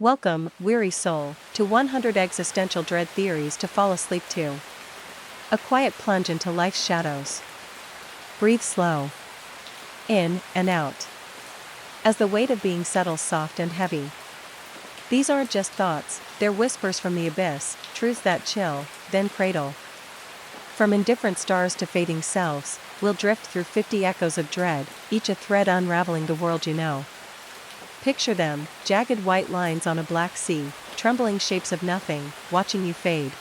Welcome, weary soul, to 100 Existential Dread Theories to fall asleep to. A quiet plunge into life's shadows. Breathe slow. In and out. As the weight of being settles soft and heavy. These aren't just thoughts, they're whispers from the abyss, truths that chill, then cradle. From indifferent stars to fading selves, we'll drift through 50 echoes of dread, each a thread unraveling the world you know. Picture them, jagged white lines on a black sea, trembling shapes of nothing, watching you fade.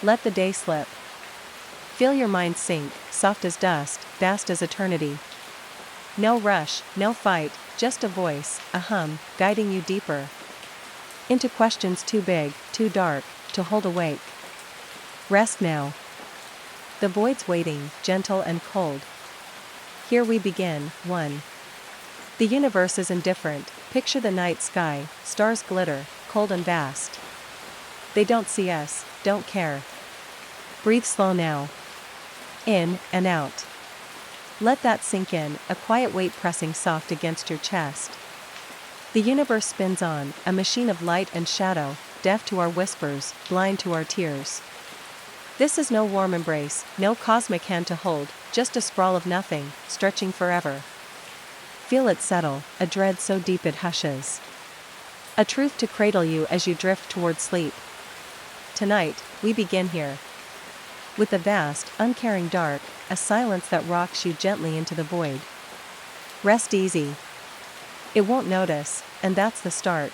Let the day slip. Feel your mind sink, soft as dust, vast as eternity. No rush, no fight, just a voice, a hum, guiding you deeper. Into questions too big, too dark, to hold awake. Rest now. The void's waiting, gentle and cold. Here we begin. 1. The universe is indifferent. Picture the night sky, stars glitter, cold and vast. They don't see us, don't care. Breathe slow now. In and out. Let that sink in, a quiet weight pressing soft against your chest. The universe spins on, a machine of light and shadow, deaf to our whispers, blind to our tears. This is no warm embrace, no cosmic hand to hold, just a sprawl of nothing, stretching forever. Feel it settle, a dread so deep it hushes. A truth to cradle you as you drift toward sleep. Tonight, we begin here. With the vast, uncaring dark, a silence that rocks you gently into the void. Rest easy. It won't notice, and that's the start.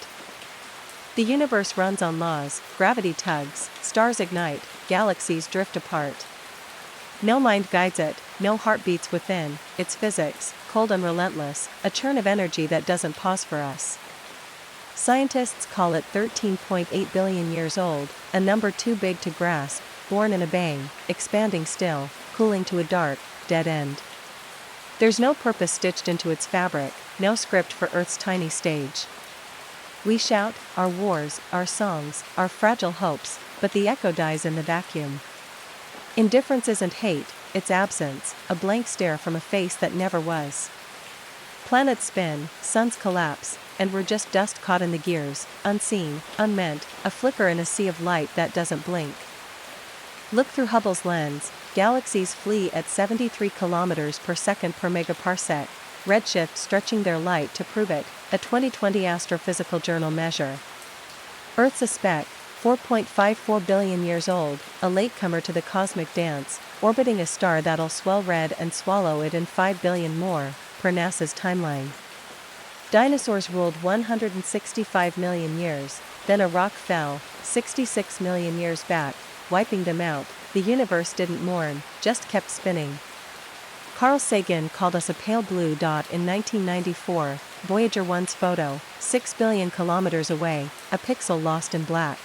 The universe runs on laws, gravity tugs, stars ignite, galaxies drift apart. No mind guides it, no heart beats within, it's physics, cold and relentless, a churn of energy that doesn't pause for us. Scientists call it 13.8 billion years old, a number too big to grasp, born in a bang, expanding still, cooling to a dark, dead end. There's no purpose stitched into its fabric, no script for Earth's tiny stage. We shout, our wars, our songs, our fragile hopes, but the echo dies in the vacuum. Indifference isn't hate, it's absence, a blank stare from a face that never was. Planets spin, suns collapse, and we're just dust caught in the gears, unseen, unmeant, a flicker in a sea of light that doesn't blink. Look through Hubble's lens, galaxies flee at 73 kilometers per second per megaparsec, redshift stretching their light to prove it, a 2020 Astrophysical Journal measure. Earth's a speck, 4.54 billion years old, a latecomer to the cosmic dance, orbiting a star that'll swell red and swallow it in 5 billion more, per NASA's timeline. Dinosaurs ruled 165 million years, then a rock fell, 66 million years back, wiping them out. The universe didn't mourn, just kept spinning. Carl Sagan called us a pale blue dot in 1994, Voyager 1's photo, 6 billion kilometers away, a pixel lost in black.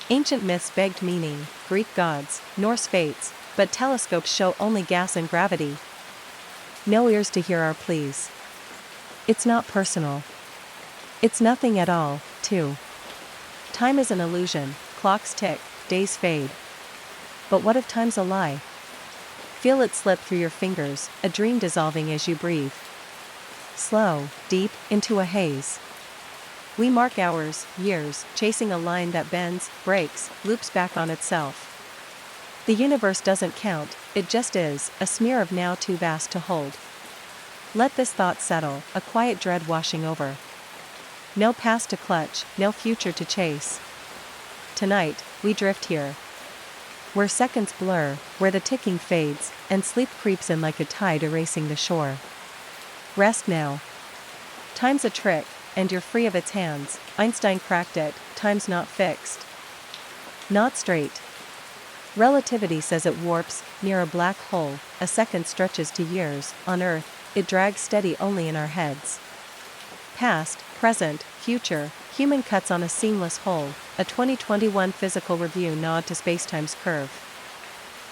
Ancient myths begged meaning, Greek gods, Norse fates, but telescopes show only gas and gravity. No ears to hear our pleas. It's not personal. It's nothing at all, too. Time is an illusion, clocks tick, days fade. But what if time's a lie? Feel it slip through your fingers, a dream dissolving as you breathe. Slow, deep, into a haze. We mark hours, years, chasing a line that bends, breaks, loops back on itself. The universe doesn't count, it just is, a smear of now too vast to hold. Let this thought settle, a quiet dread washing over. No past to clutch, no future to chase. Tonight, we drift here. Where seconds blur, where the ticking fades, and sleep creeps in like a tide erasing the shore. Rest now. Time's a trick, and you're free of its hands. Einstein cracked it, time's not fixed. Not straight. Relativity says it warps, near a black hole, a second stretches to years, on Earth, it drags steady only in our heads. Past, present, future, human cuts on a seamless whole, a 2021 physical review nod to spacetime's curve.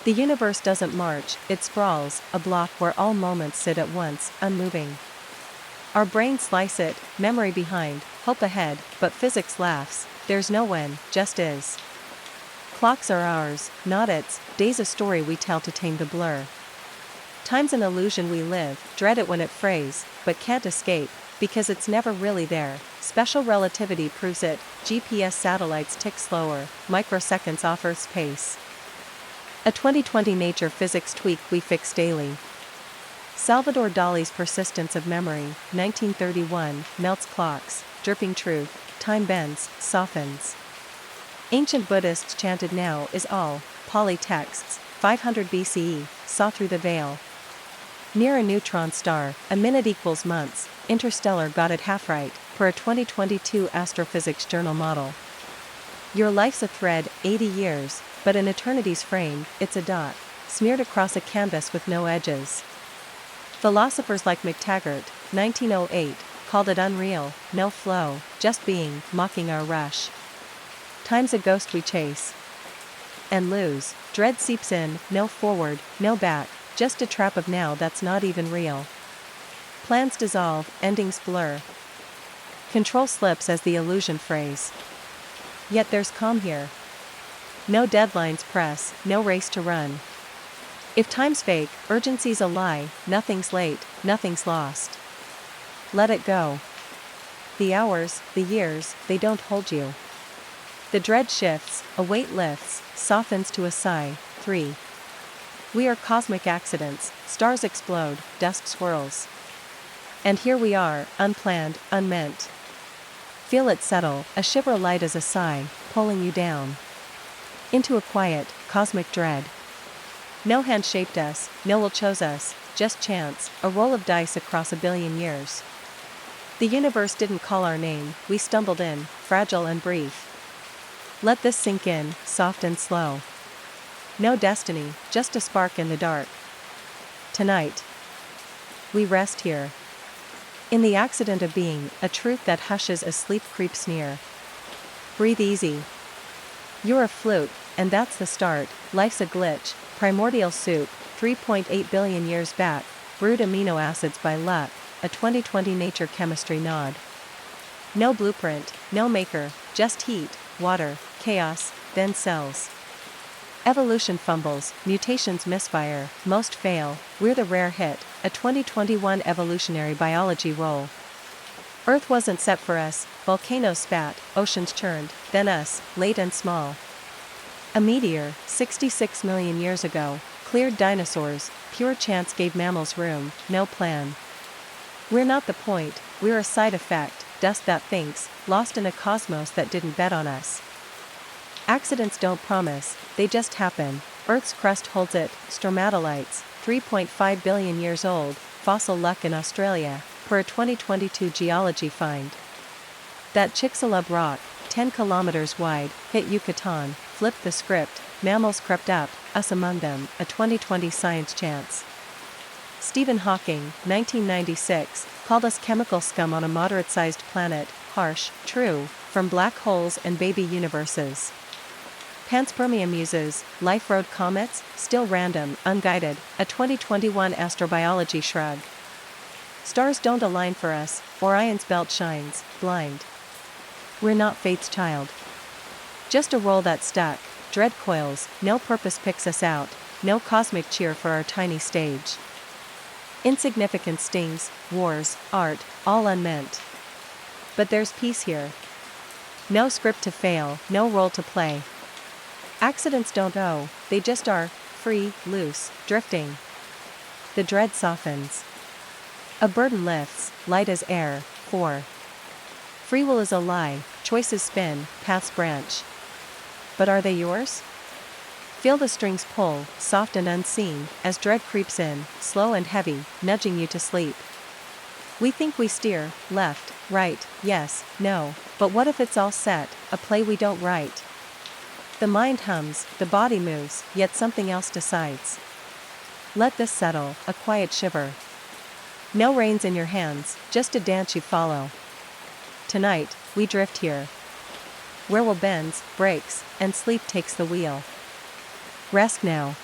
The universe doesn't march, it sprawls, a block where all moments sit at once, unmoving. Our brains slice it, memory behind, hope ahead, but physics laughs, there's no when, just is. Clocks are ours, not its, days a story we tell to tame the blur. Time's an illusion we live, dread it when it frays, but can't escape, Because it's never really there. Special relativity proves it. GPS satellites tick slower, microseconds off Earth's pace. A 2020 Nature physics tweak we fix daily. Salvador Dali's Persistence of Memory, 1931, melts clocks, dripping truth, time bends, softens. Ancient Buddhists chanted now is all, Pali texts, 500 BCE, saw through the veil. Near a neutron star, a minute equals months, Interstellar got it half right, per a 2022 Astrophysics Journal model. Your life's a thread, 80 years, but in eternity's frame, it's a dot, smeared across a canvas with no edges. Philosophers like McTaggart, 1908, called it unreal, no flow, just being, mocking our rush. Time's a ghost we chase and lose, dread seeps in, no forward, no back, just a trap of now that's not even real. Plans dissolve, endings blur. Control slips as the illusion frays. Yet there's calm here. No deadlines press, no race to run. If time's fake, urgency's a lie, nothing's late, nothing's lost. Let it go. The hours, the years, they don't hold you. The dread shifts, a weight lifts, softens to a sigh. 3. We are cosmic accidents, stars explode, dust swirls. And here we are, unplanned, unmeant. Feel it settle, a shiver light as a sigh, pulling you down. Into a quiet, cosmic dread. No hand shaped us, no will chose us, just chance, a roll of dice across a billion years. The universe didn't call our name, we stumbled in, fragile and brief. Let this sink in, soft and slow. No destiny, just a spark in the dark. Tonight, we rest here. In the accident of being, a truth that hushes as sleep creeps near. Breathe easy. You're a fluke, and that's the start. Life's a glitch, primordial soup, 3.8 billion years back, brewed amino acids by luck, a 2020 Nature chemistry nod. No blueprint, no maker, just heat, water, chaos, then cells. Evolution fumbles, mutations misfire, most fail, we're the rare hit, a 2021 evolutionary biology roll. Earth wasn't set for us, volcanoes spat, oceans churned, then us, late and small. A meteor, 66 million years ago, cleared dinosaurs, pure chance gave mammals room, no plan. We're not the point, we're a side effect, dust that thinks, lost in a cosmos that didn't bet on us. Accidents don't promise, they just happen. Earth's crust holds it, stromatolites, 3.5 billion years old, fossil luck in Australia, per a 2022 geology find. That Chicxulub rock, 10 kilometers wide, hit Yucatan, flipped the script, mammals crept up, us among them, a 2020 science chance. Stephen Hawking, 1996, called us chemical scum on a moderate-sized planet, harsh, true, from black holes and baby universes. Panspermia muses, life rode comets, still random, unguided, a 2021 astrobiology shrug. Stars don't align for us, Orion's belt shines, blind. We're not fate's child. Just a roll that stuck, dread coils, no purpose picks us out, no cosmic cheer for our tiny stage. Insignificant stings, wars, art, all unmeant. But there's peace here. No script to fail, no role to play. Accidents don't owe, they just are, free, loose, drifting. The dread softens. A burden lifts, light as air. 4. Free will is a lie, choices spin, paths branch. But are they yours? Feel the strings pull, soft and unseen, as dread creeps in, slow and heavy, nudging you to sleep. We think we steer, left, right, yes, no, but what if it's all set, a play we don't write? The mind hums, the body moves, yet something else decides. Let this settle, a quiet shiver. No reins in your hands, just a dance you follow. Tonight, we drift here. Where will bends, breaks, and sleep takes the wheel. Rest now.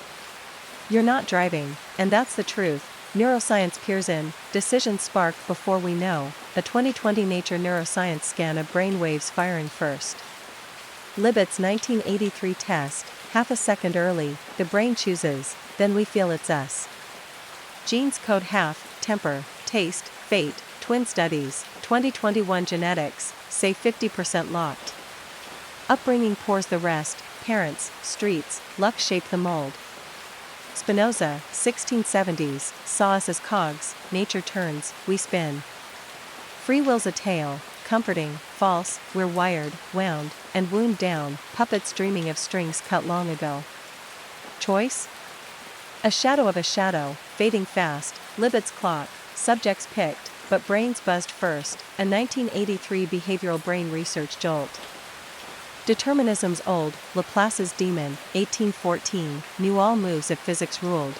You're not driving, and that's the truth. Neuroscience peers in, decisions spark before we know, a 2020 Nature neuroscience scan of brainwaves firing first. Libet's 1983 test, half a second early, the brain chooses, then we feel it's us. Genes code half, temper, taste, fate, twin studies, 2021 genetics, say 50% locked. Upbringing pours the rest, parents, streets, luck shape the mold. Spinoza, 1670s, saw us as cogs, nature turns, we spin. Free will's a tale, comforting, false, we're wired, wound, and wound down, puppets dreaming of strings cut long ago. Choice? A shadow of a shadow, fading fast, Libet's clock, subjects picked, but brains buzzed first, a 1983 behavioral brain research jolt. Determinism's old, Laplace's demon, 1814, knew all moves if physics ruled.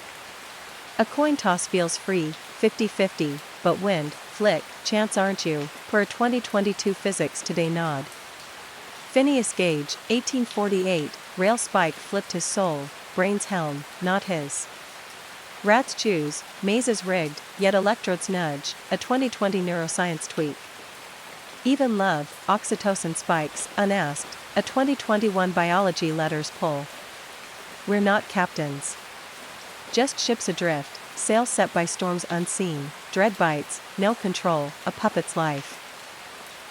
A coin toss feels free, 50-50, but wind, flick, chance aren't you, per 2022 Physics Today nod. Phineas Gage, 1848, rail spike flipped his soul, brain's helm, not his. Rats choose, maze is rigged, yet electrodes nudge, a 2020 neuroscience tweak. Even love, oxytocin spikes, unasked, a 2021 biology letters pull. We're not captains. Just ships adrift, sails set by storms unseen, dread bites, no control, a puppet's life.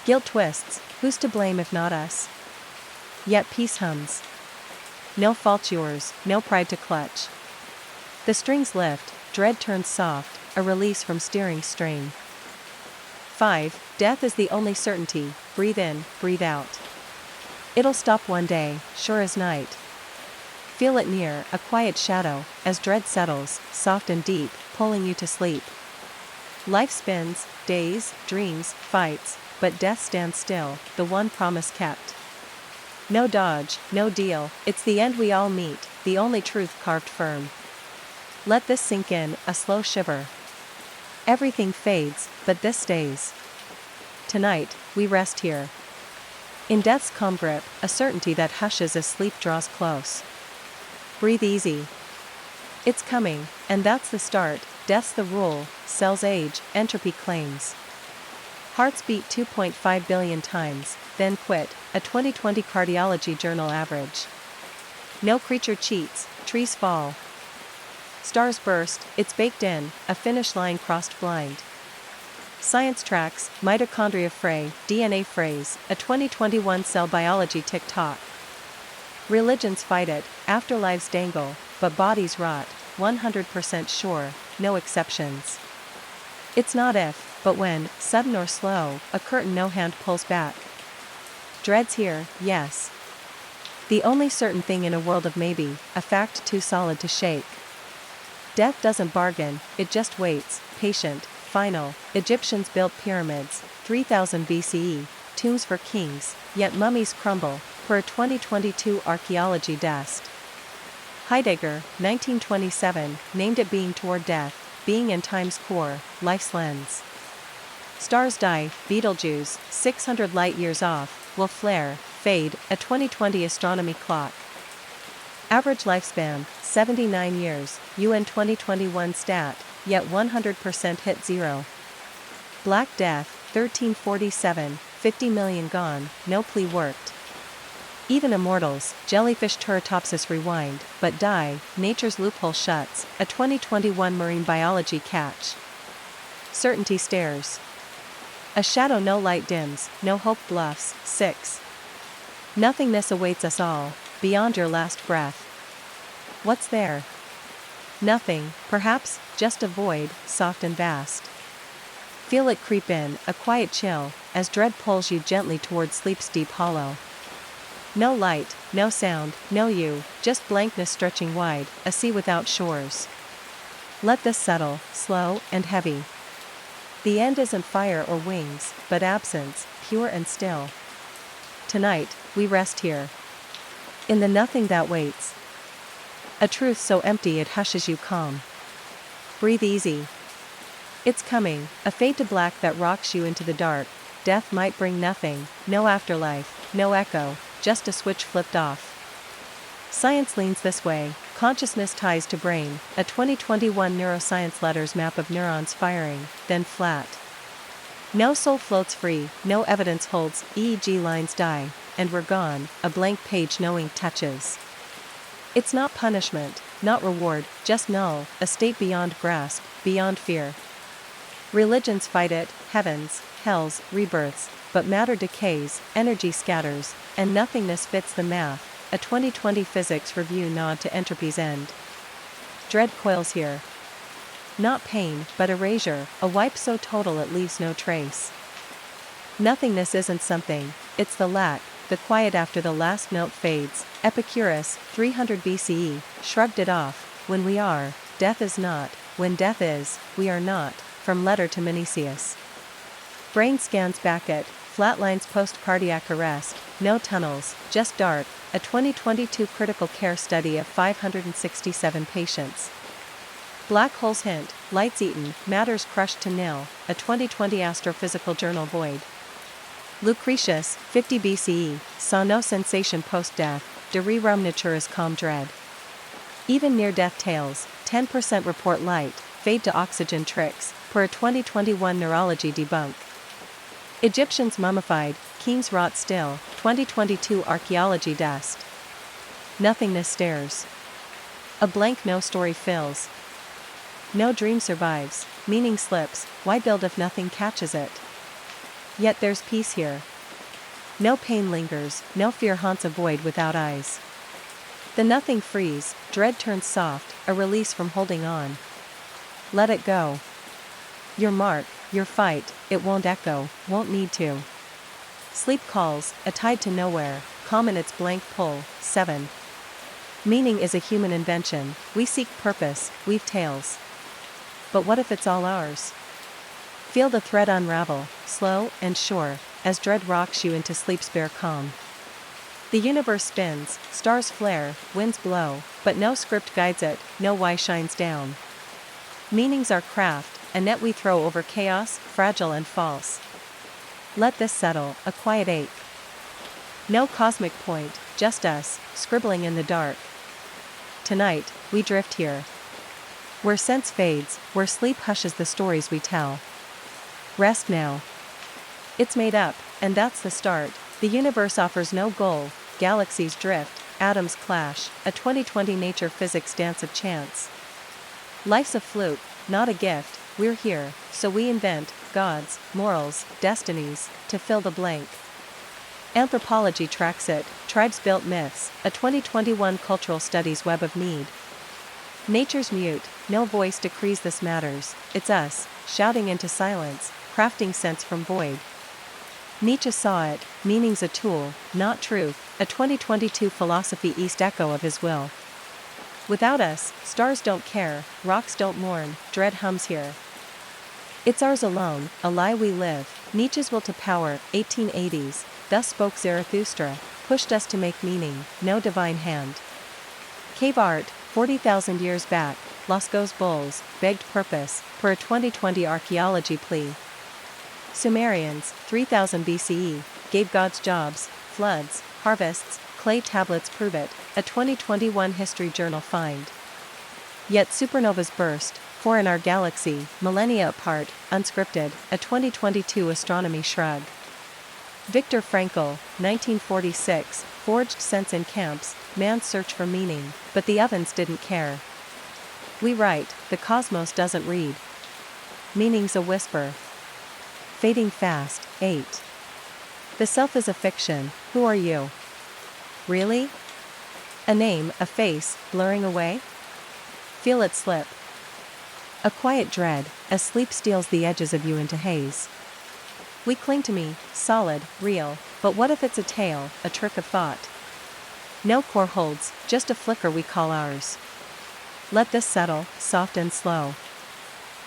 Guilt twists, who's to blame if not us? Yet peace hums. No fault yours, no pride to clutch. The strings lift, dread turns soft, a release from steering strain. 5. Death is the only certainty, breathe in, breathe out. It'll stop one day, sure as night. Feel it near, a quiet shadow, as dread settles, soft and deep, pulling you to sleep. Life spins, days, dreams, fights, but death stands still, the one promise kept. No dodge, no deal, it's the end we all meet, the only truth carved firm. Let this sink in, a slow shiver. Everything fades, but this stays. Tonight, we rest here. In death's calm grip, a certainty that hushes as sleep draws close. Breathe easy. It's coming, and that's the start, death's the rule, cells age, entropy claims. Hearts beat 2.5 billion times, then quit, a 2020 cardiology journal average. No creature cheats, trees fall. Stars burst, it's baked in, a finish line crossed blind. Science tracks, mitochondria fray, DNA phrase, a 2021 cell biology TikTok. Religions fight it, afterlives dangle, but bodies rot, 100% sure, no exceptions. It's not if, but when, sudden or slow, a curtain no hand pulls back. Dread's here, yes. The only certain thing in a world of maybe, a fact too solid to shake. Death doesn't bargain, it just waits, patient, final. Egyptians built pyramids, 3000 BCE, tombs for kings, yet mummies crumble, per 2022 archaeology dust. Heidegger, 1927, named it being toward death, being in time's core, life's lens. Stars die, Betelgeuse, 600 light-years off, will flare, fade, a 2020 astronomy clock. Average lifespan, 79 years, UN 2021 stat, yet 100% hit zero. Black Death, 1347, 50 million gone, no plea worked. Even immortals, jellyfish Turritopsis rewind, but die, nature's loophole shuts, a 2021 marine biology catch. Certainty stares. A shadow no light dims, no hope bluffs, 6. Nothingness awaits us all, beyond your last breath. What's there? Nothing, perhaps, just a void, soft and vast. Feel it creep in, a quiet chill, as dread pulls you gently toward sleep's deep hollow. No light, no sound, no you, just blankness stretching wide, a sea without shores. Let this settle, slow and heavy. The end isn't fire or wings, but absence, pure and still. Tonight, we rest here. In the nothing that waits. A truth so empty it hushes you calm. Breathe easy. It's coming, a fade to black that rocks you into the dark. Death might bring nothing, no afterlife, no echo, just a switch flipped off. Science leans this way, consciousness ties to brain, a 2021 neuroscience letters map of neurons firing, then flat. No soul floats free, no evidence holds, EEG lines die, and we're gone, a blank page no ink touches. It's not punishment, not reward, just null, a state beyond grasp, beyond fear. Religions fight it, heavens, hells, rebirths, but matter decays, energy scatters, and nothingness fits the math. A 2020 physics review nod to entropy's end. Dread coils here. Not pain, but erasure, a wipe so total it leaves no trace. Nothingness isn't something, it's the lack, the quiet after the last note fades. Epicurus, 300 BCE, shrugged it off. When we are, death is not. When death is, we are not. From Letter to Menicius. Brain scans back at, flatlines post-cardiac arrest, no tunnels, just dark. A 2022 critical care study of 567 patients. Black holes hint, lights eaten, matters crushed to nil. A 2020 astrophysical journal Void. Lucretius, 50 BCE, saw no sensation post-death. De rerum naturis calm dread. Even near-death tales, 10% report light, fade to oxygen tricks, per a 2021 neurology debunk. Egyptians mummified, kings rot still. 2022 archaeology dust. Nothingness stares. A blank no story fills. No dream survives, meaning slips. Why build if nothing catches it? Yet there's peace here. No pain lingers, no fear haunts a void without eyes. The nothing frees, dread turns soft, a release from holding on. Let it go. Your mark, your fight, it won't echo, won't need to. Sleep calls, a tide to nowhere, calm in its blank pull. 7. Meaning is a human invention, we seek purpose, weave tales. But what if it's all ours? Feel the thread unravel, slow and sure, as dread rocks you into sleep's bare calm. The universe spins, stars flare, winds blow, but no script guides it, no why shines down. Meanings are craft, a net we throw over chaos, fragile and false. Let this settle, a quiet ache. No cosmic point, just us, scribbling in the dark. Tonight, we drift here. Where sense fades, where sleep hushes the stories we tell. Rest now. It's made up, and that's the start. The universe offers no goal, galaxies drift, atoms clash, a 2020 nature physics dance of chance. Life's a fluke, not a gift, we're here, so we invent gods, morals, destinies, to fill the blank. Anthropology tracks it, tribes built myths, a 2021 cultural studies web of need. Nature's mute, no voice decrees this matters, it's us, shouting into silence, crafting sense from void. Nietzsche saw it, meaning's a tool, not truth, a 2022 philosophy East echo of his will. Without us, stars don't care, rocks don't mourn, dread hums here. It's ours alone, a lie we live. Nietzsche's will to power, 1880s, thus spoke Zarathustra, pushed us to make meaning, no divine hand. Cave art, 40,000 years back, Lascaux's bulls, begged purpose, per a 2020 archaeology plea. Sumerians, 3000 BCE, gave gods jobs, floods, harvests, clay tablets prove it, a 2021 history journal find. Yet supernovas burst, 4 in our galaxy, millennia apart, unscripted, a 2022 astronomy shrug. Viktor Frankl, 1946, forged sense in camps, man's search for meaning, but the ovens didn't care. We write, the cosmos doesn't read. Meaning's a whisper. Fading fast. 8. The self is a fiction, who are you? Really? A name, a face, blurring away? Feel it slip. A quiet dread, as sleep steals the edges of you into haze. We cling to me, solid, real, but what if it's a tale, a trick of thought? No core holds, just a flicker we call ours. Let this settle, soft and slow.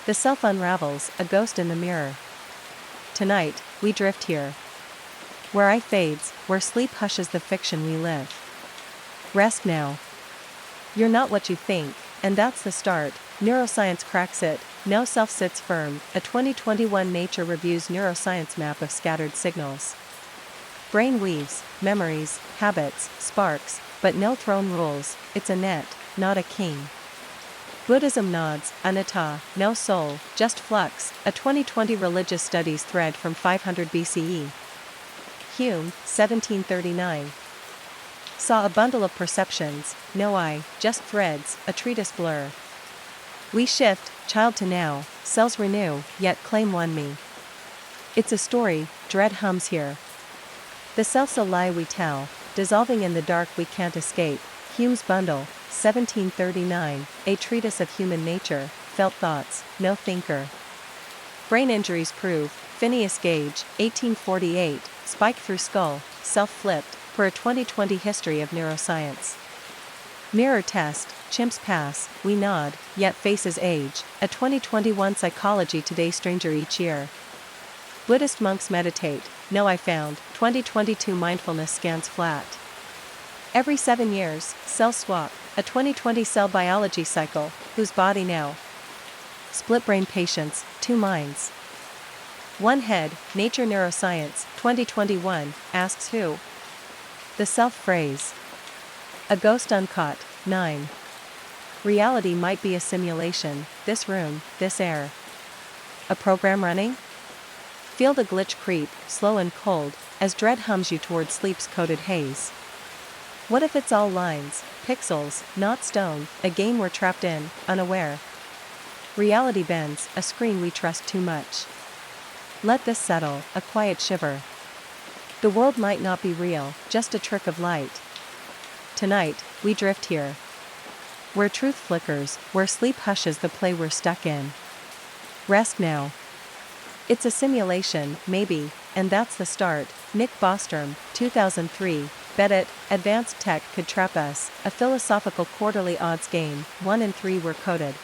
The self unravels, a ghost in the mirror. Tonight, we drift here. Where I fades, where sleep hushes the fiction we live. Rest now. You're not what you think, and that's the start. Neuroscience cracks it, no self sits firm, a 2021 Nature Reviews neuroscience map of scattered signals. Brain weaves, memories, habits, sparks, but no throne rules, it's a net, not a king. Buddhism nods, anatta, no soul, just flux, a 2020 religious studies thread from 500 BCE. Hume, 1739. Saw a bundle of perceptions, no I, just threads, a treatise blur. We shift, child to now, cells renew, yet claim one me. It's a story, dread hums here. The self's a lie we tell, dissolving in the dark we can't escape. Hume's Bundle, 1739, A Treatise of Human Nature, Felt Thoughts, No Thinker. Brain Injuries Prove, Phineas Gage, 1848, Spike Through Skull, Self-Flipped, for a 2020 History of Neuroscience. Mirror Test, Chimps Pass, We Nod, Yet Faces Age, a 2021 Psychology Today Stranger Each Year. Buddhist Monks Meditate, No I Found, 2022 Mindfulness Scans Flat. Every 7 years, Cell Swap, a 2020 Cell Biology Cycle, Whose Body Now? Split Brain Patients, Two Minds. One Head, Nature Neuroscience, 2021, asks who? The Self Phrase. A Ghost Uncaught, 9. Reality might be a simulation, this room, this air. A program running? Feel the glitch creep, slow and cold, as dread hums you toward sleep's coated haze. What if it's all lines, pixels, not stone, a game we're trapped in, unaware? Reality bends, a screen we trust too much. Let this settle, a quiet shiver. The world might not be real, just a trick of light. Tonight, we drift here. Where truth flickers, where sleep hushes the play we're stuck in. Rest now. It's a simulation, maybe, and that's the start. Nick Bostrom, 2003, Bet it, advanced tech could trap us, a philosophical quarterly odds game, 1 and 3 were coded.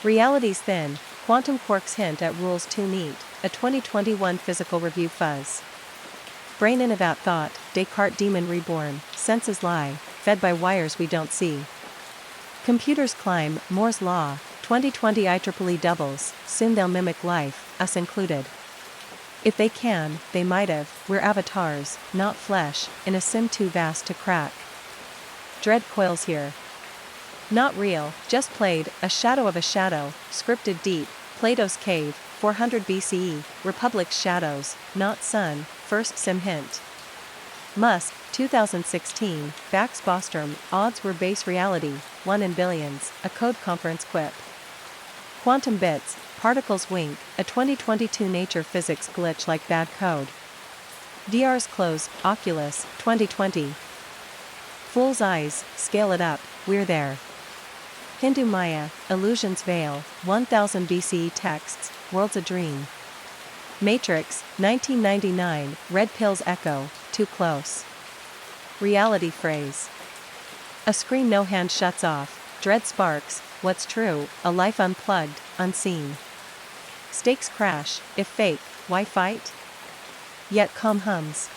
Reality's thin, quantum quarks hint at rules too neat, a 2021 Physical Review Fuzz. Brain in about thought, Descartes demon reborn, senses lie, fed by wires we don't see. Computers climb, Moore's Law, 2020 IEEE doubles, soon they'll mimic life, us included. If they can, they might've, we're avatars, not flesh, in a sim too vast to crack. Dread coils here. Not real, just played, a shadow of a shadow, scripted deep, Plato's Cave, 400 BCE, Republic's Shadows, not sun, first sim hint. Musk, 2016, backs Bostrom, odds were base reality, 1 in billions, a code conference quip. Quantum bits, particles wink, a 2022 Nature physics glitch like bad code. DR's close, Oculus, 2020. Fool's eyes, scale it up, we're there. Hindu Maya, illusions veil, 1000 BCE texts, world's a dream. Matrix, 1999, red pills echo, too close. Reality phrase. A screen no hand shuts off, dread sparks, what's true, a life unplugged, unseen. Stakes crash, if fake, why fight? Yet calm hums.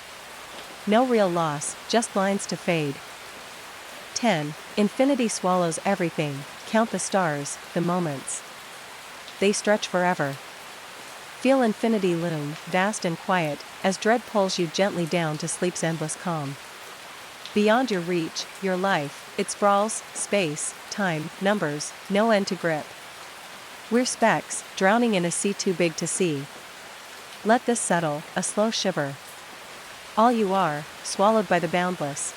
No real loss, just lines to fade. 10. Infinity swallows everything, count the stars, the moments. They stretch forever. Feel infinity loom, vast and quiet, as dread pulls you gently down to sleep's endless calm. Beyond your reach, your life, it sprawls, space, time, numbers, no end to grip. We're specks, drowning in a sea too big to see. Let this settle, a slow shiver. All you are, swallowed by the boundless.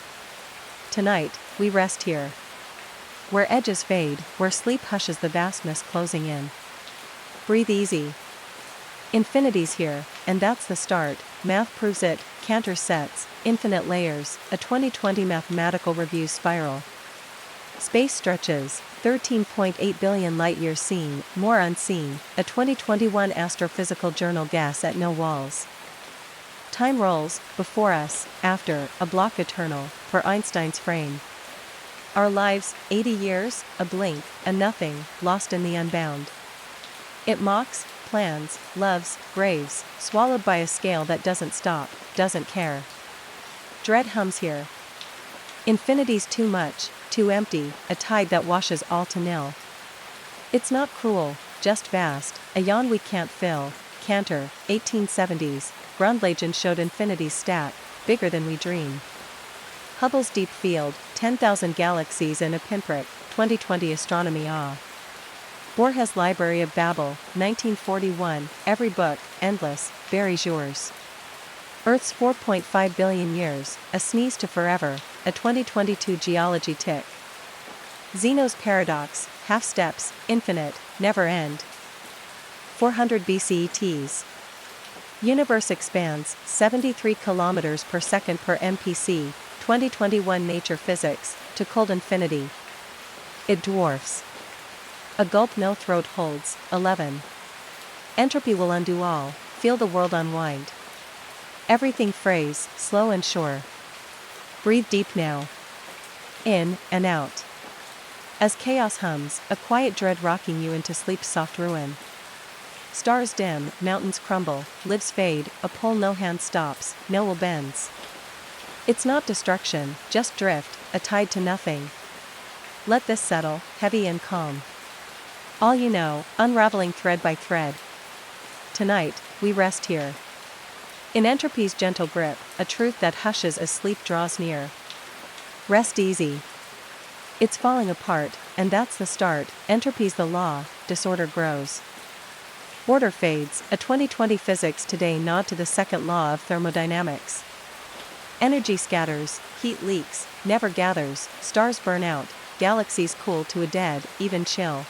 Tonight, we rest here. Where edges fade, where sleep hushes the vastness closing in. Breathe easy. Infinity's here, and that's the start, math proves it, Cantor sets, infinite layers, a 2020 Mathematical Review spiral. Space stretches, 13.8 billion light-years seen, more unseen, a 2021 Astrophysical Journal guess at no walls. Time rolls, before us, after, a block eternal, for Einstein's frame. Our lives, 80 years, a blink, a nothing, lost in the unbound. It mocks, plans, loves, graves, swallowed by a scale that doesn't stop, doesn't care. Dread hums here. Infinity's too much, too empty, a tide that washes all to nil. It's not cruel, just vast, a yawn we can't fill. Cantor, 1870s, Grundlegend showed infinity's stack, bigger than we dream. Hubble's deep field, 10,000 galaxies in a pinprick, 2020 astronomy awe. Borges' Library of Babel, 1941, every book, endless, buries yours. Earth's 4.5 billion years, a sneeze to forever, a 2022 geology tick. Zeno's paradox, half steps, infinite, never end. 400 BCETs. Universe expands, 73 kilometers per second per mpc, 2021 Nature Physics, to cold infinity. It dwarfs. A gulp no throat holds, 11. Entropy will undo all, feel the world unwind. Everything frays, slow and sure. Breathe deep now. In, and out. As chaos hums, a quiet dread rocking you into sleep's soft ruin. Stars dim, mountains crumble, lives fade, a pole no hand stops, no will bends. It's not destruction, just drift, a tide to nothing. Let this settle, heavy and calm. All you know, unraveling thread by thread. Tonight, we rest here. In entropy's gentle grip, a truth that hushes as sleep draws near. Rest easy. It's falling apart, and that's the start. Entropy's the law, disorder grows. Order fades, a 2020 Physics Today nod to the second law of thermodynamics. Energy scatters, heat leaks, never gathers, stars burn out, galaxies cool to a dead, even chill.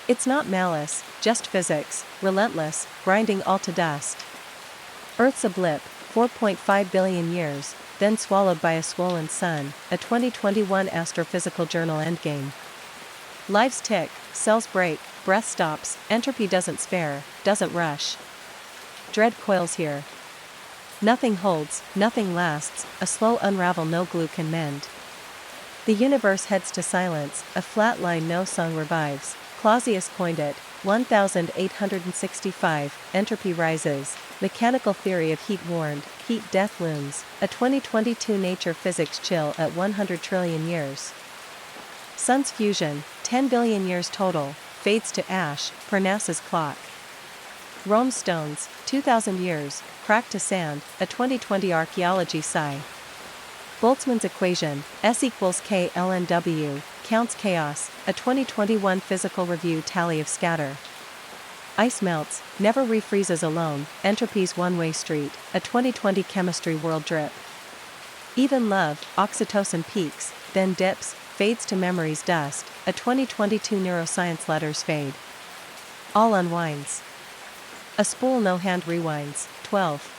It's not malice, just physics, relentless, grinding all to dust. Earth's a blip, 4.5 billion years, then swallowed by a swollen sun, a 2021 Astrophysical Journal endgame. Lives tick, cells break, breath stops, entropy doesn't spare, doesn't rush. Dread coils here. Nothing holds, nothing lasts, a slow unravel no glue can mend. The universe heads to silence, a flat line no song revives. Clausius coined it, 1865, entropy rises, mechanical theory of heat warned, heat death looms, a 2022 Nature Physics chill at 100 trillion years. Sun's fusion, 10 billion years total, fades to ash, per NASA's clock. Rome stones, 2,000 years, cracked to sand, a 2020 archaeology sigh. Boltzmann's equation, S equals K ln W, counts chaos, a 2021 Physical Review tally of scatter. Ice melts, never refreezes alone, entropy's one-way street, a 2020 Chemistry World Drip. Even love, oxytocin peaks, then dips, fades to memory's dust, a 2022 Neuroscience Letters fade. All unwinds. A spool no hand rewinds, 12.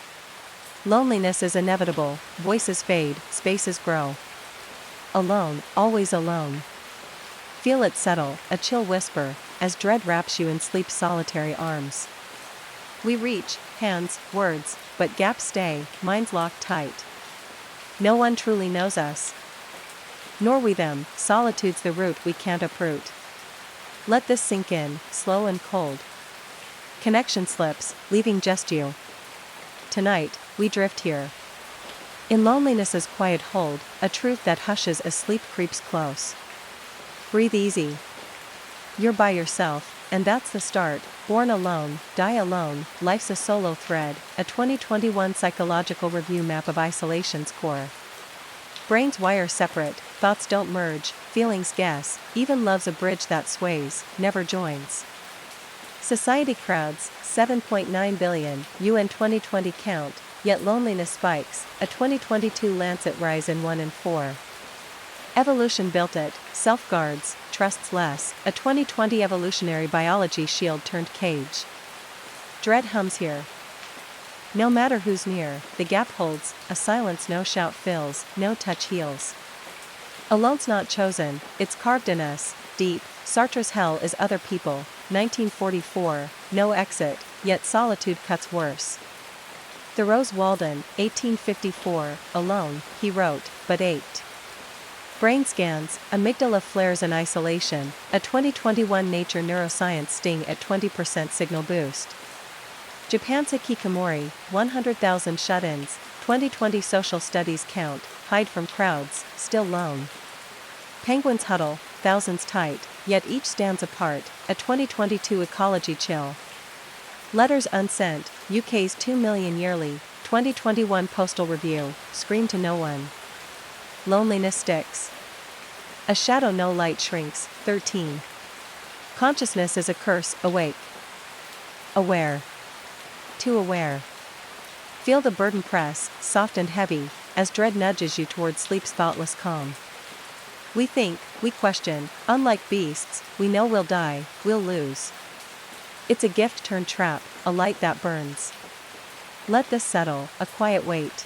Loneliness is inevitable, voices fade, spaces grow. Alone, always alone. Feel it settle, a chill whisper, as dread wraps you in sleep's solitary arms. We reach, hands, words, but gaps stay, minds locked tight. No one truly knows us. Nor we them, solitude's the root we can't uproot. Let this sink in, slow and cold. Connection slips, leaving just you. Tonight, we drift here. In loneliness's quiet hold, a truth that hushes as sleep creeps close. Breathe easy. You're by yourself, and that's the start. Born alone, die alone, life's a solo thread, a 2021 Psychological Review map of isolation's core. Brains wire separate, thoughts don't merge, feelings guess, even love's a bridge that sways, never joins. Society crowds, 7.9 billion, UN 2020 count, yet loneliness spikes, a 2022 Lancet rise in 1 in 4. Evolution built it, self-guards, trusts less, a 2020 evolutionary biology shield turned cage. Dread hums here. No matter who's near, the gap holds, a silence no shout fills, no touch heals. Alone's not chosen, it's carved in us, deep, Sartre's hell is other people, 1944, no exit, yet solitude cuts worse. Thoreau's Walden, 1854, alone, he wrote, but ached. Brain scans, amygdala flares in isolation, a 2021 Nature Neuroscience sting at 20% signal boost. Japan's Hikikomori, 100,000 shut-ins, 2020 social studies count, hide from crowds, still lone. Penguins huddle, thousands tight, yet each stands apart, a 2022 ecology chill. Letters unsent, UK's 2 million yearly, 2021 Postal Review, scream to no one. Loneliness sticks. A shadow no light shrinks, 13. Consciousness is a curse, awake. Aware. Too aware. Feel the burden press, soft and heavy, as dread nudges you toward sleep's thoughtless calm. We think, we question, unlike beasts, we know we'll die, we'll lose. It's a gift turned trap, a light that burns. Let this settle, a quiet weight.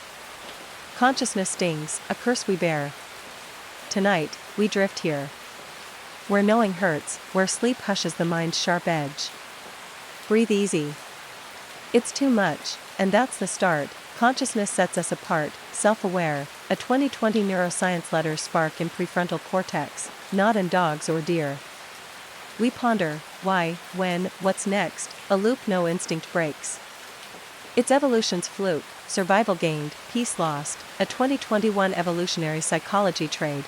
Consciousness stings, a curse we bear. Tonight, we drift here. Where knowing hurts, where sleep hushes the mind's sharp edge. Breathe easy. It's too much, and that's the start. Consciousness sets us apart, self-aware, a 2020 neuroscience letters spark in prefrontal cortex, not in dogs or deer. We ponder, why, when, what's next, a loop no instinct breaks. It's evolution's fluke, survival gained, peace lost, a 2021 evolutionary psychology trade.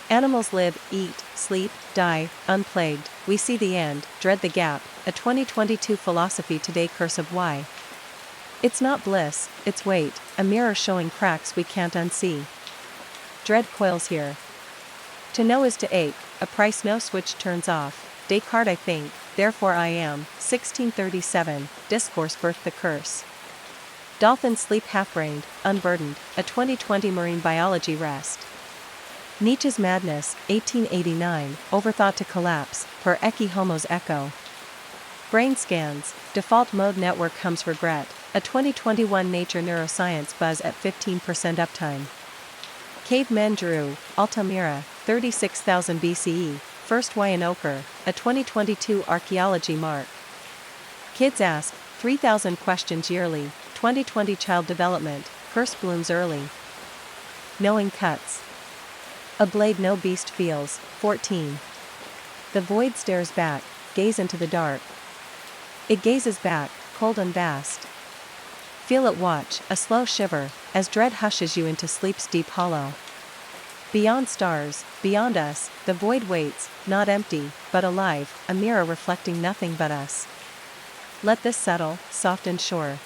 Animals live, eat, sleep, die, unplagued, we see the end, dread the gap, a 2022 philosophy today curse of why. It's not bliss, it's weight, a mirror showing cracks we can't unsee. Dread coils here. To know is to ache, a price no switch turns off. Descartes I think, therefore I am, 1637, discourse birthed the curse. Dolphins sleep half-brained, unburdened, a 2020 marine biology rest. Nietzsche's madness, 1889, overthought to collapse, per ecce homo's echo. Brain scans, default mode network hums regret, a 2021 Nature neuroscience buzz at 15% uptime. Cavemen drew, Altamira, 36,000 BCE, first Hawaiian ochre, a 2022 archaeology mark. Kids ask 3,000 questions yearly, 2020 child development, curse blooms early. Knowing cuts. A blade no beast feels, 14. The void stares back, gaze into the dark. It gazes back, cold and vast. Feel it watch, a slow shiver, as dread hushes you into sleep's deep hollow. Beyond stars, beyond us, the void waits, not empty, but alive, a mirror reflecting nothing but us. Let this settle, soft and sure.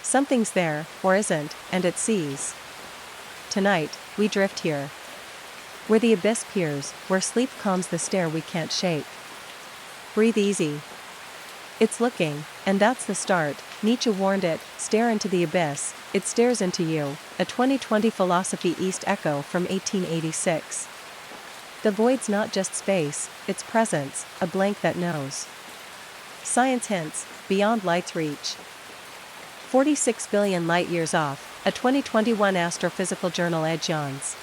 Something's there, or isn't, and it sees. Tonight, we drift here. Where the abyss peers, where sleep calms the stare we can't shake. Breathe easy. It's looking, and that's the start. Nietzsche warned it, stare into the abyss, it stares into you, a 2020 philosophy East echo from 1886. The void's not just space, it's presence, a blank that knows. Science hints, beyond light's reach. 46 billion light-years off, a 2021 astrophysical journal edge yawns.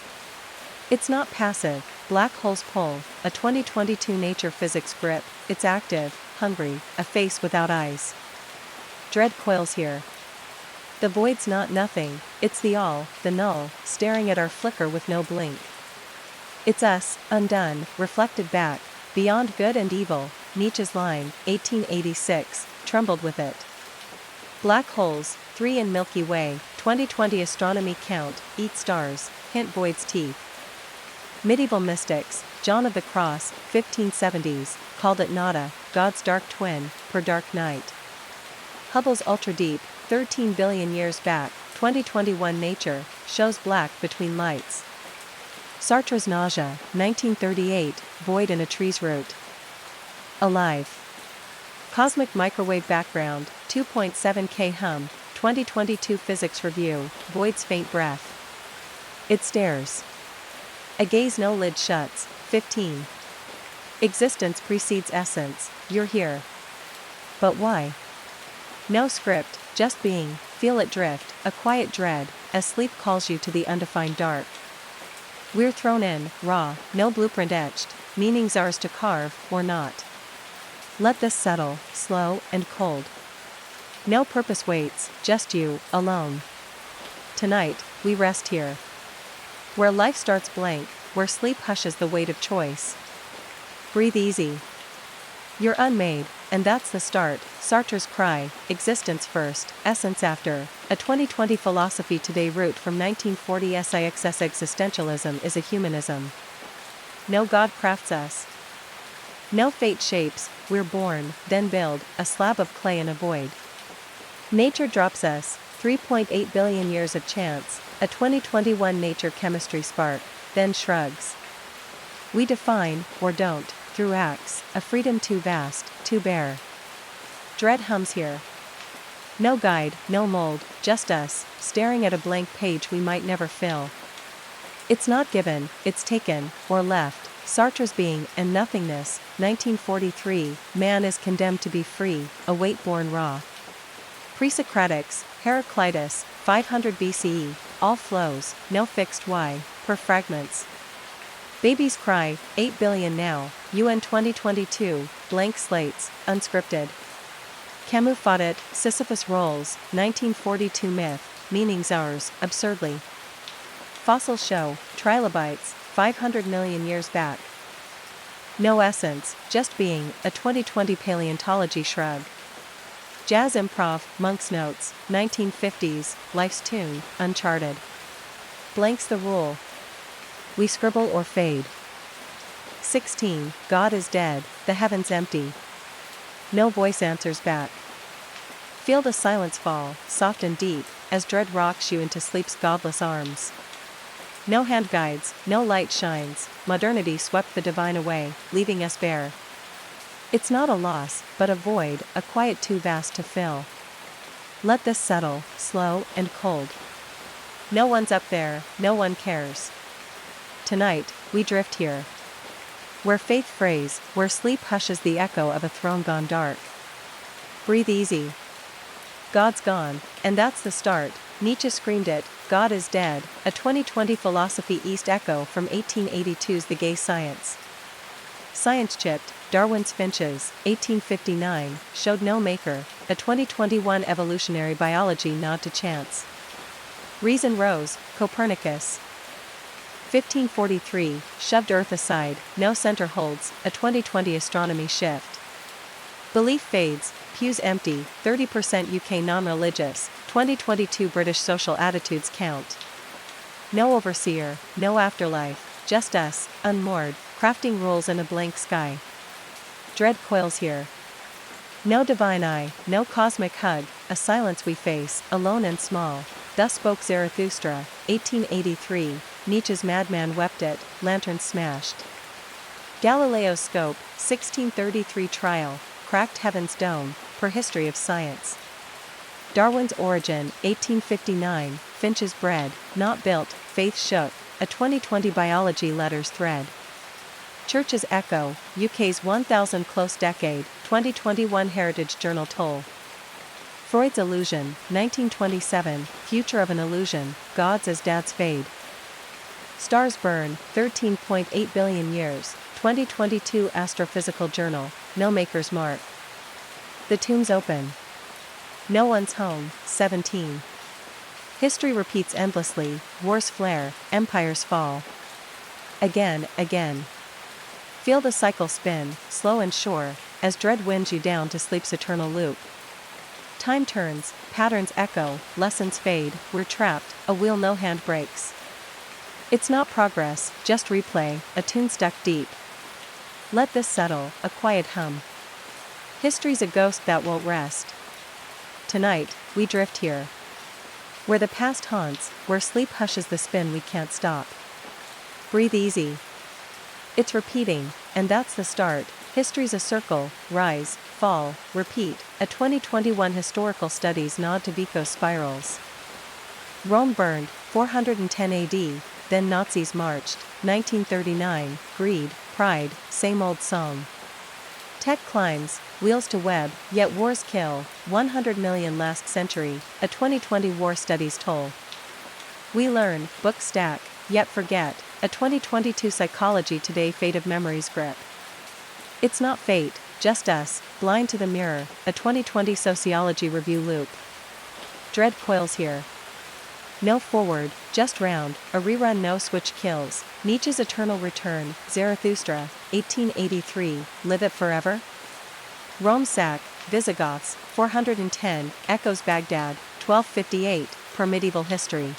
It's not passive, black holes pull, a 2022 Nature physics grip, it's active, hungry, a face without eyes. Dread coils here. The void's not nothing, it's the all, the null, staring at our flicker with no blink. It's us, undone, reflected back, beyond good and evil, Nietzsche's line, 1886, trembled with it. Black holes, 3 in Milky Way, 2020 astronomy count, eat stars, hint void's teeth. Medieval mystics, John of the Cross, 1570s, called it nada, God's dark twin, per dark night. Hubble's ultra-deep, 13 billion years back, 2021 Nature, shows black between lights. Sartre's nausea, 1938, void in a tree's root. Alive. Cosmic microwave background, 2.7K hum, 2022 physics review, void's faint breath. It stares. A gaze no lid shuts, 15. Existence precedes essence, you're here. But why? No script, just being, feel it drift, a quiet dread, as sleep calls you to the undefined dark. We're thrown in, raw, no blueprint etched, meanings ours to carve, or not. Let this settle, slow and cold. No purpose waits, just you, alone. Tonight, we rest here. Where life starts blank, where sleep hushes the weight of choice. Breathe easy. You're unmade, and that's the start. Sartre's cry, existence first, essence after, a 2020 philosophy today root from 1940 SIXS existentialism is a humanism. No God crafts us. No fate shapes, we're born, then build, a slab of clay in a void. Nature drops us, 3.8 billion years of chance, a 2021 nature chemistry spark, then shrugs. We define, or don't, through acts, a freedom too vast, too bare. Dread hums here. No guide, no mold, just us, staring at a blank page we might never fill. It's not given, it's taken, or left, Sartre's Being and Nothingness, 1943, Man is condemned to be free, a weight born raw. Pre-Socratics, Heraclitus, 500 BCE, all flows, no fixed why, per fragments. Babies cry, 8 billion now, UN 2022, blank slates, unscripted. Camus fought it, Sisyphus rolls, 1942 myth, meanings ours, absurdly. Fossils show, trilobites, 500 million years back. No essence, just being, a 2020 paleontology shrug. Jazz improv, Monk's Notes, 1950s, Life's Tune, Uncharted. Blank's the rule. We scribble or fade. 16, God is dead, the heavens empty. No voice answers back. Feel the silence fall, soft and deep, as dread rocks you into sleep's godless arms. No hand guides, no light shines, modernity swept the divine away, leaving us bare. It's not a loss, but a void, a quiet too vast to fill. Let this settle, slow and cold. No one's up there, no one cares. Tonight, we drift here. Where faith frays, where sleep hushes the echo of a throne gone dark. Breathe easy. God's gone, and that's the start. Nietzsche screamed it, God is dead, a 2020 Philosophy East echo from 1882's The Gay Science. Science chipped, Darwin's finches, 1859, showed no maker, a 2021 evolutionary biology nod to chance. Reason rose, Copernicus. 1543, shoved Earth aside, no center holds, a 2020 astronomy shift. Belief fades, pews empty, 30% UK non-religious, 2022 British social attitudes count. No overseer, no afterlife, just us, unmoored, crafting rules in a blank sky. Dread coils here. No divine eye, no cosmic hug, a silence we face, alone and small. Thus spoke Zarathustra, 1883, Nietzsche's madman wept it, lantern smashed. Galileo's scope, 1633 trial, cracked heaven's dome, per history of science. Darwin's origin, 1859, finches bred, not built, faith shook, a 2020 biology letters thread. Church's echo, UK's 1000 close decade, 2021 Heritage Journal toll. Freud's illusion, 1927, future of an illusion, gods as dads fade. Stars burn, 13.8 billion years, 2022 Astrophysical Journal, no maker's mark. The tomb's open. No one's home, 17. History repeats endlessly, wars flare, empires fall. Again, again. Feel the cycle spin, slow and sure, as dread winds you down to sleep's eternal loop. Time turns, patterns echo, lessons fade, we're trapped, a wheel no hand breaks. It's not progress, just replay, a tune stuck deep. Let this settle, a quiet hum. History's a ghost that won't rest. Tonight, we drift here. Where the past haunts, where sleep hushes the spin we can't stop. Breathe easy. It's repeating, and that's the start. History's a circle, rise, fall, repeat, a 2021 historical studies nod to Vico's spirals. Rome burned, 410 AD, then Nazis marched, 1939, greed, pride, same old song. Tech climbs, wheels to web, yet wars kill, 100 million last century, a 2020 war studies toll. We learn, book stack, yet forget, a 2022 Psychology Today fate of memories grip. It's not fate, just us, blind to the mirror, a 2020 Sociology Review loop. Dread coils here. No forward, just round, a rerun no switch kills, Nietzsche's eternal return, Zarathustra, 1883, live it forever? Rome sack, Visigoths, 410, echoes Baghdad, 1258, per medieval history.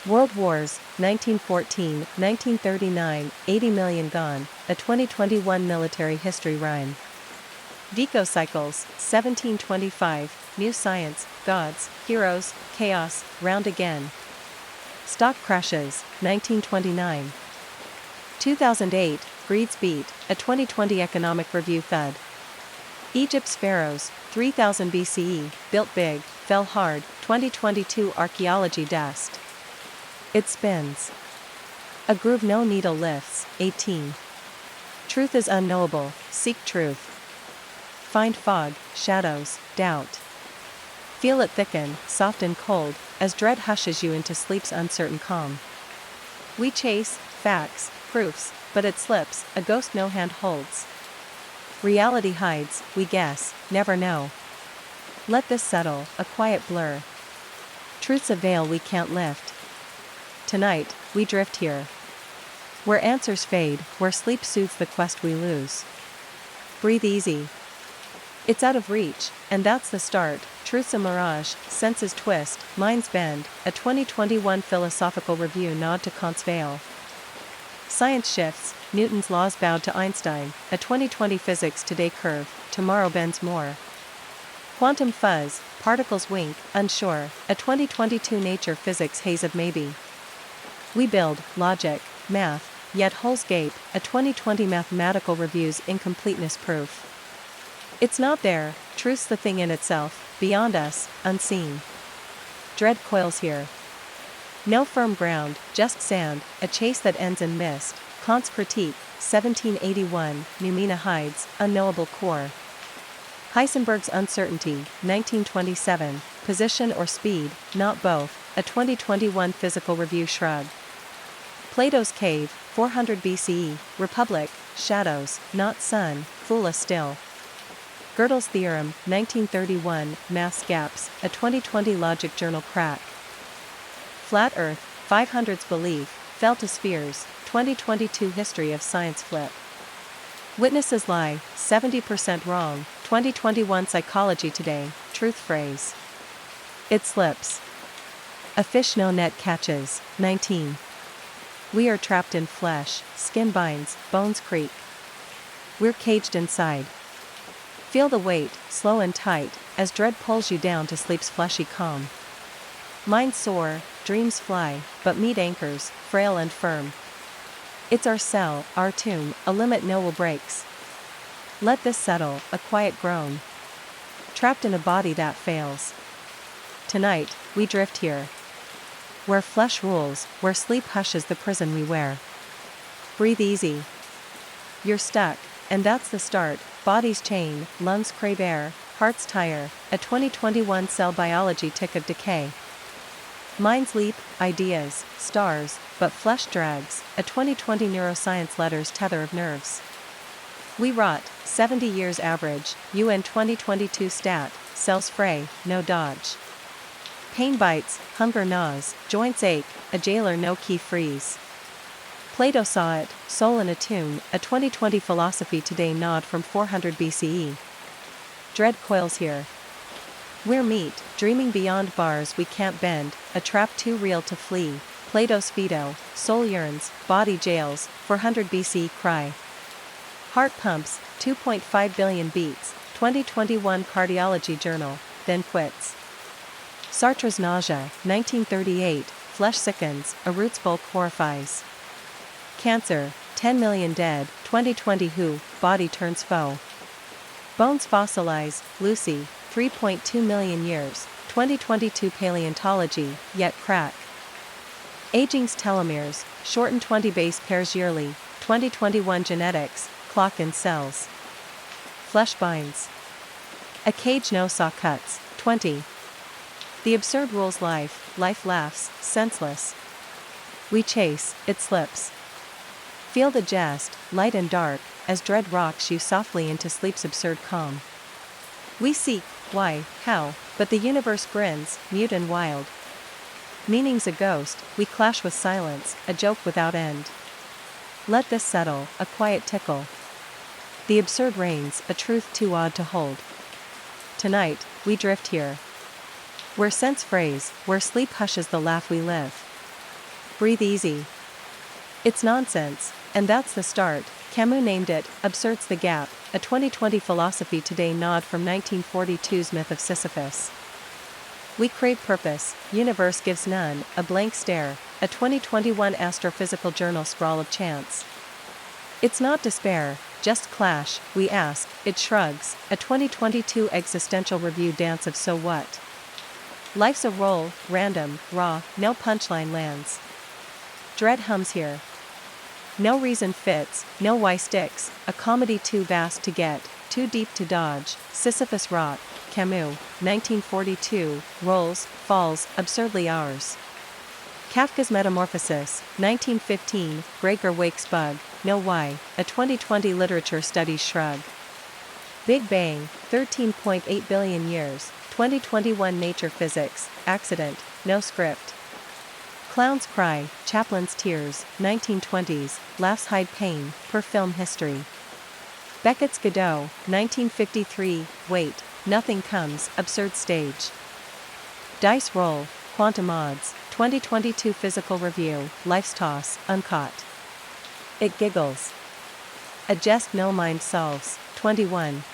World Wars, 1914, 1939, 80 million gone, a 2021 military history rhyme. Vico cycles, 1725, new science, gods, heroes, chaos, round again. Stock crashes, 1929. 2008, greed's beat, a 2020 economic review thud. Egypt's pharaohs, 3000 BCE, built big, fell hard, 2022 archaeology dust. It spins. A groove no needle lifts, 18. Truth is unknowable, seek truth. Find fog, shadows, doubt. Feel it thicken, soft and cold, as dread hushes you into sleep's uncertain calm. We chase facts, proofs, but it slips, a ghost no hand holds. Reality hides, we guess, never know. Let this settle, a quiet blur. Truth's a veil we can't lift. Tonight, we drift here, where answers fade, where sleep soothes the quest we lose. Breathe easy. It's out of reach, and that's the start. Truth's a mirage, senses twist, minds bend, a 2021 philosophical review nod to Kant's veil. Science shifts, Newton's laws bowed to Einstein, a 2020 physics today curve, tomorrow bends more. Quantum fuzz, particles wink, unsure, a 2022 nature physics haze of maybe. We build, logic, math, yet holes gape, a 2020 mathematical review's incompleteness proof. It's not there, truth's the thing in itself, beyond us, unseen. Dread coils here. No firm ground, just sand, a chase that ends in mist. Kant's critique, 1781, Noumena hides, unknowable core. Heisenberg's uncertainty, 1927, position or speed, not both, a 2021 physical review shrug. Plato's cave, 400 BCE, Republic, shadows, not sun, fool us still. Gödel's theorem, 1931, maths gaps, a 2020 logic journal crack. Flat Earth, 500's belief, fell to spheres, 2022 history of science flip. Witnesses lie, 70% wrong, 2021 psychology today, truth phrase. It slips. A fish no net catches, 19. We are trapped in flesh, skin binds, bones creak. We're caged inside. Feel the weight, slow and tight, as dread pulls you down to sleep's fleshy calm. Minds soar, dreams fly, but meet anchors, frail and firm. It's our cell, our tomb, a limit no will breaks. Let this settle, a quiet groan. Trapped in a body that fails. Tonight, we drift here, where flesh rules, where sleep hushes the prison we wear. Breathe easy. You're stuck, and that's the start. Bodies chain, lungs crave air, hearts tire, a 2021 cell biology tick of decay. Minds leap, ideas, stars, but flesh drags, a 2020 neuroscience letters tether of nerves. We rot, 70 years average, UN 2022 stat, cells fray, no dodge. Pain bites, hunger gnaws, joints ache, a jailer no key freeze. Plato saw it, soul in a tomb, a 2020 philosophy today nod from 400 BCE. Dread coils here. We're meat, dreaming beyond bars we can't bend, a trap too real to flee. Plato's Phaedo, soul yearns, body jails, 400 BC cry. Heart pumps, 2.5 billion beats, 2021 cardiology journal, then quits. Sartre's nausea, 1938, flesh sickens, a roots bulk horrifies. Cancer, 10 million dead, 2020 WHO, body turns foe. Bones fossilize, Lucy, 3.2 million years, 2022 paleontology, yet crack. Aging's telomeres, shorten 20 base pairs yearly, 2021 genetics, clock in cells. Flesh binds. A cage no saw cuts, 20. The absurd rules life, life laughs, senseless. We chase, it slips. Feel the jest, light and dark, as dread rocks you softly into sleep's absurd calm. We seek, why, how, but the universe grins, mute and wild. Meaning's a ghost, we clash with silence, a joke without end. Let this settle, a quiet tickle. The absurd reigns, a truth too odd to hold. Tonight, we drift here, where sense frays, where sleep hushes the laugh we live. Breathe easy. It's nonsense, and that's the start. Camus named it, Absurd's the Gap, a 2020 philosophy today nod from 1942's myth of Sisyphus. We crave purpose, universe gives none, a blank stare, a 2021 astrophysical journal scrawl of chance. It's not despair, just clash, we ask, it shrugs, a 2022 existential review dance of so what? Life's a roll, random, raw, no punchline lands. Dread hums here. No reason fits, no why sticks, a comedy too vast to get, too deep to dodge, Sisyphus rock, Camus, 1942, rolls, falls, absurdly ours. Kafka's Metamorphosis, 1915, Breaker wakes bug, no why, a 2020 literature studies shrug. Big Bang, 13.8 billion years, 2021 Nature Physics, accident, no script. Clown's Cry, Chaplin's Tears, 1920s, laughs hide pain, per film history. Beckett's Godot, 1953, wait, nothing comes, absurd stage. Dice Roll, Quantum Odds, 2022 Physical Review, Life's Toss, uncaught. It giggles. A jest no mind solves, 21.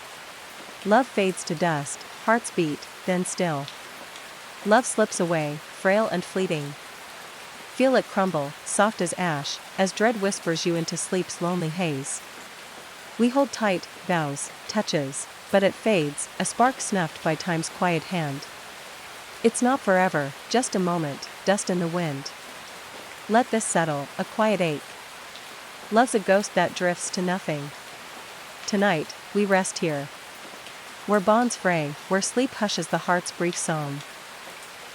Love fades to dust, hearts beat, then still. Love slips away, frail and fleeting. Feel it crumble, soft as ash, as dread whispers you into sleep's lonely haze. We hold tight, vows, touches, but it fades, a spark snuffed by time's quiet hand. It's not forever, just a moment, dust in the wind. Let this settle, a quiet ache. Love's a ghost that drifts to nothing. Tonight, we rest here. Where bonds fray, where sleep hushes the heart's brief song.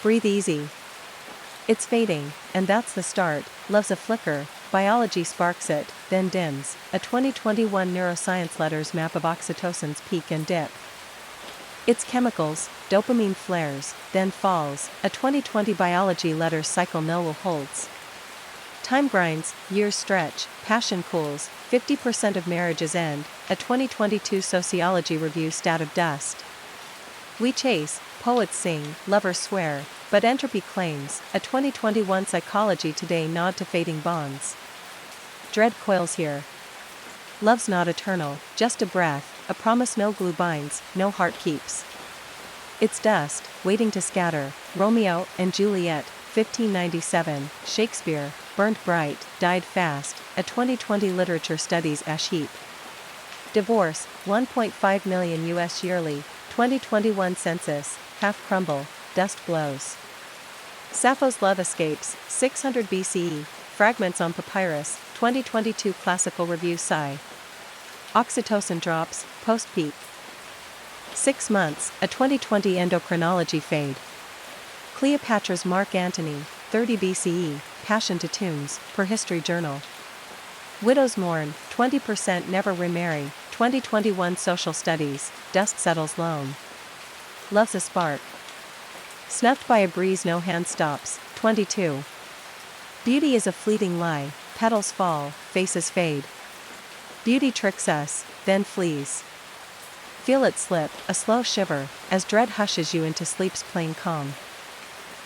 Breathe easy. It's fading, and that's the start. Love's a flicker, biology sparks it, then dims, a 2021 neuroscience letters map of oxytocin's peak and dip. Its chemicals, dopamine flares, then falls, a 2020 biology letters cycle Noel holds. Time grinds, years stretch, passion cools, 50% of marriages end, a 2022 sociology review stat of dust. We chase, poets sing, lovers swear, but entropy claims, a 2021 Psychology Today nod to fading bonds. Dread coils here. Love's not eternal, just a breath, a promise no glue binds, no heart keeps. It's dust, waiting to scatter, Romeo and Juliet, 1597, Shakespeare, burned bright, died fast, a 2020 literature studies ash heap. Divorce, 1.5 million US yearly, 2021 census, half crumble, dust blows. Sappho's love escapes, 600 BCE, fragments on papyrus, 2022 classical review sigh. Oxytocin drops, post-peak. 6 months, a 2020 endocrinology fade. Cleopatra's Mark Antony, 30 BCE, passion to tunes, per History Journal. Widows mourn, 20% never remarry, 2021 social studies, dust settles lone. Love's a spark. Snuffed by a breeze no hand stops, 22. Beauty is a fleeting lie, petals fall, faces fade. Beauty tricks us, then flees. Feel it slip, a slow shiver, as dread hushes you into sleep's plain calm.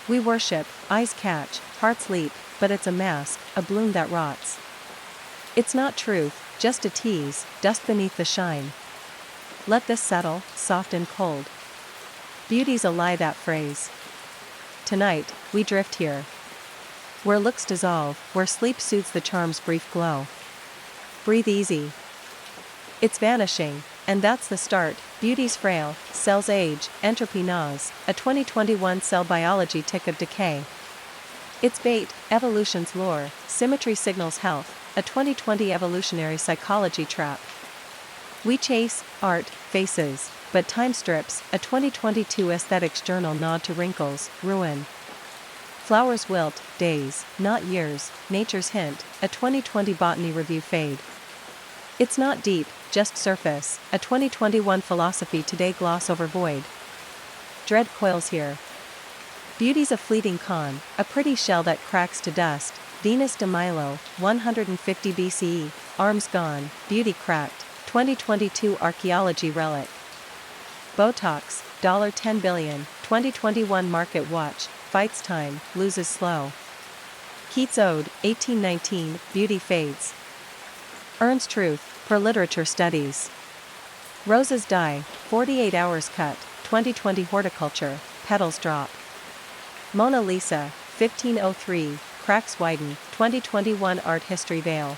We worship, eyes catch, hearts leap, but it's a mask, a bloom that rots. It's not truth, just a tease, dust beneath the shine. Let this settle, soft and cold. Beauty's a lie, that phrase. Tonight, we drift here. Where looks dissolve, where sleep soothes the charm's brief glow. Breathe easy. It's vanishing, and that's the start. Beauty's frail, cells age, entropy gnaws, a 2021 cell biology tick of decay. It's bait, evolution's lure, symmetry signals health, a 2020 evolutionary psychology trap. We chase, art, faces, but time strips, a 2022 aesthetics journal nod to wrinkles, ruin. Flowers wilt, days, not years, nature's hint, a 2020 botany review fade. It's not deep, just surface, a 2021 philosophy today gloss over void. Dread coils here. Beauty's a fleeting con, a pretty shell that cracks to dust, Venus de Milo, 150 BCE, arms gone, beauty cracked, 2022 archaeology relic. Botox, $10 billion, 2021 market watch, fights time, loses slow. Keats Ode, 1819, beauty fades. Earns truth, per literature studies. Roses die, 48 hours cut, 2020 horticulture, petals drop. Mona Lisa, 1503, cracks widen, 2021 art history veil.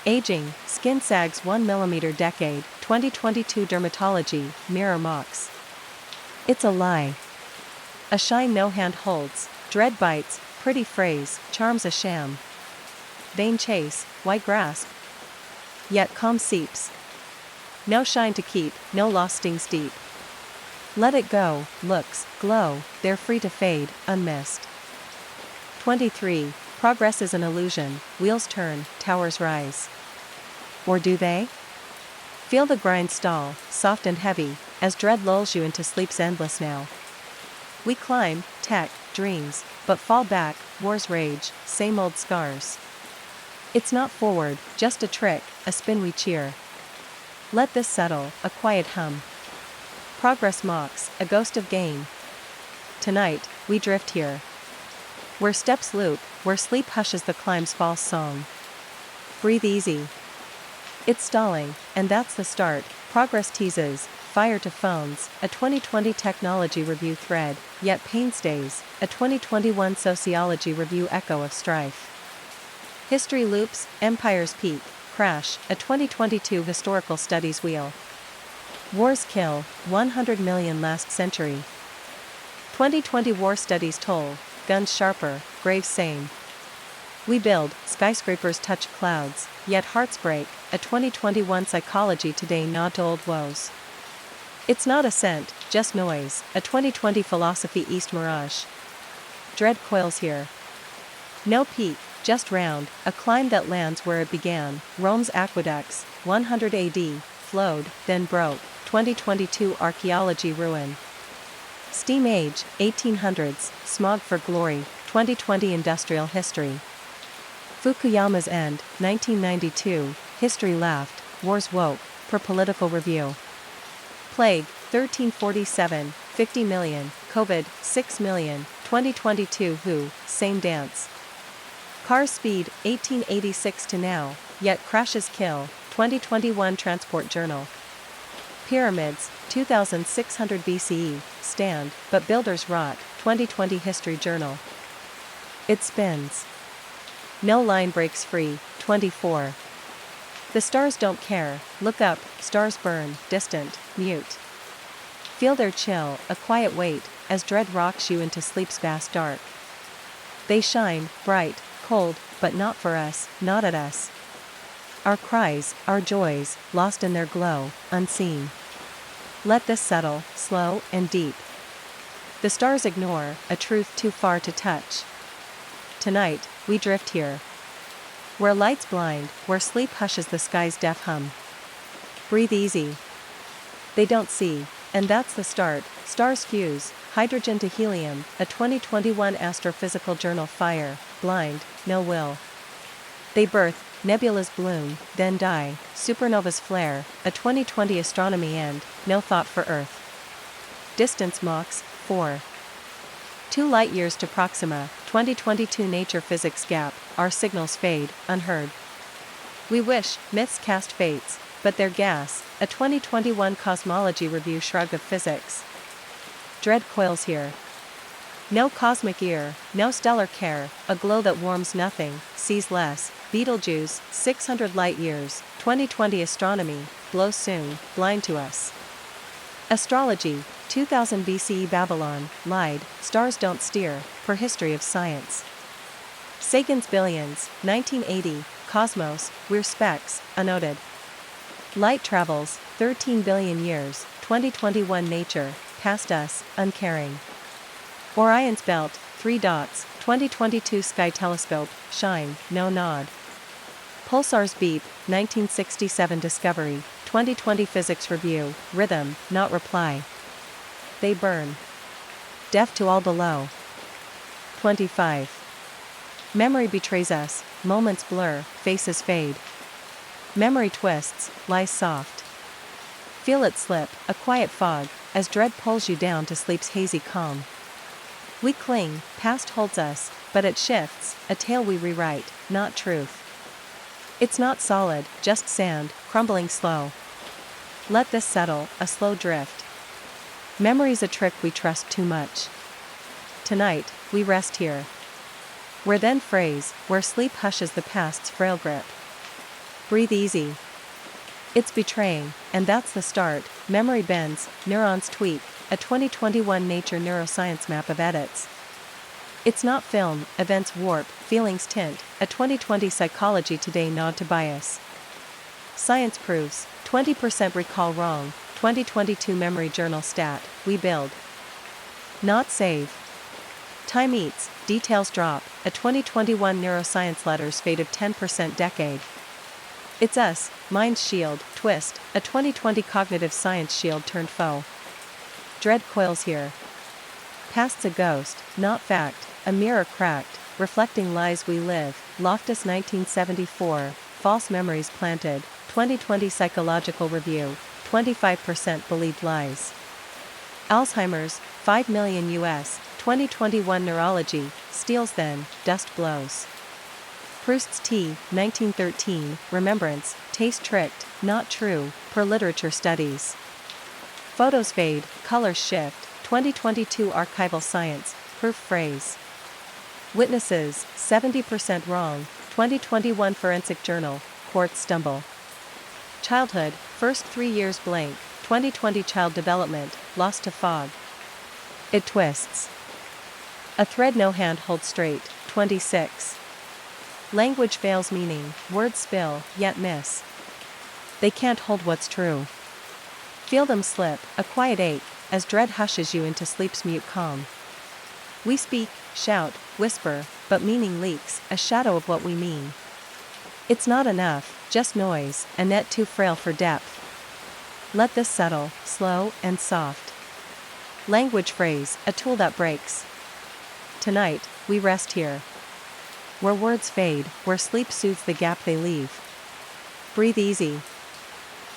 Aging, skin sags 1 mm decade, 2022 dermatology, mirror mocks. It's a lie. A shine no hand holds, dread bites, pretty phrase, charms a sham. vain chase, why grasp? Yet calm seeps. No shine to keep, no loss stings deep. Let it go, looks, glow, they're free to fade, unmissed. 23. Progress is an illusion, wheels turn, towers rise. Or do they? Feel the grind stall, soft and heavy, as dread lulls you into sleep's endless now. We climb, tech, dreams, but fall back, wars rage, same old scars. It's not forward, just a trick, a spin we cheer. Let this settle, a quiet hum. Progress mocks, a ghost of gain. Tonight, we drift here. Where steps loop, where sleep hushes the climb's false song. Breathe easy. It's stalling, and that's the start. Progress teases, fire to phones, a 2020 technology review thread, yet pain stays, a 2021 sociology review echo of strife. History loops, empires peak, crash, a 2022 historical studies wheel. Wars kill, 100 million last century. 2020 war studies toll, guns sharper, graves same. We build, skyscrapers touch clouds, yet hearts break, a 2021 psychology today nod to old woes. It's not ascent, just noise, a 2020 philosophy east mirage. Dread coils here. No peak, just round, a climb that lands where it began, Rome's aqueducts, 100 AD, flowed, then broke, 2022 archaeology ruin. Steam age, 1800s, smog for glory, 2020 industrial history. Fukuyama's end, 1992, history laughed, wars woke, per political review. Plague, 1347, 50 million, COVID, 6 million, 2022 WHO, same dance. Car speed, 1886 to now, yet crashes kill, 2021 Transport Journal. Pyramids, 2600 BCE, stand, but builders rot, 2020 History Journal. It spins. No line breaks free, 24. The stars don't care, look up, stars burn, distant, mute. Feel their chill, a quiet weight, as dread rocks you into sleep's vast dark. They shine, bright, cold, but not for us, not at us. Our cries, our joys, lost in their glow, unseen. Let this settle, slow and deep. The stars ignore, a truth too far to touch. Tonight, we drift here. Where lights blind, where sleep hushes the sky's deaf hum. Breathe easy. They don't see, and that's the start. Stars fuse, hydrogen to helium, a 2021 Astrophysical Journal. Fire, blind, no will. They birth, nebulas bloom, then die, supernovas flare, a 2020 astronomy end, no thought for Earth. Distance mocks, 4. 2 light-years to Proxima, 2022 nature physics gap, our signals fade, unheard. We wish, myths cast fates, but they're gas, a 2021 cosmology review shrug of physics. Dread coils here. No cosmic ear, no stellar care, a glow that warms nothing, sees less, Betelgeuse, 600 light-years, 2020 astronomy, blow soon, blind to us. Astrology, 2000 BCE Babylon, lied, stars don't steer, per history of science. Sagan's billions, 1980, cosmos, we're specks, unnoted. Light travels, 13 billion years, 2021 nature, past us, uncaring. Orion's belt, 3 dots, 2022 sky telescope, shine, no nod. Pulsar's beep, 1967 discovery, 2020 physics review, rhythm, not reply. They burn. Deaf to all below. 25. Memory betrays us, moments blur, faces fade. Memory twists, lies soft. Feel it slip, a quiet fog, as dread pulls you down to sleep's hazy calm. We cling, past holds us, but it shifts, a tale we rewrite, not truth. It's not solid, just sand, crumbling slow. Let this settle, a slow drift. Memory's a trick we trust too much. Tonight, we rest here. Where then phrase, where sleep hushes the past's frail grip. Breathe easy. It's betraying, and that's the start. Memory bends, neurons tweak, a 2021 Nature Neuroscience map of edits. It's not film, events warp, feelings tint, a 2020 Psychology Today nod to bias. Science proves, 20% recall wrong, 2022 Memory Journal stat, we build. Not save. Time eats, details drop, a 2021 Neuroscience Letters fate of 10% decade. It's us, Mind's Shield, twist, a 2020 Cognitive Science Shield turned foe. Dread coils here. Past's a ghost, not fact, a mirror cracked, reflecting lies we live, Loftus 1974, false memories planted, 2020 Psychological Review, 25% believed lies. Alzheimer's, 5 million US, 2021 Neurology, steals then, dust blows. Proust's Tea, 1913, Remembrance, taste tricked, not true, per literature studies. Photos fade, colors shift, 2022 Archival Science, proof phrase. Witnesses, 70% wrong, 2021 Forensic Journal, courts stumble. Childhood, first 3 years blank, 2020 Child Development, lost to fog. It twists. A thread no hand holds straight, 26. Language fails meaning, words spill, yet miss. They can't hold what's true. Feel them slip, a quiet ache, as dread hushes you into sleep's mute calm. We speak, shout, whisper, but meaning leaks, a shadow of what we mean. It's not enough, just noise, a net too frail for depth. Let this settle, slow and soft. Language phrase, a tool that breaks. Tonight, we rest here. Where words fade, where sleep soothes the gap they leave. Breathe easy.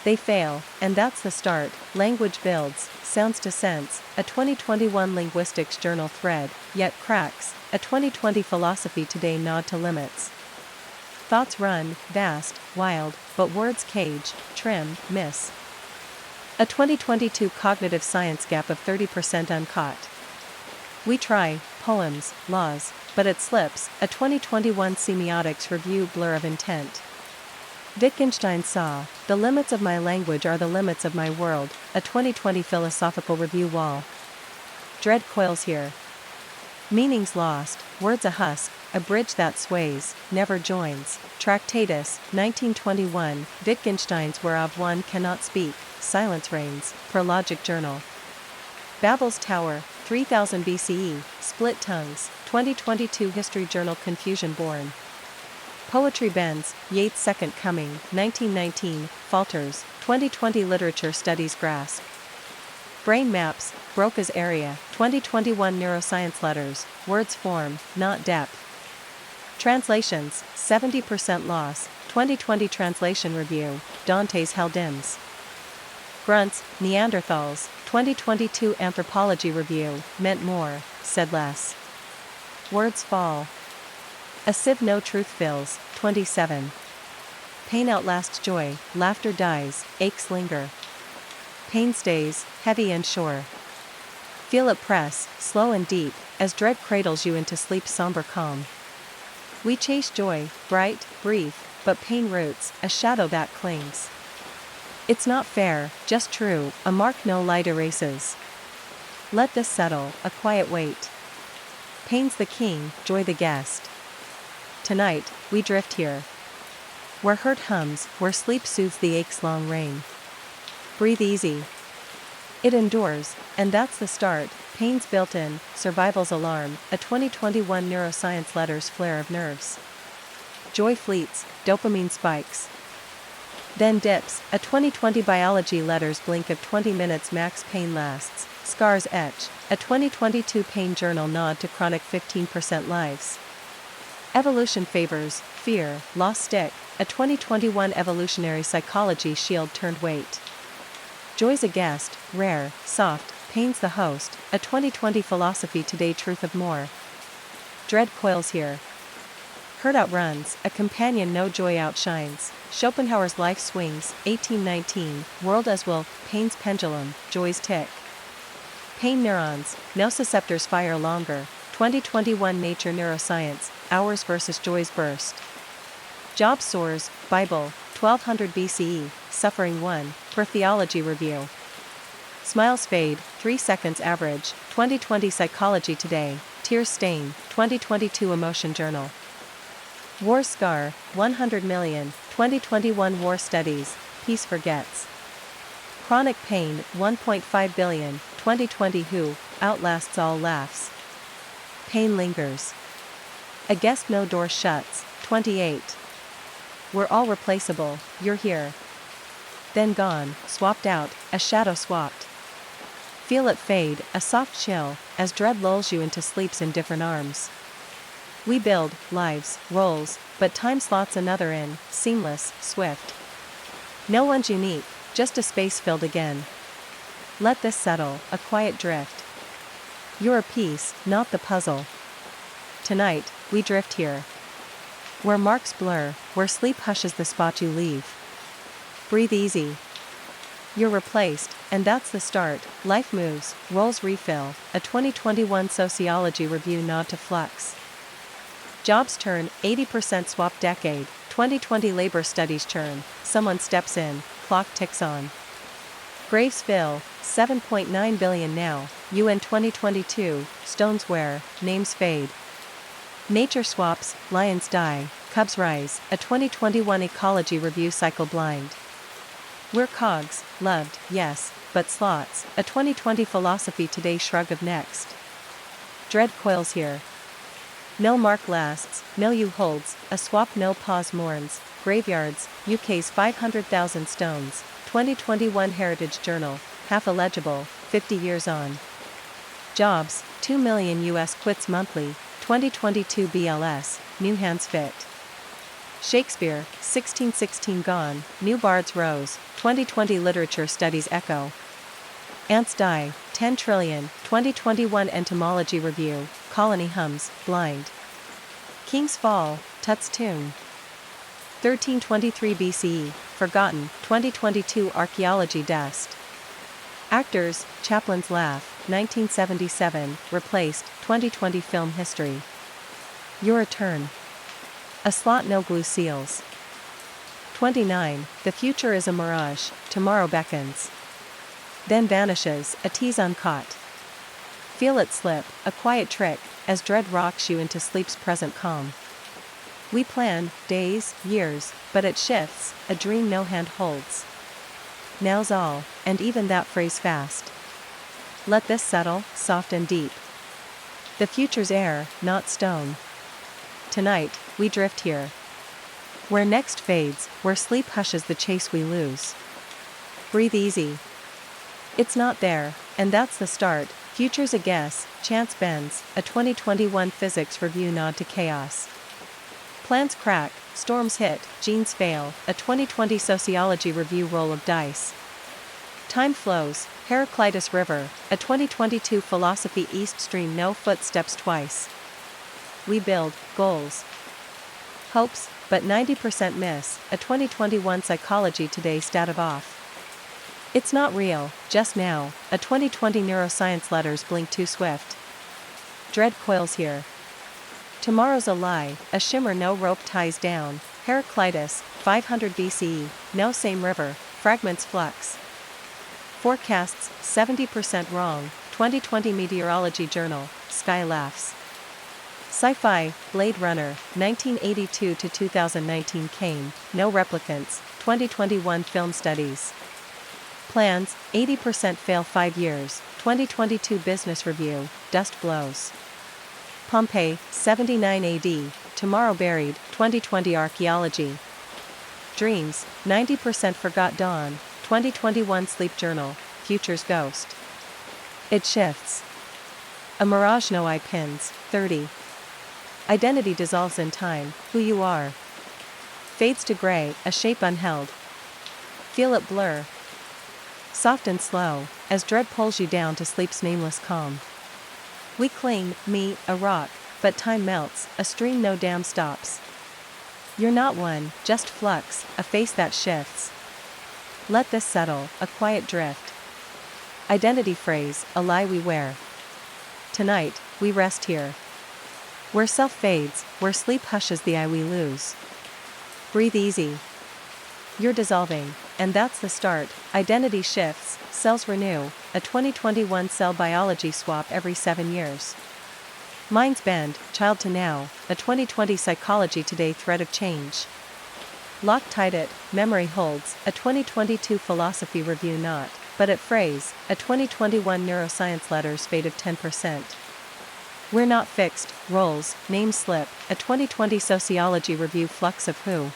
They fail, and that's the start. Language builds, sounds to sense, a 2021 Linguistics Journal thread, yet cracks, a 2020 Philosophy Today nod to limits. Thoughts run, vast, wild, but words cage, trim, miss. A 2022 Cognitive Science gap of 30% uncaught. We try, poems, laws, but it slips, a 2021 Semiotics Review blur of intent. Wittgenstein saw, the limits of my language are the limits of my world, a 2020 Philosophical Review wall. Dread coils here. Meanings lost, words a husk, a bridge that sways, never joins. Tractatus, 1921, Wittgenstein's whereof one cannot speak, silence reigns, Prologic Journal. Babel's Tower, 3000 BCE, split tongues, 2022 History Journal Confusion born. Poetry bends, Yeats' Second Coming, 1919, falters, 2020 Literature Studies grasp. Brain maps, Broca's area, 2021 Neuroscience Letters, words form, not depth. Translations, 70% loss, 2020 Translation Review, Dante's Hell Dims. Grunts, Neanderthals, 2022 Anthropology Review, meant more, said less. Words fall. A sieve no truth fills, 27. Pain outlasts joy, laughter dies, aches linger. Pain stays, heavy and sure. Feel it press, slow and deep, as dread cradles you into sleep's somber calm. We chase joy, bright, brief, but pain roots, a shadow that clings. It's not fair, just true, a mark no light erases. Let this settle, a quiet weight. Pain's the king, joy the guest. Tonight, we drift here. Where hurt hums, where sleep soothes the ache's long reign. Breathe easy. It endures, and that's the start, pain's built in, survival's alarm, a 2021 Neuroscience Letters flare of nerves. Joy fleets, dopamine spikes. Then dips, a 2020 Biology Letters blink of 20 minutes max pain lasts, scars etch, a 2022 Pain Journal nod to chronic 15% lives. Evolution favors, fear, lost stick, a 2021 Evolutionary Psychology Shield turned weight. Joy's a guest, rare, soft, pain's the host, a 2020 Philosophy Today truth of more. Dread coils here. Hurt outruns, a companion no joy outshines, Schopenhauer's life swings, 1819, world as will, pain's pendulum, joy's tick. Pain neurons, nociceptors fire longer, 2021 Nature Neuroscience, hours versus joy's burst. Job soars, Bible, 1200 BCE, suffering 1, per Theology Review. Smiles fade, 3 seconds average, 2020 Psychology Today, Tear Stain, 2022 Emotion Journal. War Scar, 100 million, 2021 War Studies, Peace Forgets. Chronic Pain, 1.5 billion, 2020 Who outlasts all laughs. Pain lingers. A guest no door shuts, 28. We're all replaceable, you're here. Then gone, swapped out, a shadow swapped. Feel it fade, a soft chill, as dread lulls you into sleep's indifferent arms. We build lives, roles, but time slots another in, seamless, swift. No one's unique, just a space filled again. Let this settle, a quiet drift. You're a piece, not the puzzle. Tonight, we drift here. Where marks blur, where sleep hushes the spot you leave. Breathe easy. You're replaced, and that's the start. Life moves, roles refill, a 2021 sociology review nod to flux. Jobs turn, 80% swap decade, 2020 labor studies churn, someone steps in, clock ticks on. Graves fill, 7.9 billion now, UN 2022, stones wear, names fade. Nature swaps, lions die, cubs rise, a 2021 ecology review cycle blind. We're cogs, loved, yes, but slots, a 2020 philosophy today shrug of next. Dread coils here. No mark lasts, no you holds, a swap no pause mourns, graveyards, UK's 500,000 stones, 2021 Heritage Journal, half illegible, 50 years on. Jobs, 2 million US quits monthly, 2022 BLS, new hands fit. Shakespeare, 1616 gone, new bards rose, 2020 literature studies echo. Ants die, 10 trillion, 2021 entomology review, colony hums, blind. Kings fall, Tut's tomb. 1323 BCE, forgotten, 2022 archaeology dust. Actors, Chaplin's laugh, 1977, replaced, 2020 film history. Your turn. A slot no glue seals. 29, the future is a mirage, tomorrow beckons. Then vanishes, a tease uncaught. Feel it slip, a quiet trick, as dread rocks you into sleep's present calm. We plan, days, years, but it shifts, a dream no hand holds. Now's all, and even that phrase fast. Let this settle, soft and deep. The future's air, not stone. Tonight, we drift here. Where next fades, where sleep hushes the chase we lose. Breathe easy. It's not there, and that's the start. Future's a guess, chance bends, a 2021 physics review nod to chaos. Plans crack, storms hit, genes fail, a 2020 sociology review roll of dice. Time flows, Heraclitus River, a 2022 philosophy east stream no footsteps twice. We build goals. Hopes, but 90% miss, a 2021 psychology today stat of off. It's not real, just now, a 2020 neuroscience letters blink too swift. Dread coils here. Tomorrow's a lie, a shimmer no rope ties down, Heraclitus, 500 BCE, no same river, fragments flux. Forecasts, 70% wrong, 2020 Meteorology Journal, sky laughs. Sci-fi, Blade Runner, 1982 to 2019 came, no replicants, 2021 film studies. Plans, 80% fail 5 years, 2022 Business Review, dust blows. Pompeii, 79 AD, tomorrow buried, 2020 Archaeology. Dreams, 90% forgot dawn, 2021 Sleep Journal, Future's Ghost. It shifts. A mirage no eye pins, 30. Identity dissolves in time, who you are. Fades to gray, a shape unheld. Feel it blur. Soft and slow, as dread pulls you down to sleep's nameless calm. We cling, me, a rock, but time melts, a stream no dam stops. You're not one, just flux, a face that shifts. Let this settle, a quiet drift. Identity phrase, a lie we wear. Tonight, we rest here. Where self fades, where sleep hushes the eye we lose. Breathe easy. You're dissolving, and that's the start. Identity shifts, cells renew, a 2021 cell biology swap every 7 years. Minds bend, child to now, a 2020 Psychology Today thread of change. Loctite it, memory holds, a 2022 Philosophy Review not, but at phrase, a 2021 Neuroscience Letters fate of 10%. We're not fixed, roles, name slip, a 2020 Sociology Review flux of who.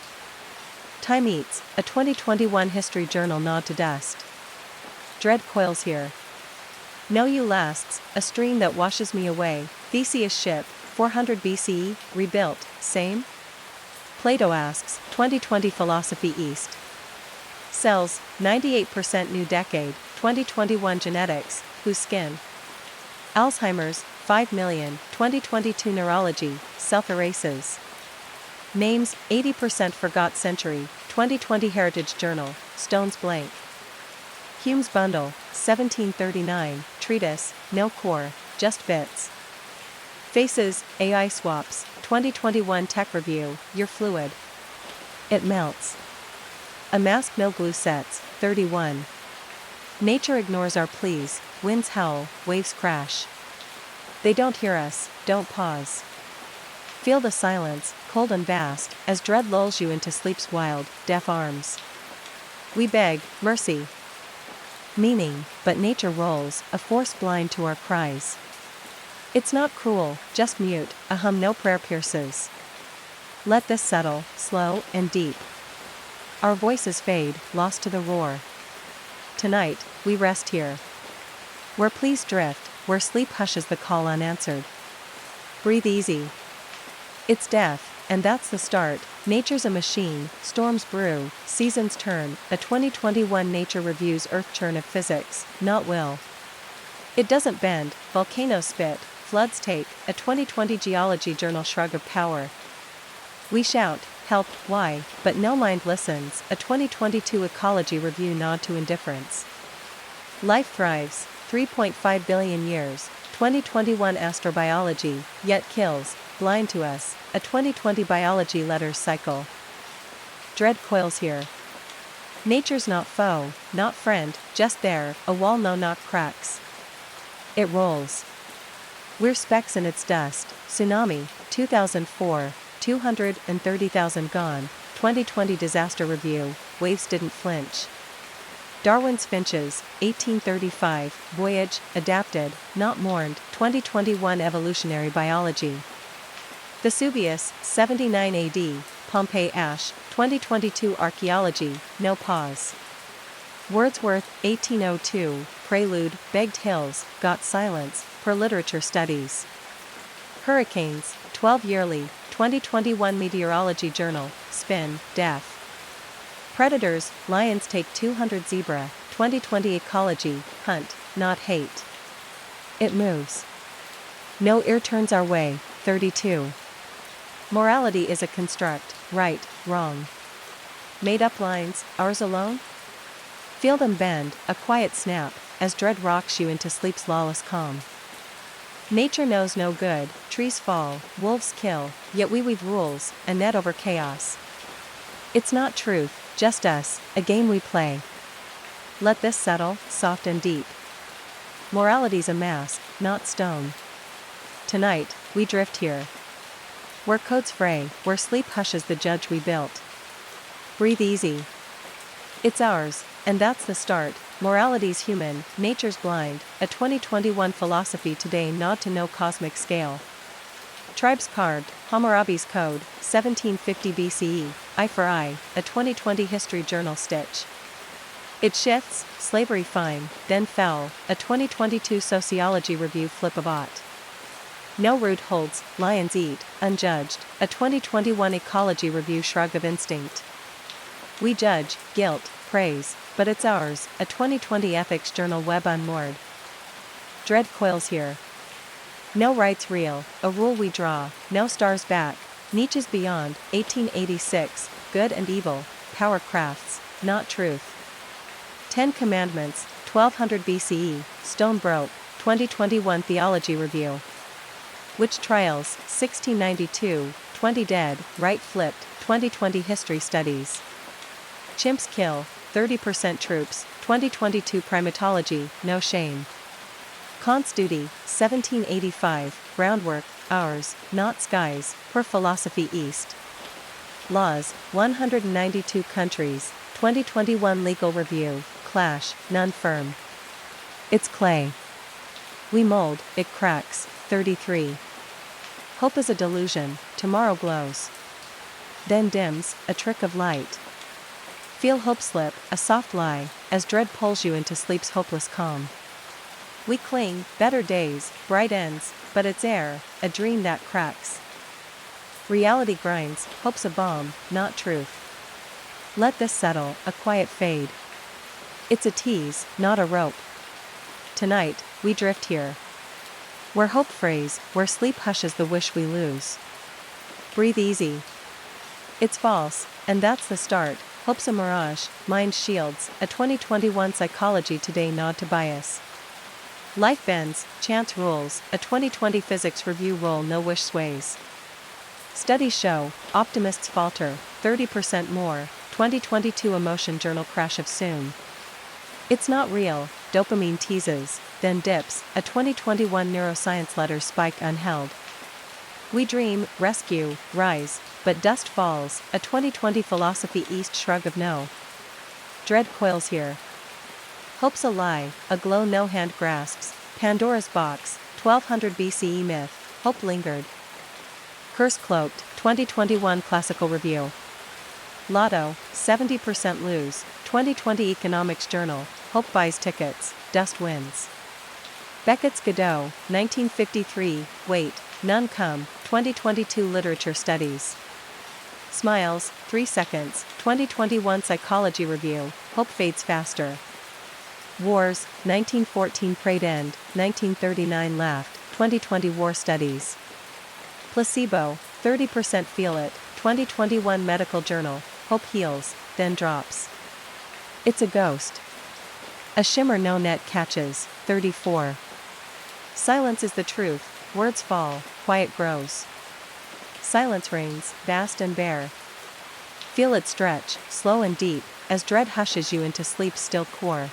Time eats, a 2021 History Journal nod to dust. Dread coils here. Know you lasts, a stream that washes me away, Theseus ship, 400 BCE, rebuilt, same? Plato asks, 2020 Philosophy East. Cells, 98% new decade, 2021 Genetics, whose skin? Alzheimer's, 5 million, 2022 Neurology, self-erases. Names, 80% forgot century, 2020 Heritage Journal, stones blank. Hume's Bundle, 1739, treatise, no core, just bits. Faces, AI swaps, 2021 Tech Review, you're fluid. It melts. A mask no glue sets, 31. Nature ignores our pleas, winds howl, waves crash. They don't hear us, don't pause. Feel the silence, cold and vast, as dread lulls you into sleep's wild, deaf arms. We beg, mercy. Meaning, but nature rolls, a force blind to our cries. It's not cruel, just mute, a hum no prayer pierces. Let this settle, slow and deep. Our voices fade, lost to the roar. Tonight, we rest here. Where pleas drift, where sleep hushes the call unanswered. Breathe easy. It's death, and that's the start. Nature's a machine, storms brew, seasons turn, a 2021 Nature Reviews earth churn of physics, not will. It doesn't bend, volcanoes spit, floods take, a 2020 Geology Journal shrug of power. We shout, help, why, but no mind listens, a 2022 Ecology Review nod to indifference. Life thrives, 3.5 billion years, 2021 Astrobiology, yet kills, blind to us, a 2020 Biology Letters cycle. Dread coils here. Nature's not foe, not friend, just there, a wall no knock cracks. It rolls. We're specks in its dust, tsunami, 2004, 230,000 gone, 2020 Disaster Review, waves didn't flinch. Darwin's finches, 1835, voyage, adapted, not mourned, 2021 Evolutionary Biology. Vesuvius, 79 AD, Pompeii ash, 2022 Archaeology, no pause. Wordsworth, 1802, Prelude, begged hills, got silence, per literature studies. Hurricanes, 12 yearly, 2021 Meteorology Journal, spin, deaf. Predators, lions take 200 zebra, 2020 Ecology, hunt, not hate. It moves. No ear turns our way, 32. Morality is a construct, right, wrong. Made up lines, ours alone? Feel them bend, a quiet snap, as dread rocks you into sleep's lawless calm. Nature knows no good, trees fall, wolves kill, yet we weave rules, a net over chaos. It's not truth, just us, a game we play. Let this settle, soft and deep. Morality's a mask, not stone. Tonight, we drift here. Where codes fray, where sleep hushes the judge we built. Breathe easy. It's ours, and that's the start. Morality's human, nature's blind, a 2021 Philosophy Today nod to no cosmic scale. Tribes carved, Hammurabi's Code, 1750 BCE, eye for eye, a 2020 History Journal stitch. It shifts, slavery fine, then fell, a 2022 Sociology Review flip a bot. No root holds, lions eat, unjudged, a 2021 Ecology Review shrug of instinct. We judge, guilt, praise, but it's ours, a 2020 Ethics Journal web unmoored. Dread coils here. No rights real, a rule we draw, no stars back, Nietzsche's Beyond, 1886, good and evil, power crafts, not truth. 10 Commandments, 1200 BCE, stone broke, 2021 Theology Review. Witch Trials, 1692, 20 dead, right flipped, 2020 History Studies. Chimps kill, 30% troops, 2022 Primatology, no shame. Kant's duty, 1785, groundwork, hours, not skies, per philosophy East. Laws, 192 countries, 2021 legal review, clash, none firm. It's clay. We mold, it cracks, 33. Hope is a delusion, tomorrow glows. Then dims, a trick of light. Feel hope slip, a soft lie, as dread pulls you into sleep's hopeless calm. We cling, better days, bright ends, but it's air, a dream that cracks. Reality grinds, hope's a bomb, not truth. Let this settle, a quiet fade. It's a tease, not a rope. Tonight, we drift here. Where hope frays, where sleep hushes the wish we lose. Breathe easy. It's false, and that's the start. Hope's a mirage, mind shields, a 2021 Psychology Today nod to bias. Life bends, chance rules, a 2020 physics review roll no wish sways. Studies show, optimists falter, 30% more, 2022 emotion journal crash of soon. It's not real, dopamine teases, then dips, a 2021 neuroscience letter spike unheld. We dream, rescue, rise, but dust falls, a 2020 philosophy East shrug of no. Dread coils here. Hope's a lie, a glow no hand grasps, Pandora's box, 1200 BCE myth, hope lingered. Curse cloaked, 2021 classical review. Lotto, 70% lose, 2020 economics journal, hope buys tickets, dust wins. Beckett's Godot, 1953, wait, none come, 2022 literature studies. Smiles, 3 seconds, 2021 psychology review, hope fades faster. Wars, 1914 prayed end, 1939 laughed, 2020 war studies. Placebo, 30% feel it, 2021 medical journal, hope heals, then drops. It's a ghost. A shimmer no net catches, 34. Silence is the truth, words fall, quiet grows. Silence reigns, vast and bare. Feel it stretch, slow and deep, as dread hushes you into sleep's still core.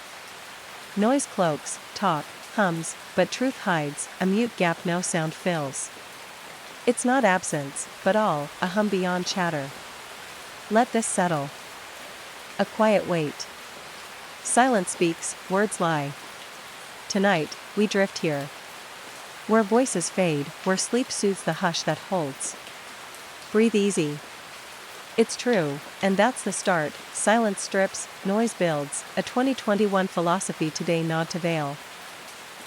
Noise cloaks, talk, hums, but truth hides, a mute gap no sound fills. It's not absence, but all, a hum beyond chatter. Let this settle. A quiet wait. Silence speaks, words lie. Tonight, we drift here. Where voices fade, where sleep soothes the hush that holds. Breathe easy. It's true, and that's the start. Silence strips, noise builds, a 2021 philosophy today nod to veil.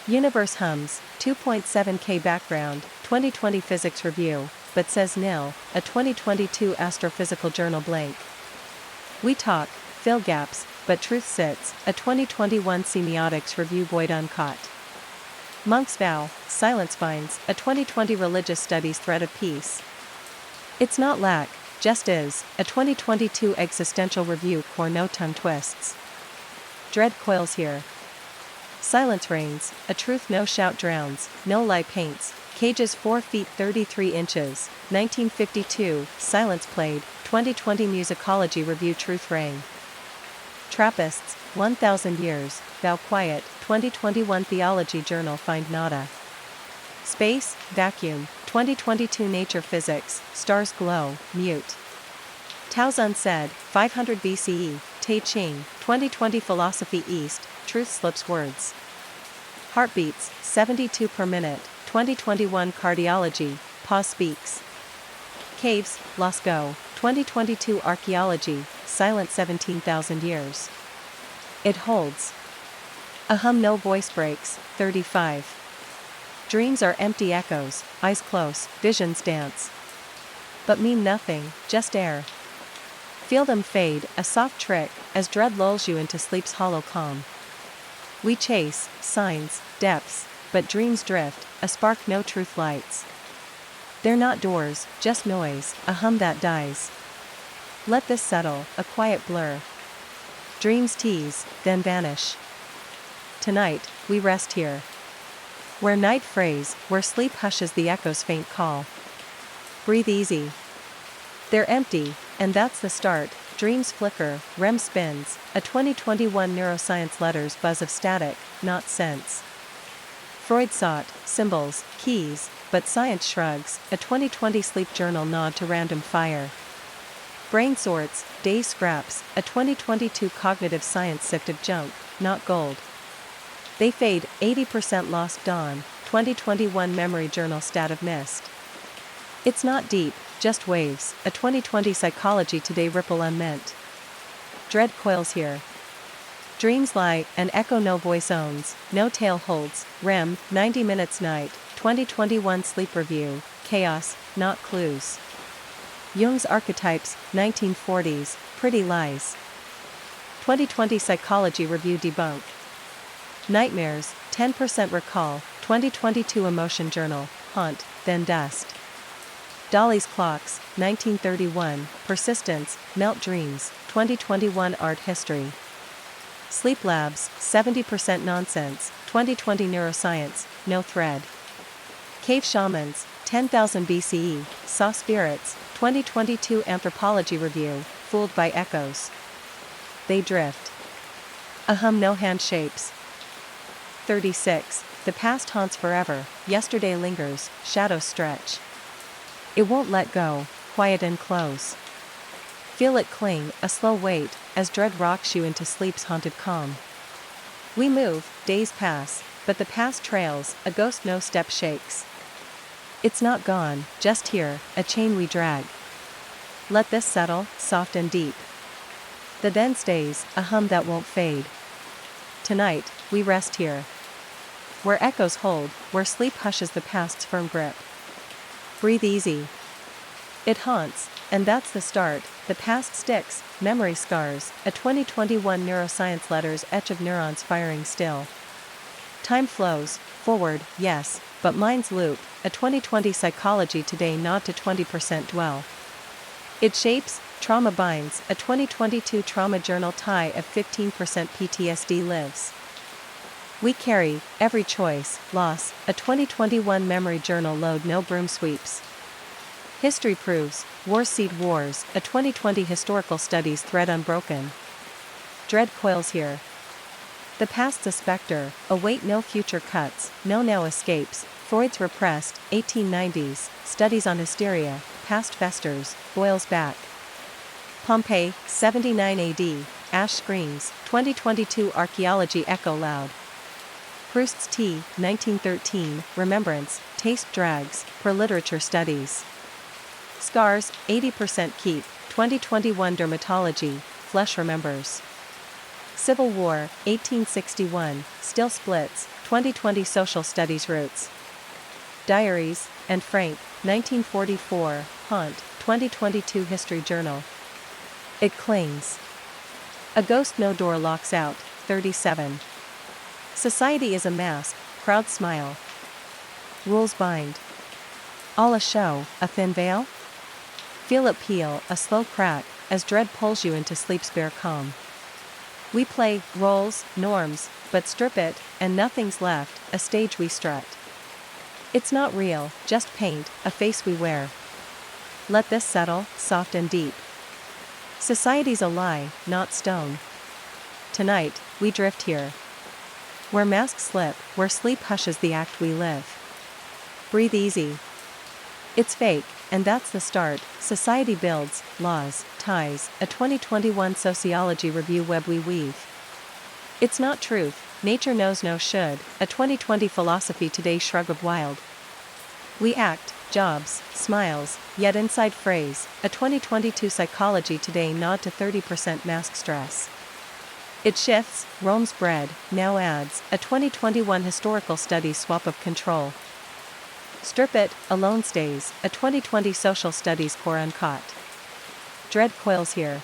Universe hums, 2.7K background, 2020 physics review, but says nil, a 2022 astrophysical journal blank. We talk, fill gaps, but truth sits, a 2021 semiotics review void uncaught. Monks vow, silence finds, a 2020 religious studies thread of peace. It's not lack, just is, a 2022 existential review core no tongue twists. Dread coils here. Silence reigns, a truth no shout drowns, no lie paints, cages 4 feet 33 inches, 1952, silence played, 2020 musicology review truth rang. Trappists, 1000 years, thou quiet, 2021 theology journal find nada. Space, vacuum, 2022 nature physics, stars glow, mute. Tao's unsaid, 500 BCE, Tai Ching, 2020 philosophy East, truth slips words. Heartbeats, 72 per minute, 2021 cardiology, pause speaks. Caves, Lascaux, 2022 archaeology, silent 17,000 years. It holds. A hum no voice breaks, 35. Dreams are empty echoes, eyes close, visions dance. But mean nothing, just air. Feel them fade, a soft trick, as dread lulls you into sleep's hollow calm. We chase, signs, depths, but dreams drift, a spark no truth lights. They're not doors, just noise, a hum that dies. Let this settle, a quiet blur. Dreams tease, then vanish. Tonight, we rest here. Where night frays, where sleep hushes the echo's faint call. Breathe easy. They're empty, and that's the start. Dreams flicker, REM spins, a 2021 neuroscience letters buzz of static, not sense. Freud sought symbols, keys, but science shrugs, a 2020 sleep journal nod to random fire. Brain sorts, day scraps, a 2022 cognitive science sifted junk, not gold. They fade, 80% lost dawn, 2021 memory journal stat of mist. It's not deep, just waves, a 2020 psychology today ripple unmeant. Dread coils here. Dreams lie, and echo no voice owns, no tail holds, REM, 90 minutes night, 2021 sleep review, chaos, not clues. Jung's archetypes, 1940s, pretty lies. 2020 psychology review debunk. Nightmares, 10% recall, 2022 emotion journal, haunt, then dust. Dolly's clocks, 1931, persistence, melt dreams, 2021 art history. Sleep labs, 70% nonsense, 2020 neuroscience, no thread. Cave shamans, 10,000 BCE, saw spirits, 2022 anthropology review, fooled by echoes. They drift. No hand shapes. 36. The past haunts forever, yesterday lingers, shadows stretch. It won't let go, quiet and close. Feel it cling, a slow wait, as dread rocks you into sleep's haunted calm. We move, days pass, but the past trails, a ghost no step shakes. It's not gone, just here, a chain we drag. Let this settle, soft and deep. The then stays, a hum that won't fade. Tonight, we rest here. Where echoes hold, where sleep hushes the past's firm grip. Breathe easy. It haunts, and that's the start. The past sticks, memory scars, a 2021 neuroscience letters etch of neurons firing still. Time flows, forward, yes, but minds loop, a 2020 psychology today nod to 20% dwell. It shapes, trauma binds, a 2022 trauma journal tie of 15% PTSD lives. We carry, every choice, loss, a 2021 memory journal load no broom sweeps. History proves, wars seed wars, a 2020 historical studies thread unbroken. Dread coils here. The past's a specter, await no future cuts, no now escapes, Freud's repressed, 1890s, studies on hysteria, past festers, boils back. Pompeii, 79 AD, ash screams, 2022 archaeology echo loud. Proust's tea, 1913, remembrance, taste drags, per literature studies. Scars, 80% keep, 2021 dermatology, flesh remembers. Civil War, 1861, still splits, 2020 social studies roots. Diaries, and Frank, 1944, haunt, 2022 history journal. It clings. A ghost no door locks out, 37. Society is a mask, crowds smile. Rules bind. All a show, a thin veil? Feel it peel, a slow crack, as dread pulls you into sleep's bare calm. We play roles, norms, but strip it, and nothing's left, a stage we strut. It's not real, just paint, a face we wear. Let this settle, soft and deep. Society's a lie, not stone. Tonight, we drift here. Where masks slip, where sleep hushes the act we live. Breathe easy. It's fake, and that's the start. Society builds, laws, ties, a 2021 sociology review web we weave. It's not truth, nature knows no should, a 2020 philosophy today shrug of wild. We act, jobs, smiles, yet inside phrase, a 2022 psychology today nod to 30% mask stress. It shifts, roams bread, now adds, a 2021 historical studies swap of control. Strip it, alone stays, a 2020 social studies core uncaught. Dread coils here.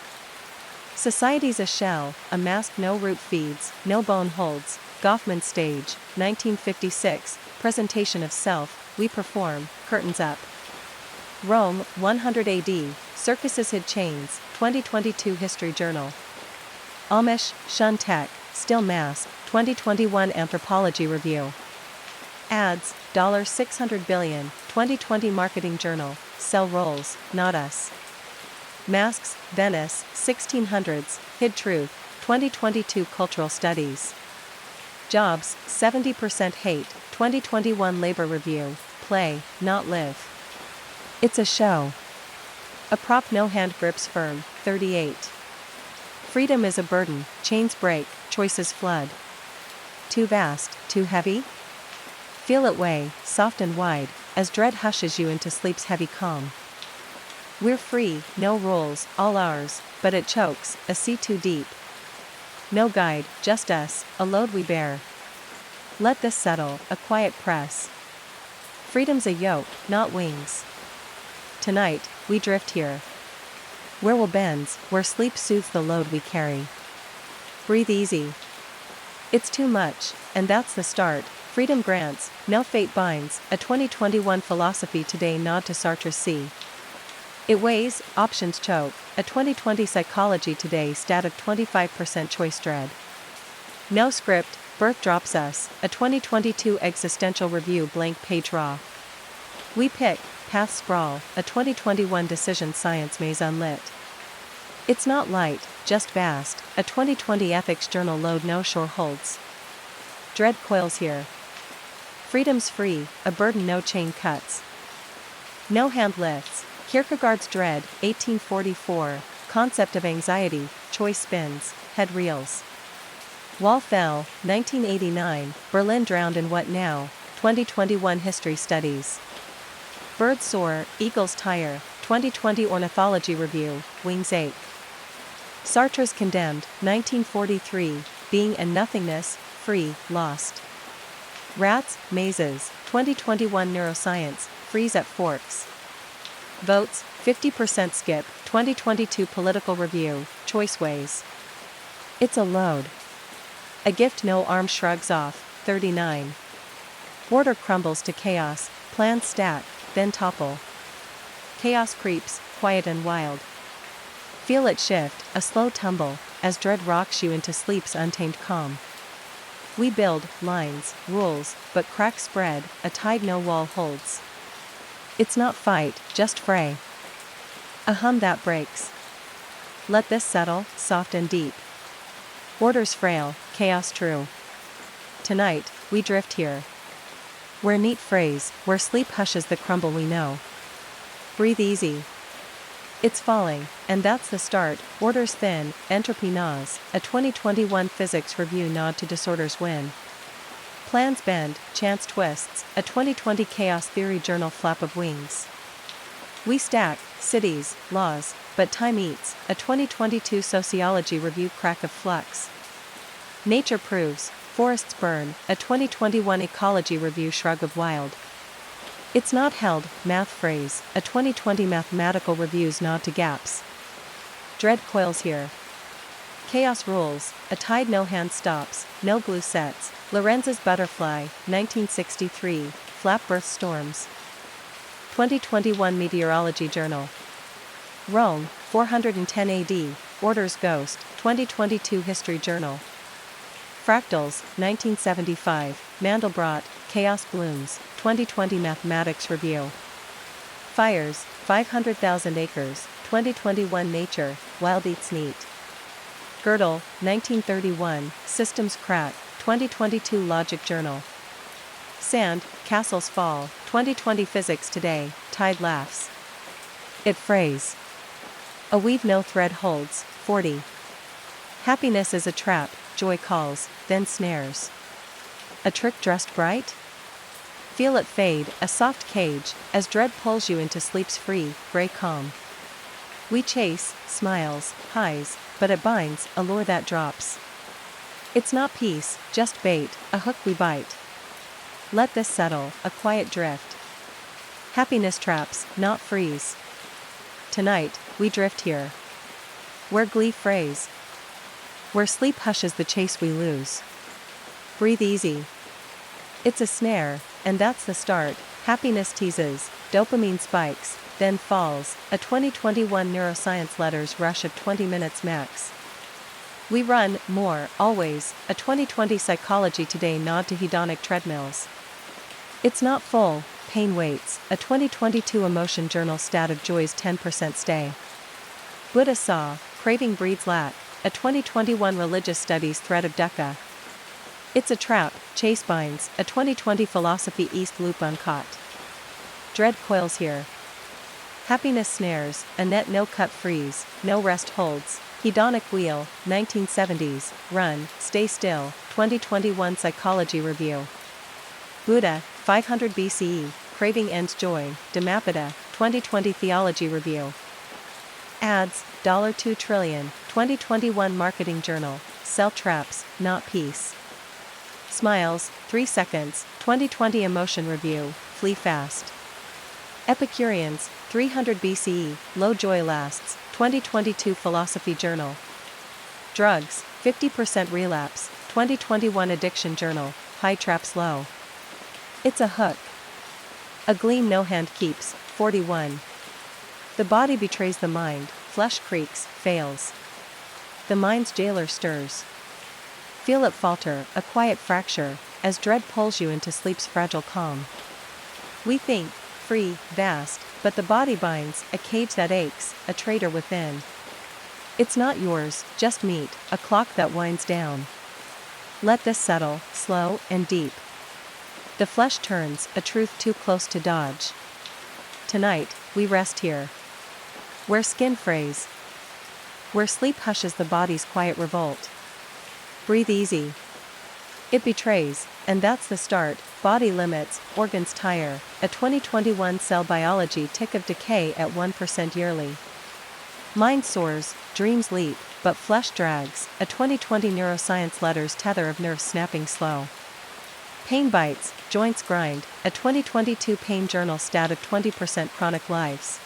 Society's a shell, a mask no root feeds, no bone holds, Goffman's stage, 1956, presentation of self, we perform, curtains up. Rome, 100 AD, circuses hid chains, 2022 history journal. Amish, shun tech, still mask, 2021 anthropology review. Ads, $600 billion, 2020 marketing journal, sell rolls, not us. Masks, Venice, 1600s, hid truth, 2022 cultural studies. Jobs, 70% hate, 2021 Labor Review, play, not live. It's a show. A prop no hand grips firm, 38. Freedom is a burden, chains break, choices flood. Too vast, too heavy? Feel it weigh, soft and wide, as dread hushes you into sleep's heavy calm. We're free, no rules, all ours, but it chokes, a sea too deep. No guide, just us, a load we bear. Let this settle, a quiet press. Freedom's a yoke, not wings. Tonight, we drift here. Where will bends, where sleep soothes the load we carry. Breathe easy. It's too much, and that's the start. Freedom grants, no fate binds, a 2021 Philosophy Today nod to Sartre's C. It weighs, options choke, a 2020 Psychology Today static 25% choice dread. No script, birth drops us, a 2022 Existential Review blank page raw. We pick, path sprawl, a 2021 Decision Science maze unlit. It's not light, just vast, a 2020 Ethics Journal load no shore holds. Dread coils here. Freedom's free, a burden no chain cuts. No hand lifts. Kierkegaard's Dread, 1844, concept of anxiety, choice spins, head reels. Wall fell, 1989, Berlin drowned in what now, 2021 History Studies. Birds soar, eagles tire, 2020 Ornithology Review, wings ache. Sartre's Condemned, 1943, Being and Nothingness, Free, Lost. Rats, Mazes, 2021 Neuroscience, Freeze at Forks. Votes, 50% skip, 2022 Political Review, Choiceways. It's a load. A gift no arm shrugs off, 39. Order crumbles to chaos, plans stack, then topple. Chaos creeps, quiet and wild. Feel it shift, a slow tumble, as dread rocks you into sleep's untamed calm. We build, lines, rules, but cracks spread, a tide no wall holds. It's not fight, just fray. A hum that breaks. Let this settle, soft and deep. Order's frail, chaos true. Tonight, we drift here. Where neat phrase, where sleep hushes the crumble we know. Breathe easy. It's falling, and that's the start. Order's thin, entropy gnaws, a 2021 Physics Review nod to disorder's win. Plans bend, chance twists, a 2020 Chaos Theory Journal flap of wings. We stack, cities, laws, but time eats, a 2022 Sociology Review crack of flux. Nature proves, forests burn, a 2021 Ecology Review shrug of wild. It's not held, math phrase, a 2020 Mathematical Review's nod to gaps. Dread coils here. Chaos rules, a tide no hand stops, no glue sets, Lorenz's Butterfly, 1963, Flap Birth Storms. 2021 Meteorology Journal. Rome, 410 AD, Orders Ghost, 2022 History Journal. Fractals, 1975, Mandelbrot, Chaos Blooms, 2020 Mathematics Review. Fires, 500,000 Acres, 2021 Nature, Wild Eats Neat. Girdle, 1931, Systems Crack, 2022 Logic Journal. Sand, Castles Fall, 2020 Physics Today, Tide Laughs. It frays. A weave no thread holds, 40. Happiness is a trap, joy calls, then snares. A trick dressed bright? Feel it fade, a soft cage, as dread pulls you into sleep's free, gray calm. We chase, smiles, highs, but it binds, a lure that drops. It's not peace, just bait, a hook we bite. Let this settle, a quiet drift. Happiness traps, not freeze. Tonight, we drift here. Where glee frays. Where sleep hushes the chase we lose. Breathe easy. It's a snare, and that's the start. Happiness teases, dopamine spikes, then falls, a 2021 Neuroscience Letters rush of 20 minutes max. We run, more, always, a 2020 Psychology Today nod to hedonic treadmills. It's not full, pain waits, a 2022 Emotion Journal stat of joy's 10% stay. Buddha saw, craving breeds lack, a 2021 Religious Studies thread of dukkha. It's a trap, chase binds, a 2020 Philosophy East loop uncaught. Dread coils here. Happiness snares, a net no cut freeze, no rest holds, hedonic wheel, 1970s, run, stay still, 2021 Psychology Review. Buddha, 500 BCE, craving ends joy, Dhammapada, 2020 Theology Review. Ads, $2 trillion, 2021 Marketing Journal, sell traps, not peace. Smiles, 3 seconds, 2020 Emotion Review, flee fast. Epicureans, 300 BCE, low joy lasts, 2022 Philosophy Journal. Drugs, 50% relapse, 2021 Addiction Journal, high traps low. It's a hook. A gleam no hand keeps, 41. The body betrays the mind, flesh creaks, fails. The mind's jailer stirs. Feel it falter, a quiet fracture, as dread pulls you into sleep's fragile calm. We think, free, vast, but the body binds, a cage that aches, a traitor within. It's not yours, just meat, a clock that winds down. Let this settle, slow and deep. The flesh turns, a truth too close to dodge. Tonight, we rest here. Where skin frays. Where sleep hushes the body's quiet revolt. Breathe easy. It betrays, and that's the start, body limits, organs tire, a 2021 Cell Biology tick of decay at 1% yearly. Mind soars, dreams leap, but flesh drags, a 2020 Neuroscience Letters tether of nerves snapping slow. Pain bites, joints grind, a 2022 Pain Journal stat of 20% chronic lives.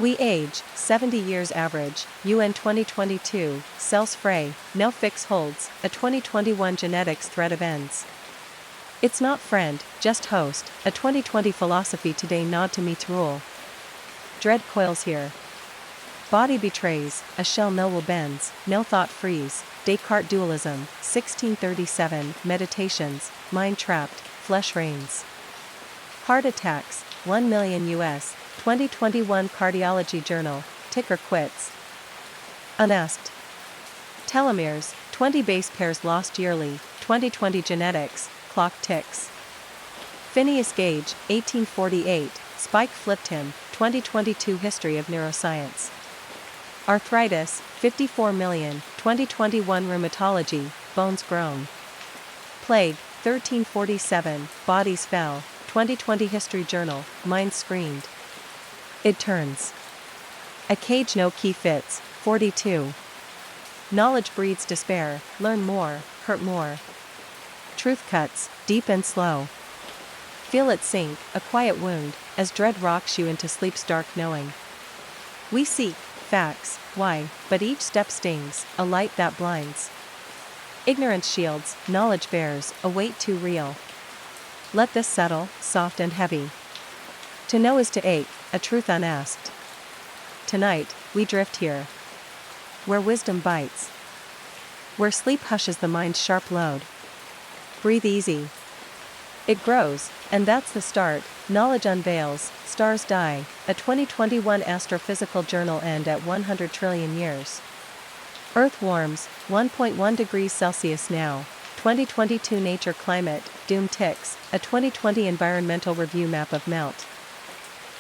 We age, 70 years average, UN 2022, cells fray, no fix holds, a 2021 Genetics thread of ends. It's not friend, just host, a 2020 Philosophy Today nod to meets rule. Dread coils here. Body betrays, a shell no will bends, no thought frees, Descartes dualism, 1637, meditations, mind trapped, flesh reigns. Heart attacks, 1 million US, 2021 Cardiology Journal, ticker quits. Unasked. Telomeres, 20 base pairs lost yearly, 2020 Genetics, clock ticks. Phineas Gage, 1848, spike flipped him, 2022 History of Neuroscience. Arthritis, 54 million, 2021 Rheumatology, bones grown. Plague, 1347, bodies fell, 2020 History Journal, mind screamed. It turns. A cage no key fits, 42. Knowledge breeds despair, learn more, hurt more. Truth cuts, deep and slow. Feel it sink, a quiet wound, as dread rocks you into sleep's dark knowing. We seek facts, why, but each step stings, a light that blinds. Ignorance shields, knowledge bears, a weight too real. Let this settle, soft and heavy. To know is to ache, a truth unasked. Tonight, we drift here. Where wisdom bites. Where sleep hushes the mind's sharp load. Breathe easy. It grows, and that's the start, knowledge unveils, stars die, a 2021 Astrophysical Journal end at 100 trillion years. Earth warms, 1.1 degrees Celsius now, 2022 Nature Climate, doom ticks, a 2020 Environmental Review map of melt.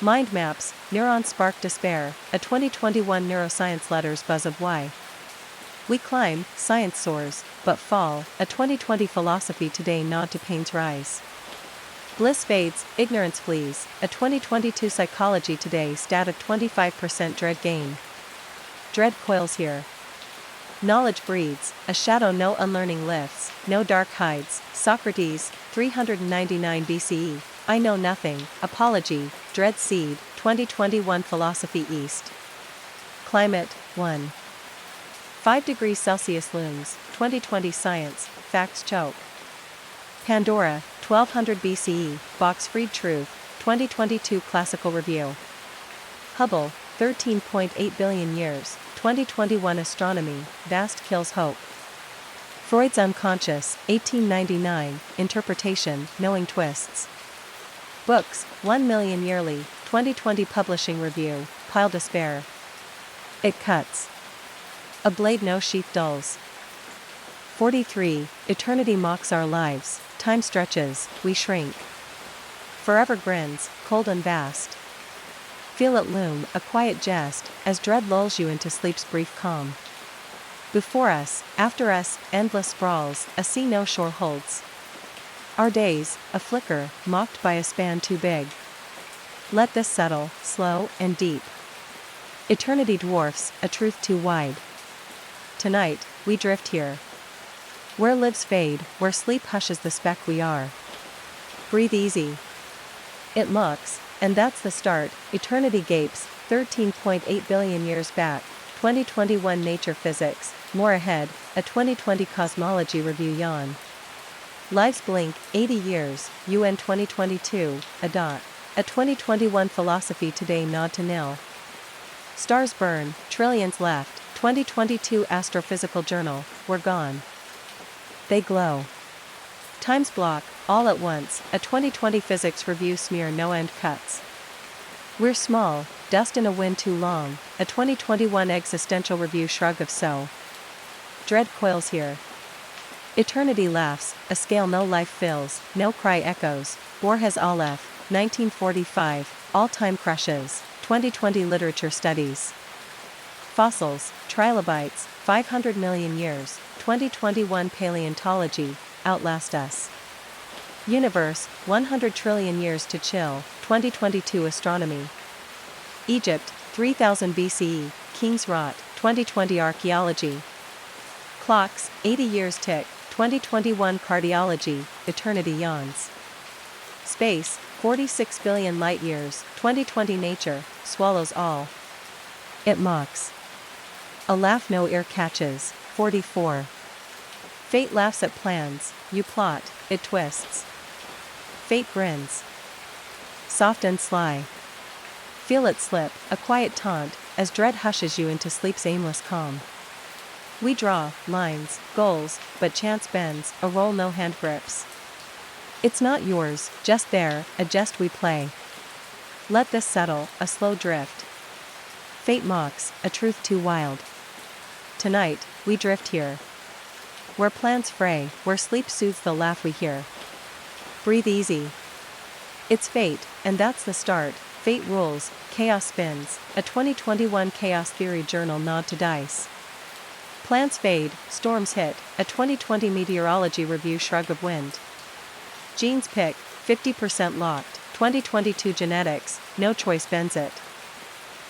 Mind maps, neurons spark despair, a 2021 Neuroscience Letters buzz of why. We climb, science soars, but fall, a 2020 Philosophy Today nod to pain's rise. Bliss fades, ignorance flees, a 2022 Psychology Today stat of 25% dread gain. Dread coils here. Knowledge breeds, a shadow no unlearning lifts, no dark hides, Socrates, 399 BCE, I know nothing, apology, dread seed, 2021 Philosophy East. Climate, 1. 5 degrees Celsius looms, 2020 Science, facts choke. Pandora, 1200 BCE, box freed truth, 2022 Classical Review. Hubble, 13.8 billion years, 2021 Astronomy, vast kills hope. Freud's unconscious, 1899, interpretation, knowing twists. Books, 1 million yearly, 2020 Publishing Review, pile despair. It cuts. A blade no sheath dulls. 43. Eternity mocks our lives, time stretches, we shrink. Forever grins, cold and vast. Feel it loom, a quiet jest, as dread lulls you into sleep's brief calm. Before us, after us, endless sprawls, a sea no shore holds. Our days, a flicker, mocked by a span too big. Let this settle, slow and deep. Eternity dwarfs, a truth too wide. Tonight, we drift here. Where lives fade, where sleep hushes the speck we are. Breathe easy. It mocks, and that's the start. Eternity gapes, 13.8 billion years back. 2021 Nature Physics, more ahead, a 2020 Cosmology Review yawn. Lives blink, 80 years, UN 2022, a dot. A 2021 Philosophy Today nod to nil. Stars burn, trillions left, 2022 Astrophysical Journal, we're gone. They glow. Time's block, all at once, a 2020 Physics Review smear no end cuts. We're small, dust in a wind too long, a 2021 Existential Review shrug of so. Dread coils here. Eternity laughs, a scale no life fills, no cry echoes, Borges Aleph, 1945, All-Time Crushes, 2020 Literature Studies. Fossils, trilobites, 500 million years, 2021 Paleontology, outlast us. Universe, 100 trillion years to chill, 2022 Astronomy. Egypt, 3000 BCE, King's Rot, 2020 Archaeology. Clocks, 80 years tick, 2021 Cardiology, Eternity yawns. Space, 46 billion light-years, 2020 Nature, swallows all. It mocks. A laugh no ear catches, 44. Fate laughs at plans, you plot, it twists. Fate grins. Soft and sly. Feel it slip, a quiet taunt, as dread hushes you into sleep's aimless calm. We draw, lines, goals, but chance bends, a role no hand grips. It's not yours, just there, a jest we play. Let this settle, a slow drift. Fate mocks, a truth too wild. Tonight, we drift here. Where plans fray, where sleep soothes the laugh we hear. Breathe easy. It's fate, and that's the start. Fate rules, chaos spins, a 2021 Chaos Theory Journal nod to dice. Plans fade, storms hit, a 2020 Meteorology Review shrug of wind. Genes pick, 50% locked, 2022 Genetics, no choice bends it.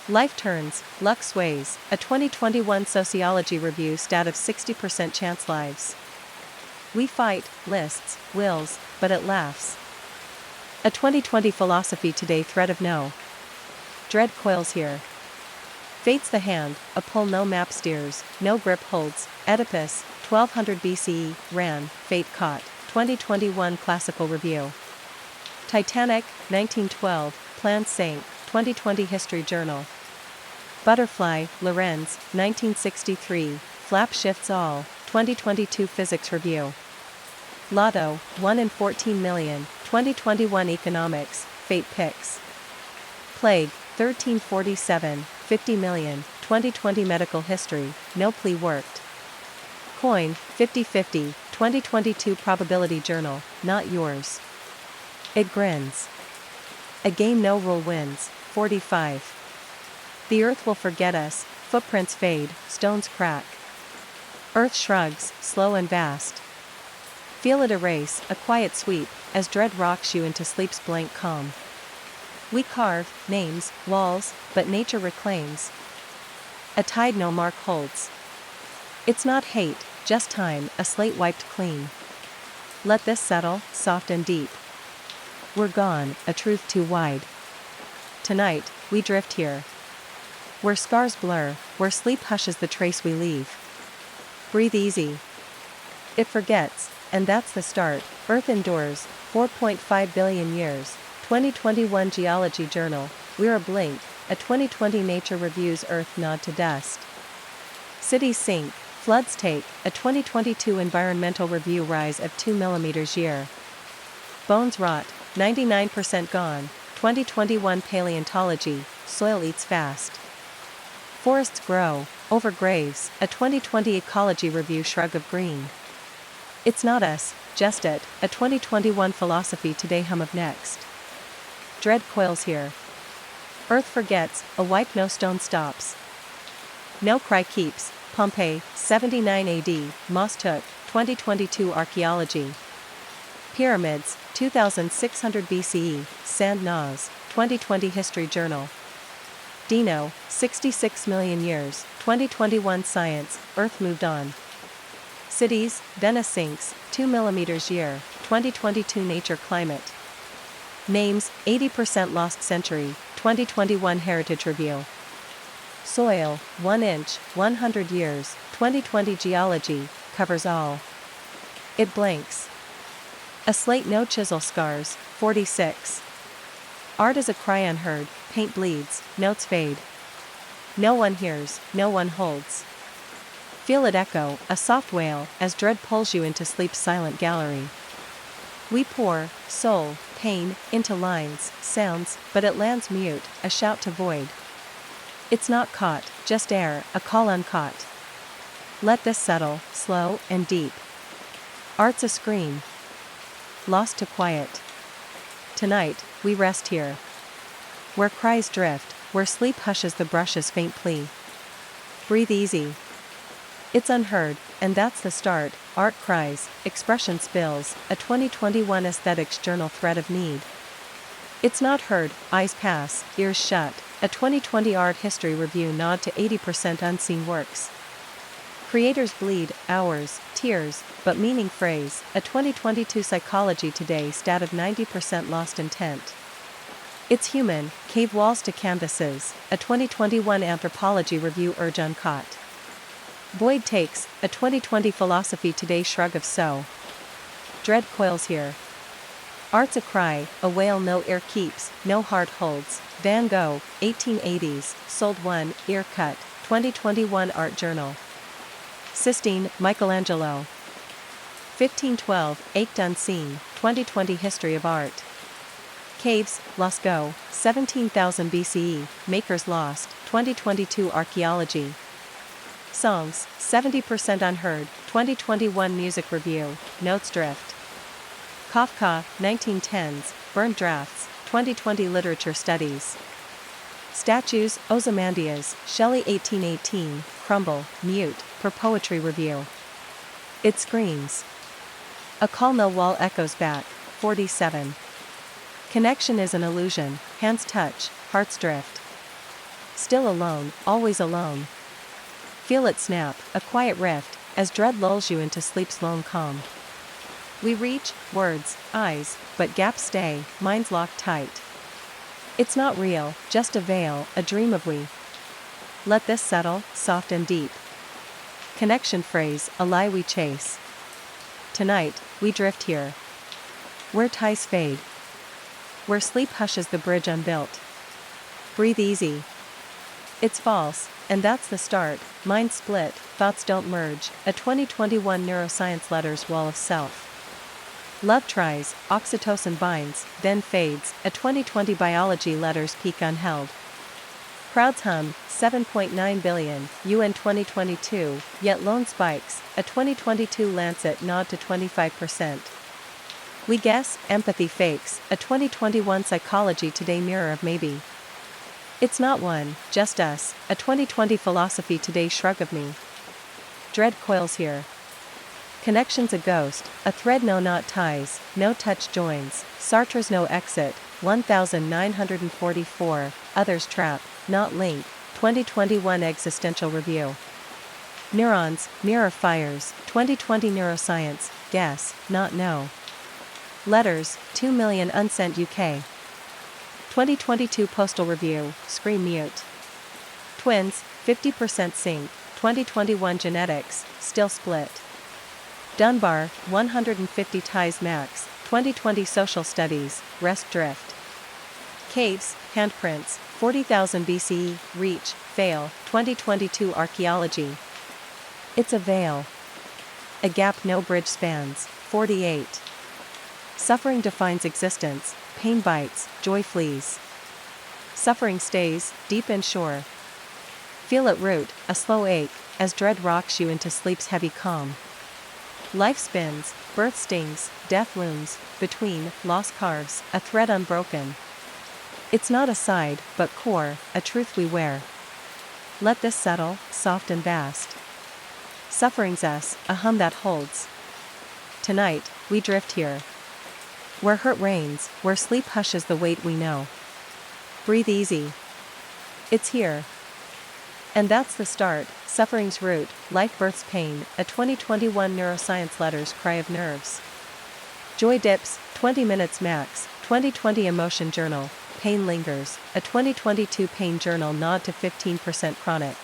Life turns, luck sways, a 2021 Sociology Review stat of 60% chance lives. We fight, lists, wills, but it laughs. A 2020 Philosophy Today thread of no. Dread coils here. Fate's the hand, a pull no map steers, no grip holds, Oedipus, 1200 BCE, ran, fate caught, 2021 Classical Review. Titanic, 1912, plans sank, 2020 History Journal. Butterfly, Lorenz, 1963, flap shifts all, 2022 Physics Review. Lotto, 1 in 14 million, 2021 Economics, fate picks. Plague, 1347, 50 million, 2020 Medical History, no plea worked. Coin, 50-50, 2022 Probability Journal, not yours. It grins. A game no rule wins, 45. The earth will forget us, footprints fade, stones crack. Earth shrugs, slow and vast. Feel it erase, a quiet sweep, as dread rocks you into sleep's blank calm. We carve, names, walls, but nature reclaims. A tide no mark holds. It's not hate, just time, a slate wiped clean. Let this settle, soft and deep. We're gone, a truth too wide. Tonight, we drift here. Where scars blur, where sleep hushes the trace we leave. Breathe easy. It forgets, and that's the start. Earth endures, 4.5 billion years, 2021 Geology Journal, we're a blink, a 2020 Nature Reviews Earth nod to dust. Cities sink, floods take, a 2022 Environmental Review rise of 2 millimeters year. Bones rot, 99% gone, 2021 Paleontology, soil eats fast. Forests grow, over graves, a 2020 Ecology Review shrug of green. It's not us, just it, a 2021 Philosophy Today hum of next. Dread coils here. Earth forgets, a wipe no stone stops. No cry keeps, Pompeii, 79 AD, Moss took, 2022 Archaeology. Pyramids, 2600 BCE, Sand Nas, 2020 History Journal. Dino, 66 million years, 2021 Science, Earth moved on. Cities, Venice sinks, 2 millimeters year, 2022 Nature Climate. Names, 80% lost century, 2021 Heritage Review. Soil, 1 inch, 100 years, 2020 Geology, covers all. It blinks. A slate no chisel scars, 46. Art is a cry unheard, paint bleeds, notes fade. No one hears, no one holds. Feel it echo, a soft wail, as dread pulls you into sleep's silent gallery. We pour, soul, pain, into lines, sounds, but it lands mute, a shout to void. It's not caught, just air, a call uncaught. Let this settle, slow and deep. Art's a scream. Lost to quiet. Tonight, we rest here. Where cries drift, where sleep hushes the brush's faint plea. Breathe easy. It's unheard, and that's the start. Art cries, expression spills, a 2021 Aesthetics Journal thread of need. It's not heard, eyes pass, ears shut, a 2020 Art History Review nod to 80% unseen works. Creators bleed, hours, tears, but meaning phrase, a 2022 Psychology Today stat of 90% lost intent. It's human, cave walls to canvases, a 2021 Anthropology Review urge uncaught. Void takes, a 2020 Philosophy Today shrug of so. Dread coils here. Art's a cry, a wail no ear keeps, no heart holds. Van Gogh, 1880s, sold 1, ear cut, 2021 Art Journal. Sistine, Michelangelo. 1512, ached unseen, 2020 History of Art. Caves, Lascaux, 17,000 BCE, Makers Lost, 2022 Archaeology. Songs, 70% unheard, 2021 Music Review, Notes drift. Kafka, 1910s, burned drafts, 2020 Literature Studies. Statues, Ozymandias, Shelley 1818, crumble, mute, for Poetry Review. It screams. A call no wall echoes back, 47. Connection is an illusion, hands touch, hearts drift. Still alone, always alone. Feel it snap, a quiet rift, as dread lulls you into sleep's lone calm. We reach, words, eyes, but gaps stay, minds locked tight. It's not real, just a veil, a dream of we. Let this settle, soft and deep. Connection phrase, a lie we chase. Tonight, we drift here. Where ties fade. Where sleep hushes the bridge unbuilt. Breathe easy. It's false, and that's the start. Minds split, thoughts don't merge, a 2021 Neuroscience Letters Wall of Self. Love tries, oxytocin binds, then fades, a 2020 Biology Letters peak unheld. Crowds hum, 7.9 billion, UN 2022, yet lone spikes, a 2022 Lancet nod to 25%. We guess, empathy fakes, a 2021 Psychology Today mirror of maybe. It's not one, just us, a 2020 Philosophy Today shrug of me. Dread coils here. Connection's a ghost, a thread no knot ties, no touch joins, Sartre's no exit, 1944, others trap, not link, 2021 Existential Review. Neurons, mirror fires, 2020 Neuroscience, guess, not know. Letters, 2 million unsent UK. 2022 Postal Review, scream mute. Twins, 50% sync, 2021 Genetics, still split. Dunbar, 150 ties max, 2020 Social Studies, rest drift. Caves, handprints, 40,000 BCE, reach, fail, 2022 Archaeology. It's a veil. A gap no bridge spans, 48. Suffering defines existence, pain bites, joy flees. Suffering stays, deep and sure. Feel it root, a slow ache, as dread rocks you into sleep's heavy calm. Life spins, birth stings, death looms, between, loss carves, a thread unbroken. It's not a side, but core, a truth we wear. Let this settle, soft and vast. Suffering's us, a hum that holds. Tonight, we drift here. Where hurt reigns, where sleep hushes the weight we know. Breathe easy. It's here. And that's the start, suffering's root, life births pain, a 2021 Neuroscience Letters Cry of Nerves. Joy dips, 20 minutes max, 2020 Emotion Journal, pain lingers, a 2022 Pain Journal nod to 15% chronic.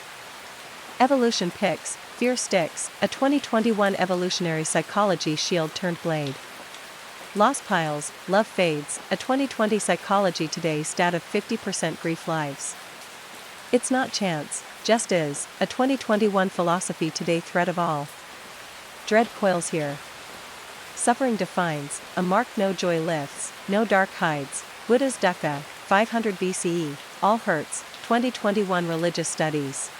Evolution picks, fear sticks, a 2021 Evolutionary Psychology Shield turned blade. Loss piles, love fades, a 2020 Psychology Today stat of 50% grief lives. It's not chance, just is, a 2021 Philosophy Today thread of all. Dread coils here. Suffering defines, a mark no joy lifts, no dark hides, Buddha's dukkha, 500 BCE, all hurts, 2021 Religious Studies.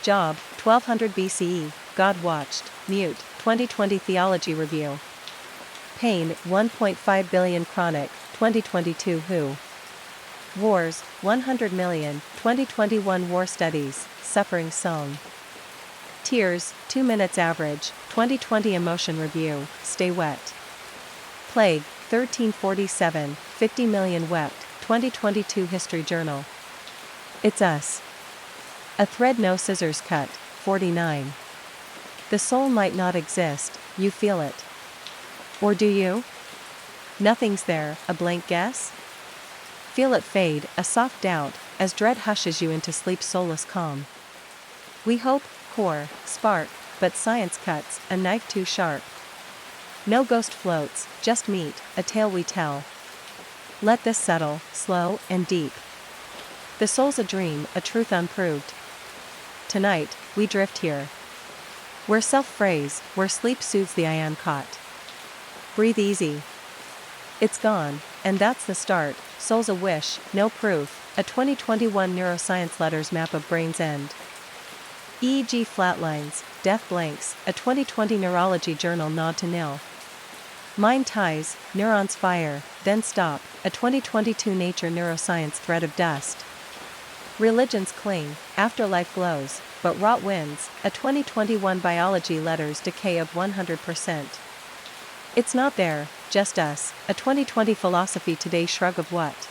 Job, 1200 BCE, God watched, mute, 2020 Theology Review. Pain, 1.5 billion chronic, 2022 WHO. Wars, 100 million, 2021 War Studies, Suffering Song. Tears, 2 minutes average, 2020 Emotion Review, Stay Wet. Plague, 1347, 50 million wept, 2022 History Journal. It's us. A thread no scissors cut, 49. The soul might not exist, you feel it. Or do you? Nothing's there, a blank guess? Feel it fade, a soft doubt, as dread hushes you into sleep's soulless calm. We hope, core, spark, but science cuts, a knife too sharp. No ghost floats, just meat, a tale we tell. Let this settle, slow and deep. The soul's a dream, a truth unproved. Tonight, we drift here. Where self-phrase, where sleep soothes the ion caught. Breathe easy. It's gone, and that's the start, soul's a wish, no proof, a 2021 Neuroscience Letters map of brain's end. EEG flatlines, death blanks, a 2020 Neurology Journal nod to nil. Mind ties, neurons fire, then stop, a 2022 Nature Neuroscience thread of dust. Religions cling, afterlife glows, but rot wins, a 2021 Biology Letters decay of 100%. It's not there, just us, a 2020 Philosophy Today shrug of what?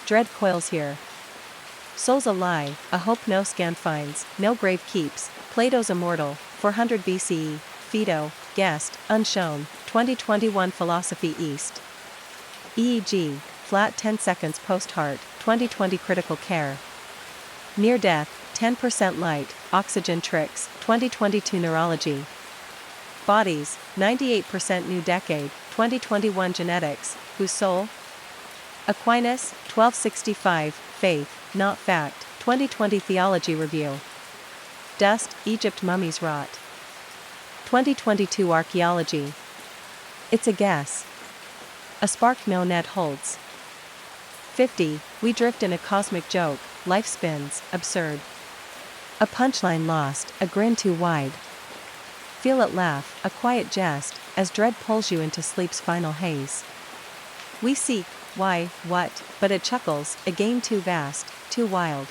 Dread coils here. Soul's a lie, a hope no scan finds, no grave keeps, Plato's immortal, 400 BCE, Phaedo, guest, unshown, 2021 Philosophy East. EEG, flat 10 seconds post-heart, 2020 Critical Care. Near death, 10% light, oxygen tricks, 2022 Neurology. Bodies, 98% new decade, 2021 Genetics, whose soul? Aquinas, 1265, Faith, not fact, 2020 Theology Review. Dust, Egypt mummies rot. 2022 Archaeology. It's a guess. A spark no net holds. 50, we drift in a cosmic joke, life spins, absurd. A punchline lost, a grin too wide. Feel it laugh, a quiet jest, as dread pulls you into sleep's final haze. We seek, why, what, but it chuckles, a game too vast, too wild.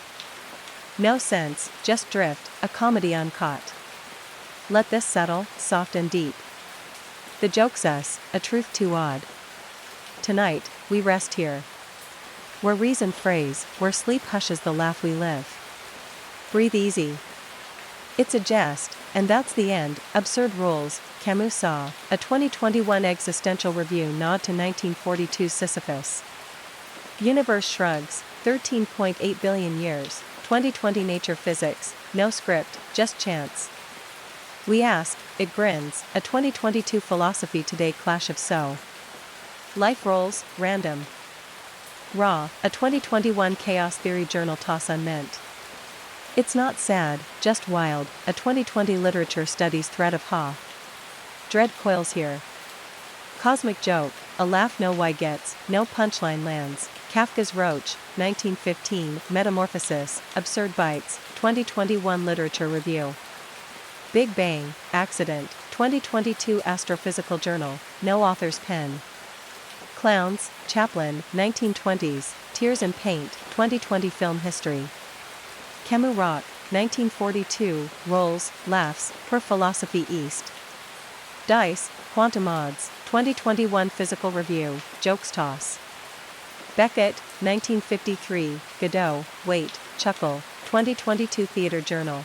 No sense, just drift, a comedy uncaught. Let this settle, soft and deep. The joke's us, a truth too odd. Tonight, we rest here. Where reason frays, where sleep hushes the laugh we live. Breathe easy. It's a jest, and that's the end, absurd rules, Camus saw, a 2021 Existential Review nod to 1942 Sisyphus. Universe shrugs, 13.8 billion years, 2020 Nature Physics, no script, just chance. We ask, it grins, a 2022 Philosophy Today clash of so. Life rolls, random. Raw, a 2021 Chaos Theory Journal toss unmeant. It's not sad, just wild, a 2020 Literature Studies thread of ha. Dread coils here. Cosmic joke, a laugh no why gets, no punchline lands, Kafka's Roach, 1915, Metamorphosis, Absurd Bites, 2021 Literature Review. Big Bang, Accident, 2022 Astrophysical Journal, no author's pen. Clowns, Chaplin, 1920s, Tears and Paint, 2020 Film History. Camus Rock, 1942, Rolls, Laughs, Per Philosophy East. Dice, Quantum Odds, 2021 Physical Review, Jokes Toss. Beckett, 1953, Godot, Wait, Chuckle, 2022 Theater Journal.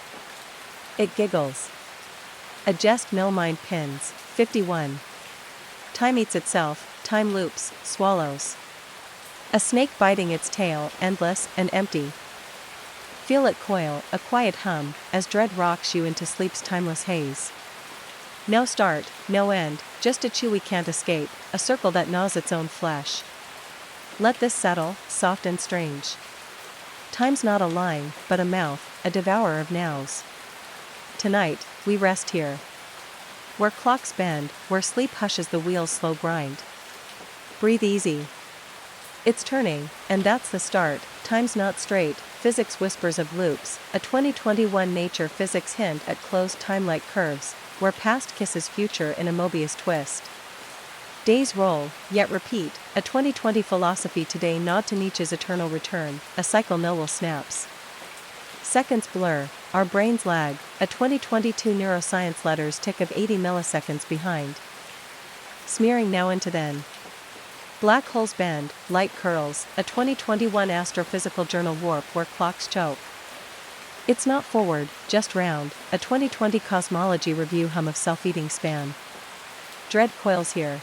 It Giggles. A Jest No Mind Pins, 51. Time Eats Itself, Time Loops, Swallows. A snake biting its tail, endless and empty. Feel it coil, a quiet hum, as dread rocks you into sleep's timeless haze. No start, no end, just a chew we can't escape, a circle that gnaws its own flesh. Let this settle, soft and strange. Time's not a line, but a mouth, a devourer of nows. Tonight, we rest here. Where clocks bend, where sleep hushes the wheel's slow grind. Breathe easy. It's turning, and that's the start. Time's not straight, physics whispers of loops, a 2021 nature physics hint at closed time-like curves, where past kisses future in a Mobius twist. Days roll, yet repeat, a 2020 philosophy today nod to Nietzsche's eternal return, a cycle no will snaps. Seconds blur, our brains lag, a 2022 neuroscience letters tick of 80 milliseconds behind. Smearing now into then. Black holes bend, light curls, a 2021 Astrophysical Journal warp where clocks choke. It's not forward, just round, a 2020 Cosmology Review hum of self-eating span. Dread coils here.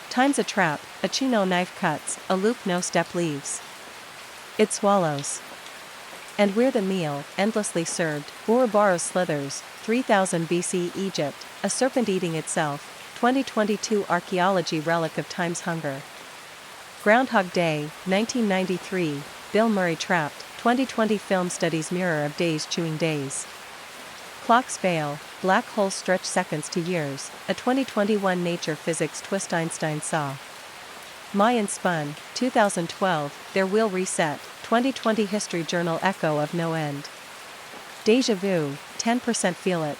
Time's a trap, a chew no knife cuts, a loop no step leaves. It swallows. And we're the meal, endlessly served, Ouroboros slithers, 3000 BC Egypt, a serpent eating itself, 2022 archaeology relic of time's hunger. Groundhog Day, 1993, Bill Murray trapped, 2020 film studies mirror of days chewing days. Clocks fail, black holes stretch seconds to years, a 2021 nature physics twist Einstein saw. Mayan spun, 2012, their wheel reset, 2020 history journal echo of no end. Deja vu, 10% feel it.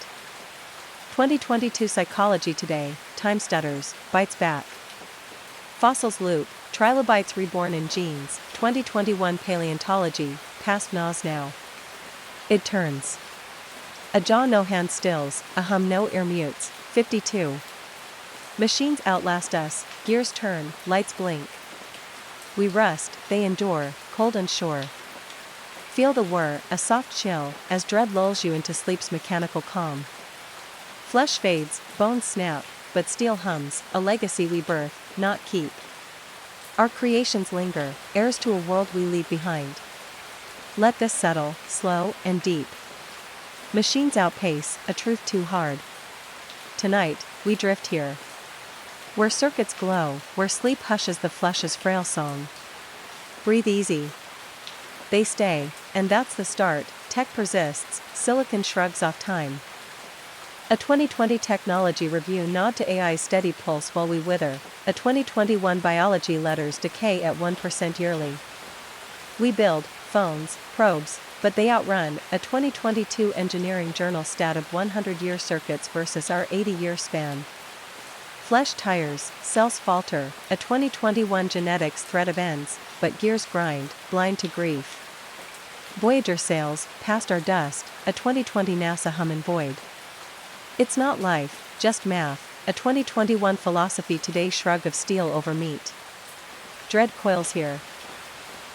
2022 Psychology Today, time stutters, bites back. Fossils loop, trilobites reborn in genes, 2021 Paleontology, past gnaws now. It turns. A jaw no hand stills, a hum no ear mutes, 52. Machines outlast us, gears turn, lights blink. We rust, they endure, cold and sure. Feel the whir, a soft chill, as dread lulls you into sleep's mechanical calm. Flesh fades, bones snap, but steel hums, a legacy we birth, not keep. Our creations linger, heirs to a world we leave behind. Let this settle, slow and deep. Machines outpace, a truth too hard. Tonight, we drift here. Where circuits glow, where sleep hushes the flesh's frail song. Breathe easy. They stay, and that's the start, tech persists, silicon shrugs off time. A 2020 Technology Review nod to AI's steady pulse while we wither, a 2021 Biology letters decay at 1% yearly. We build phones, probes, but they outrun, a 2022 Engineering Journal stat of 100-year circuits versus our 80-year span. Flesh tires, cells falter, a 2021 Genetics thread of ends, but gears grind, blind to grief. Voyager sails, past our dust, a 2020 NASA hum and void. It's not life, just math, a 2021 Philosophy Today shrug of steel over meat. Dread coils here.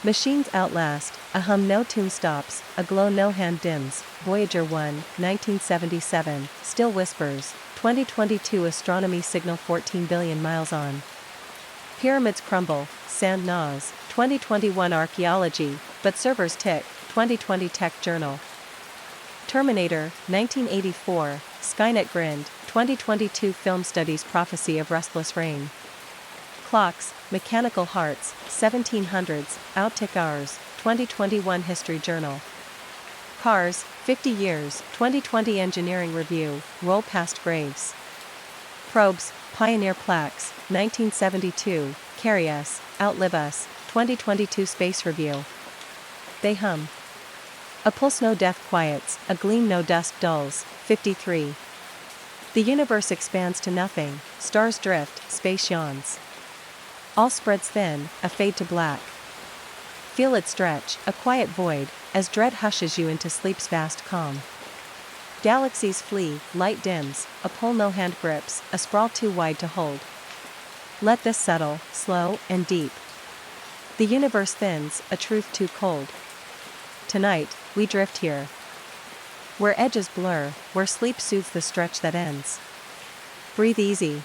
Machines outlast, a hum no tune stops, a glow no hand dims, Voyager 1, 1977, still whispers, 2022 astronomy signal 14 billion miles on. Pyramids crumble, sand gnaws, 2021 archaeology, but servers tick, 2020 Tech Journal. Terminator, 1984, Skynet grinned, 2022 film studies prophecy of restless rain. Clocks, mechanical hearts, 1700s, outtick hours, 2021 History Journal. Cars, 50 years, 2020 Engineering Review, roll past graves. Probes, pioneer plaques, 1972, carry us, outlive us, 2022 Space Review. They hum. A pulse no death quiets, a gleam no dusk dulls, 53. The universe expands to nothing, stars drift, space yawns. All spreads thin, a fade to black. Feel it stretch, a quiet void, as dread hushes you into sleep's vast calm. Galaxies flee, light dims, a pull no hand grips, a sprawl too wide to hold. Let this settle, slow and deep. The universe thins, a truth too cold. Tonight, we drift here, where edges blur, where sleep soothes the stretch that ends. Breathe easy.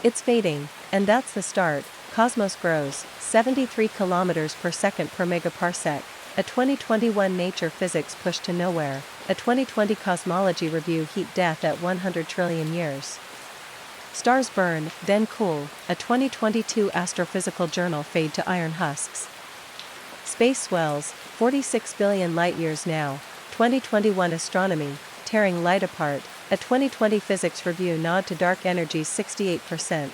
It's fading, and that's the start. Cosmos grows, 73 kilometers per second per megaparsec. A 2021 Nature Physics push to nowhere. A 2020 Cosmology Review heat death at 100 trillion years. Stars burn, then cool. A 2022 Astrophysical Journal fade to iron husks. Space swells, 46 billion light-years now. 2021 Astronomy, tearing light apart. A 2020 Physics Review nod to dark energy's 68%.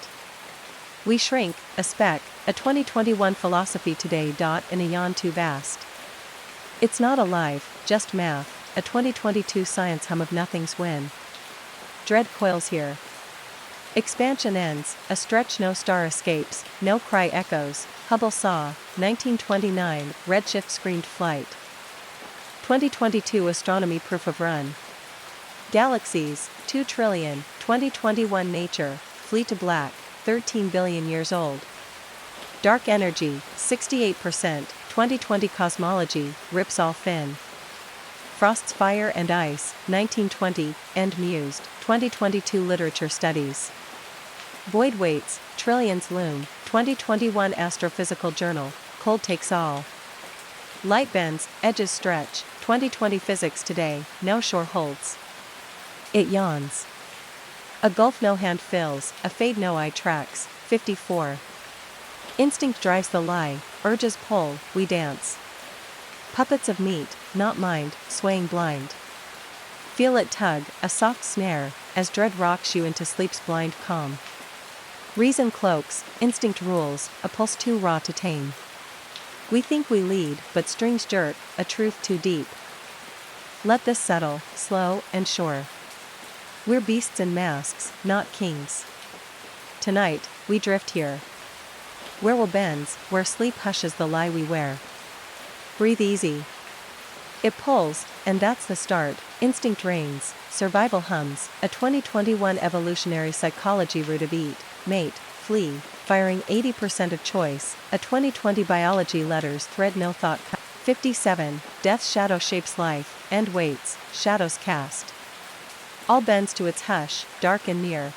We shrink, a speck. A 2021 Philosophy Today. In a yawn too vast. It's not alive, just math. A 2022 Science hum of nothing's win. Dread coils here. Expansion ends, a stretch no star escapes, no cry echoes. Hubble saw, 1929, redshift screamed flight. 2022 Astronomy proof of run. Galaxies, 2 trillion, 2021 Nature, flee to black, 13 billion years old. Dark energy, 68%, 2020 Cosmology, rips all fin. Frost's Fire and Ice, 1920, End mused, 2022 Literature Studies. Void waits, trillions loom, 2021 Astrophysical Journal, cold takes all. Light bends, edges stretch, 2020 Physics Today, no shore holds. It yawns. A gulf no hand fills, a fade no eye tracks. 54. Instinct drives the lie, urges pull, we dance. Puppets of meat, not mind, swaying blind. Feel it tug, a soft snare, as dread rocks you into sleep's blind calm. Reason cloaks, instinct rules, a pulse too raw to tame. We think we lead, but strings jerk, a truth too deep. Let this settle, slow and sure. We're beasts in masks, not kings. Tonight, we drift here, where will bends, where sleep hushes the lie we wear. Breathe easy. It pulls, and that's the start. Instinct reigns, survival hums. A 2021 Evolutionary Psychology root of eat, mate, flee, firing 80% of choice. A 2020 Biology letters thread no thought. 57. Death's shadow shapes life, and waits, shadows cast. All bends to its hush, dark and near.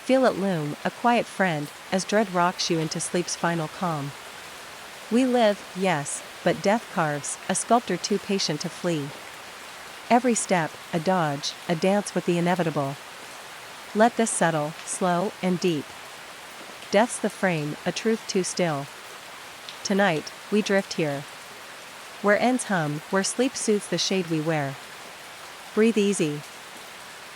Feel it loom, a quiet friend, as dread rocks you into sleep's final calm. We live, yes, but death carves, a sculptor too patient to flee. Every step, a dodge, a dance with the inevitable. Let this settle, slow and deep. Death's the frame, a truth too still. Tonight, we drift here, where ends hum, where sleep soothes the shade we wear. Breathe easy.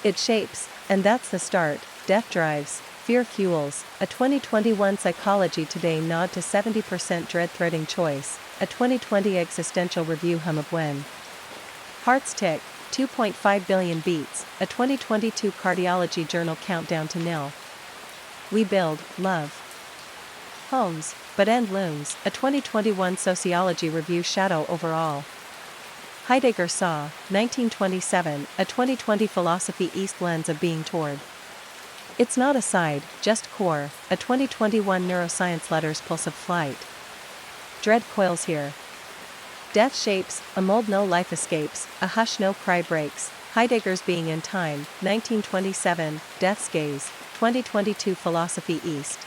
It shapes, and that's the start. Death drives, fear fuels. A 2021 Psychology Today nod to 70% dread threading choice. A 2020 Existential Review hum of when. Hearts tick, 2.5 billion beats. A 2022 Cardiology Journal countdown to nil. We build, love, homes, but end looms. A 2021 Sociology Review shadow over all. Heidegger saw, 1927, a 2020 Philosophy East lens of being toward. It's not a side, just core. A 2021 Neuroscience letters pulse of flight. Dread coils here. Death shapes, a mold no life escapes, a hush no cry breaks. Heidegger's Being in Time, 1927, Death's Gaze, 2022 Philosophy East.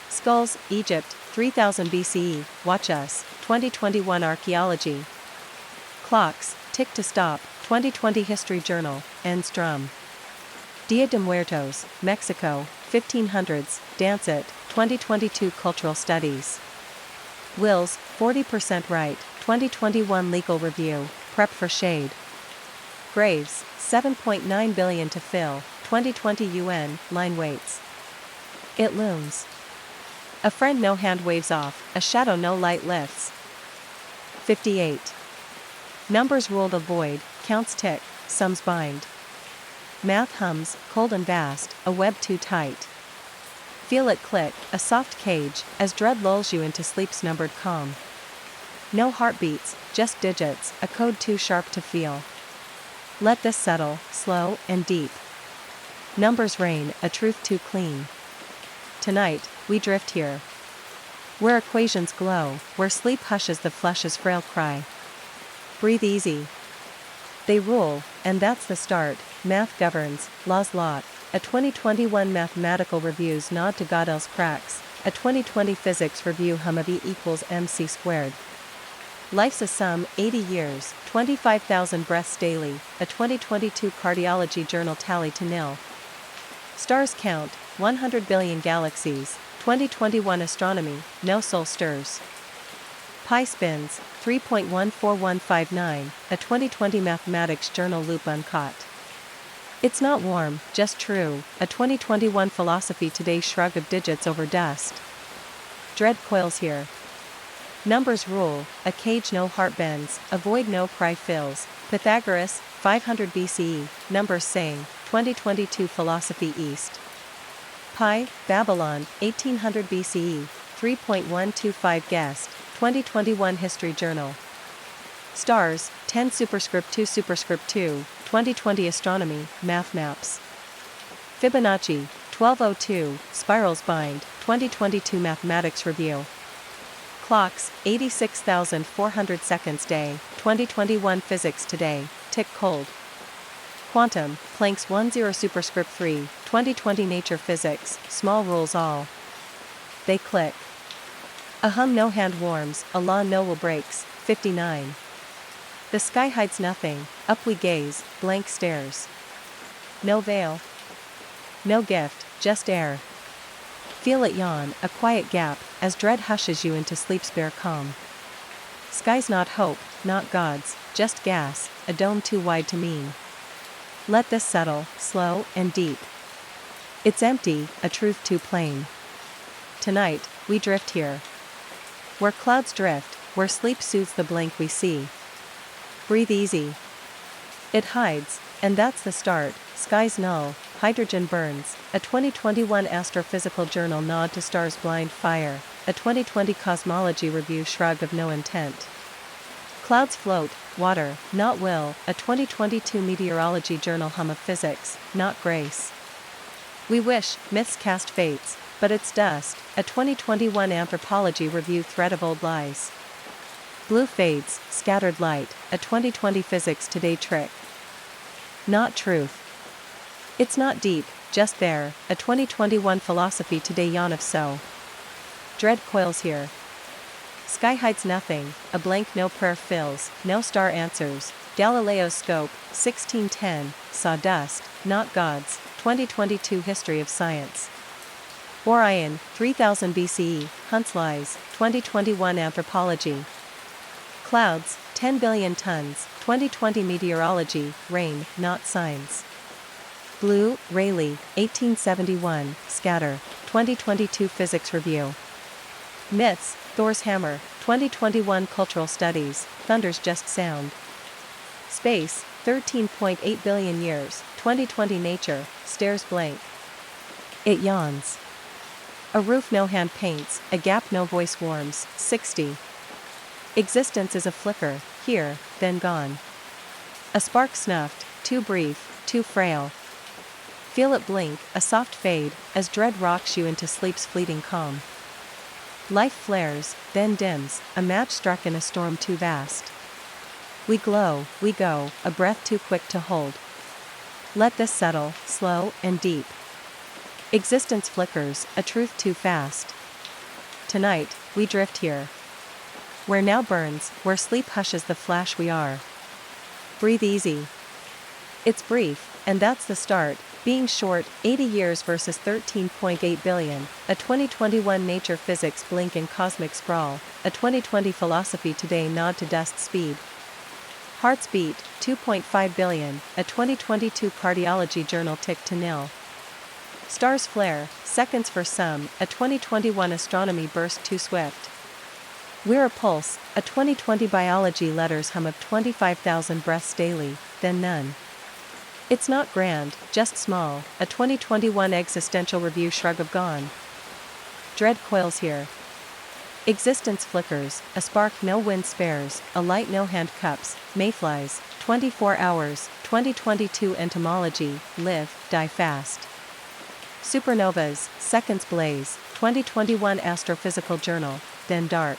Skulls, Egypt, 3000 BCE, Watch Us, 2021 Archaeology. Clocks, Tick to Stop, 2020 History Journal, Ends Drum. Dia de Muertos, Mexico, 1500s, Dance It, 2022 Cultural Studies. Wills, 40% right, 2021 Legal Review, Prep for Shade. Graves, 7.9 billion to fill, 2020 UN, Line Waits. It looms. A friend no hand waves off, a shadow no light lifts. 58. Numbers rule the void, counts tick, sums bind. math hums, cold and vast, a web too tight. Feel it click, a soft cage, as dread lulls you into sleep's numbered calm. No heartbeats, just digits, a code too sharp to feel. Let this settle, slow and deep. Numbers reign, a truth too clean. Tonight, we drift here, where equations glow, where sleep hushes the flesh's frail cry. Breathe easy. They rule, and that's the start. Math governs, laws lot. A 2021 Mathematical Review's nod to Gödel's cracks. A 2020 Physics Review hum of E equals mc squared. Life's a sum, 80 years, 25,000 breaths daily. A 2022 Cardiology Journal tally to nil. Stars count, 100 billion galaxies. 2021 Astronomy, no soul stirs. Pi spins, 3.14159, a 2020 Mathematics Journal loop uncaught. It's not warm, just true, a 2021 Philosophy Today shrug of digits over dust. Dread coils here. Numbers rule, a cage no heart bends, a void no cry fills. Pythagoras, 500 BCE, numbers saying, 2022 Philosophy East. Pi, Babylon, 1800 BCE, 3.125 guessed, 2021 History Journal. Stars, 10 superscript 2 superscript 2, 2020 Astronomy, Math Maps. Fibonacci, 1202, Spirals Bind, 2022 Mathematics Review. Clocks, 86,400 seconds day, 2021 Physics Today, tick cold. Quantum, Planck's 10 superscript 3, 2020 Nature Physics, small rules all. They click. A hum no hand warms, a law no will breaks, 59. The sky hides nothing, up we gaze, blank stares. No veil. No gift, just air. Feel it yawn, a quiet gap, as dread hushes you into sleep's bare calm. Sky's not hope, not God's, just gas, a dome too wide to mean. Let this settle, slow and deep. It's empty, a truth too plain. Tonight, we drift here, where clouds drift, where sleep soothes the blank we see. Breathe easy. It hides, and that's the start. Sky's null, hydrogen burns. A 2021 Astrophysical Journal nod to stars blind fire. A 2020 Cosmology Review shrug of no intent. Clouds float, water, not will. A 2022 Meteorology Journal hum of physics, not grace. We wish, myths cast fates, but it's dust. A 2021 Anthropology Review thread of old lies. Blue fades, scattered light. A 2020 Physics Today trick. Not truth. It's not deep, just there. A 2021 Philosophy Today yawn of so. Dread coils here. Sky hides nothing, a blank no prayer fills, no star answers. Galileo's scope, 1610, saw dust, not gods. 2022 History of Science. Orion, 3000 BCE, hunts lies. 2021 Anthropology. Clouds, 10 billion tons. 2020 Meteorology, rain, not signs. Blue, Rayleigh, 1871, scatter. 2022 Physics Review. Myths, Thor's hammer. 2021 Cultural Studies, thunder's just sound. Space, 13.8 billion years. 2020 Nature, stares blank. It yawns. A roof no hand paints, a gap no voice warms. 60. Existence is a flicker, here, then gone. A spark snuffed, too brief, too frail. Feel it blink, a soft fade, as dread rocks you into sleep's fleeting calm. Life flares, then dims, a match struck in a storm too vast. We glow, we go, a breath too quick to hold. Let this settle, slow and deep. Existence flickers, a truth too fast. Tonight, we drift here, where now burns, where sleep hushes the flash we are. Breathe easy. It's brief, and that's the start. Being short, 80 years versus 13.8 billion, a 2021 Nature Physics blink in cosmic sprawl, a 2020 Philosophy Today nod to dust speed. Hearts beat, 2.5 billion, a 2022 Cardiology Journal tick to nil. Stars flare, seconds for some, a 2021 Astronomy burst too swift. We're a pulse, a 2020 Biology letters hum of 25,000 breaths daily, then none. It's not grand, just small, a 2021 existential review shrug of gone. Dread coils here. Existence flickers, a spark no wind spares, a light no hand cups, mayflies, 24 hours, 2022 entomology, live, die fast. Supernovas, seconds blaze, 2021 Astrophysical Journal, then dark.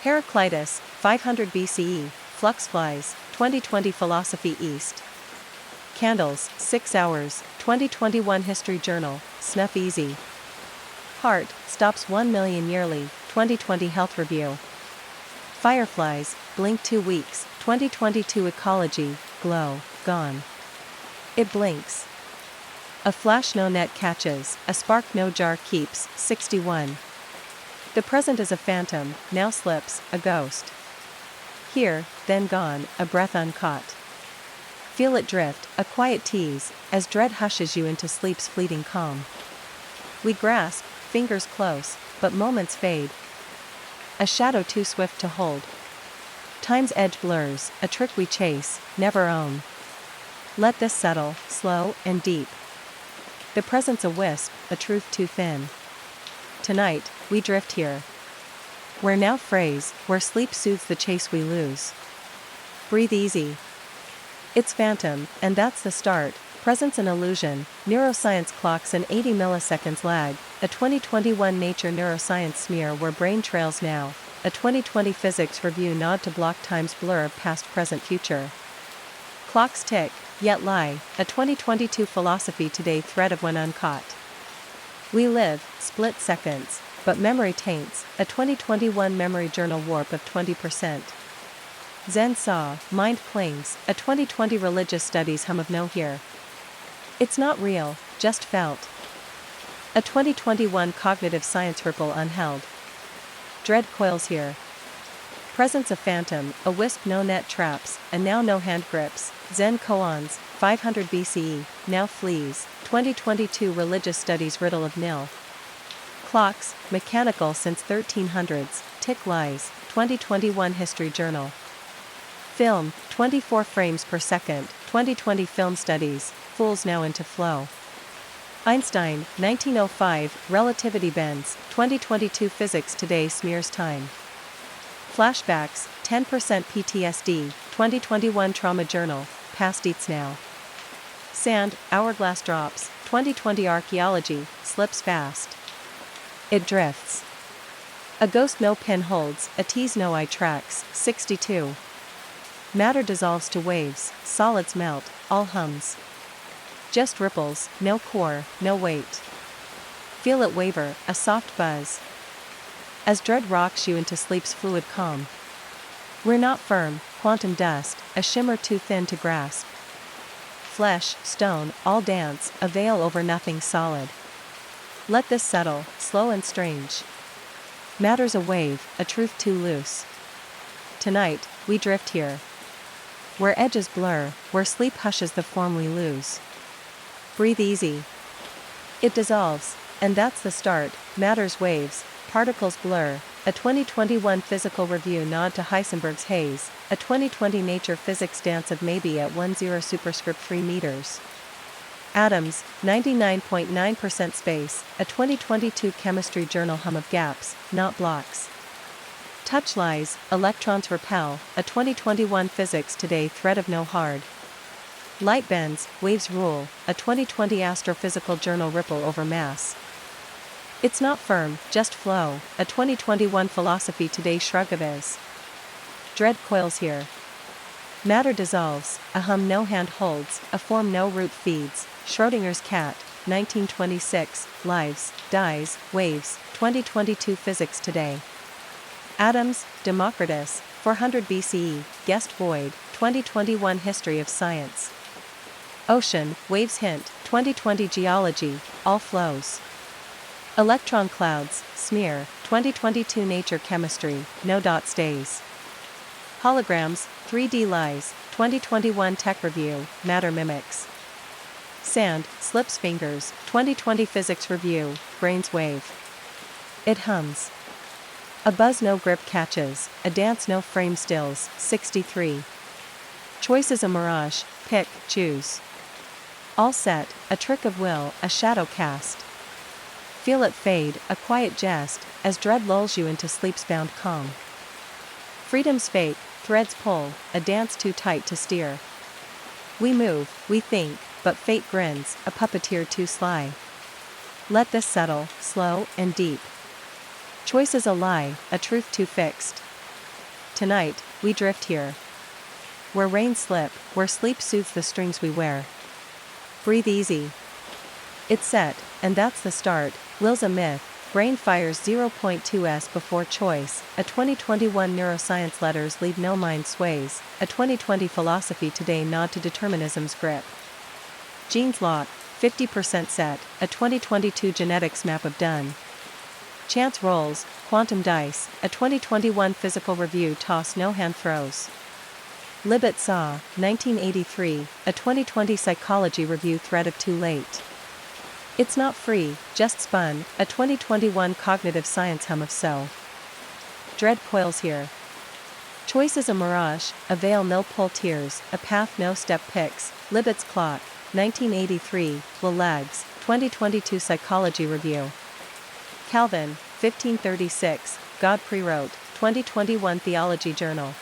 Heraclitus, 500 BCE, flux flies, 2020 Philosophy East. Candles, 6 hours, 2021 History Journal, snuff easy. Heart, stops 1 million yearly, 2020 Health Review. Fireflies, blink 2 weeks, 2022 Ecology, glow, gone. It blinks. A flash no net catches, a spark no jar keeps, 61. The present is a phantom, now slips, a ghost. Here, then gone, a breath uncaught. Feel it drift, a quiet tease, as dread hushes you into sleep's fleeting calm. We grasp, fingers close, but moments fade. A shadow too swift to hold. Time's edge blurs, a trick we chase, never own. Let this settle, slow and deep. The present's a wisp, a truth too thin. Tonight, we drift here. Where now phrase, where sleep soothes the chase we lose. Breathe easy. It's phantom, and that's the start. Presence an illusion, neuroscience clocks an 80 milliseconds lag, a 2021 Nature Neuroscience smear where brain trails now, a 2020 physics review nod to block time's blur of past present future. Clocks tick, yet lie, a 2022 Philosophy Today thread of when uncaught. We live, split seconds, but memory taints, a 2021 Memory Journal warp of 20%. Zen saw, mind clings, a 2020 Religious Studies hum of no here. It's not real, just felt. A 2021 Cognitive Science ripple unheld. Dread coils here. Presence a phantom, a wisp no net traps, and now no hand grips, Zen koans, 500 BCE, now flees, 2022 Religious Studies riddle of nil. Clocks, mechanical since 1300s, tick lies, 2021 History Journal. Film, 24 frames per second, 2020 Film Studies, fools now into flow. Einstein, 1905, Relativity bends, 2022 Physics Today smears time. Flashbacks, 10% PTSD, 2021 Trauma Journal, past eats now. Sand, hourglass drops, 2020 Archaeology, slips fast. It drifts. A ghost no pin holds, a tease no eye tracks, 62. Matter dissolves to waves, solids melt, all hums. Just ripples, no core, no weight. Feel it waver, a soft buzz. As dread rocks you into sleep's fluid calm. We're not firm, quantum dust, a shimmer too thin to grasp. Flesh, stone, all dance, a veil over nothing solid. Let this settle, slow and strange. Matter's a wave, a truth too loose. Tonight, we drift here. Where edges blur, where sleep hushes the form we lose. Breathe easy. It dissolves, and that's the start, matter's waves, particles blur, a 2021 Physical Review nod to Heisenberg's haze, a 2020 Nature Physics dance of maybe at 10 superscript 3 meters. Atoms, 99.9% space, a 2022 Chemistry Journal hum of gaps, not blocks. Touch lies, electrons repel, a 2021 Physics Today thread of no hard. Light bends, waves rule, a 2020 Astrophysical Journal ripple over mass. It's not firm, just flow, a 2021 Philosophy Today shrug of is. Dread coils here. Matter dissolves, a hum no hand holds, a form no root feeds, Schrodinger's cat, 1926, lives, dies, waves, 2022 Physics Today. Atoms, Democritus, 400 BCE, guest void, 2021 History of Science. Ocean, waves hint, 2020 Geology, all flows. Electron clouds, smear, 2022 Nature Chemistry, no dot stays. Holograms, 3D lies, 2021 Tech Review, matter mimics. Sand, slips fingers, 2020 Physics Review, brains wave. It hums. A buzz no grip catches, a dance no frame stills, 63. Choice is a mirage, pick, choose. All set, a trick of will, a shadow cast. Feel it fade, a quiet jest, as dread lulls you into sleep's bound calm. Freedom's fake, threads pull, a dance too tight to steer. We move, we think, but fate grins, a puppeteer too sly. Let this settle, slow and deep. Choice is a lie, a truth too fixed. Tonight, we drift here. Where rain slip, where sleep soothes the strings we wear. Breathe easy. It's set, and that's the start. Will's a myth, brain fires 0.2s before choice, a 2021 neuroscience letters leave no mind sways, a 2020 philosophy today nod to determinism's grip. Genes lock, 50% set, a 2022 genetics map of done. Chance rolls, quantum dice, a 2021 physical review toss no hand throws. Libet saw, 1983, a 2020 psychology review thread of too late. It's not free, just spun, a 2021 cognitive science hum of so. Dread coils here. Choice is a mirage, a veil no pull tears, a path no step picks, Libet's clock, 1983, will lags, 2022 psychology review. Calvin, 1536, God prewrote, 2021 theology journal.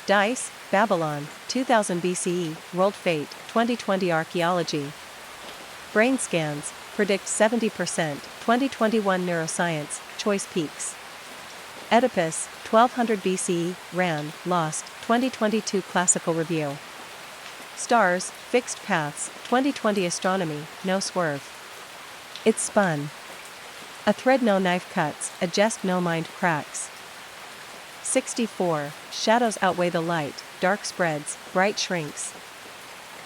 Dice, Babylon, 2000 BCE, World Fate, 2020 archaeology. Brain scans, predict 70%, 2021 neuroscience, choice peaks. Oedipus, 1200 BCE, ran, lost, 2022 classical review. Stars, fixed paths, 2020 astronomy, no swerve. It's spun. A thread no knife cuts, a jest no mind cracks. 64, shadows outweigh the light, dark spreads, bright shrinks.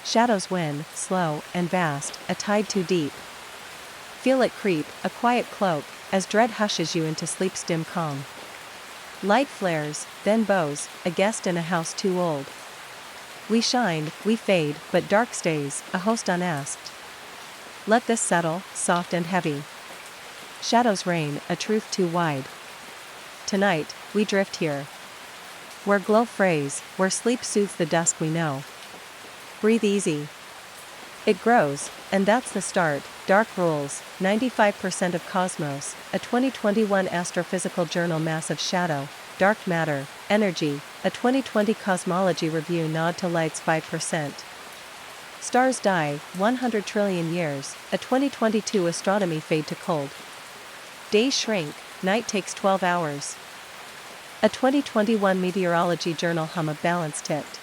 Shadows win, slow and vast, a tide too deep. Feel it creep, a quiet cloak, as dread hushes you into sleep's dim calm. Light flares, then bows, a guest in a house too old. We shine, we fade, but dark stays, a host unasked. Let this settle, soft and heavy. Shadows reign, a truth too wide. Tonight, we drift here. Where glow frays, where sleep soothes the dusk we know. Breathe easy. It grows, and that's the start. Dark rules, 95% of cosmos, a 2021 astrophysical journal massive shadow, dark matter, energy, a 2020 cosmology review nod to light's 5%. Stars die, 100 trillion years, a 2022 astronomy fade to cold. Days shrink, night takes 12 hours. A 2021 meteorology journal hum of balance tipped.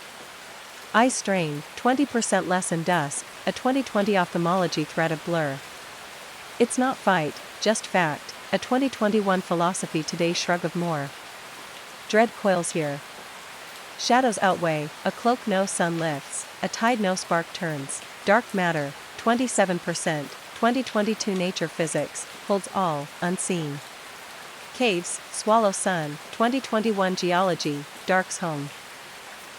Eyes strain, 20% less in dusk, a 2020 ophthalmology thread of blur. It's not fight, just fact, a 2021 philosophy today shrug of more. Dread coils here. Shadows outweigh, a cloak no sun lifts, a tide no spark turns, dark matter, 27%, 2022 nature physics, holds all, unseen. Caves, swallow sun, 2021 geology, dark's home.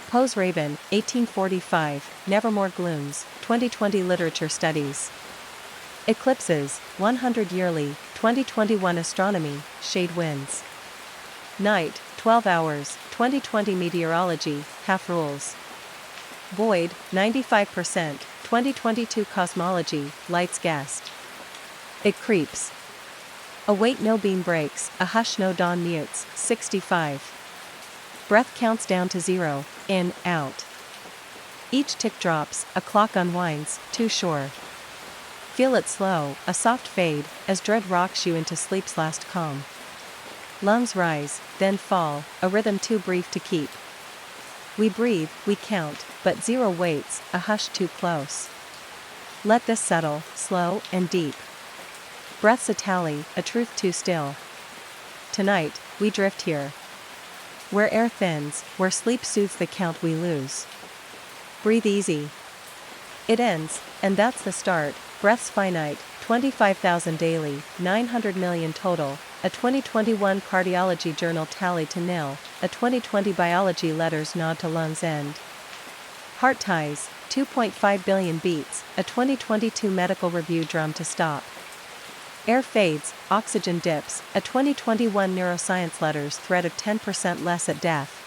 Poe's Raven, 1845, Nevermore glooms, 2020 literature studies. Eclipses, 100 yearly, 2021 astronomy, shade winds. Night, 12 hours, 2020 meteorology, half rules. Void, 95%, 2022 cosmology, light's guest. It creeps. A weight no beam breaks, a hush no dawn mutes, 65. Breath counts down to 0, in, out. Each tick drops, a clock unwinds, too sure. Feel it slow, a soft fade, as dread rocks you into sleep's last calm. Lungs rise, then fall, a rhythm too brief to keep. We breathe, we count, but 0 waits, a hush too close. Let this settle, slow and deep. Breaths a tally, a truth too still. Tonight, we drift here. Where air thins, where sleep soothes the count we lose. Breathe easy. It ends, and that's the start. Breaths finite, 25,000 daily, 900 million total, a 2021 cardiology journal tally to nil, a 2020 biology letters nod to lungs end. Heart ties, 2.5 billion beats, a 2022 medical review drum to stop. Air fades, oxygen dips, a 2021 neuroscience letters thread of 10% less at death.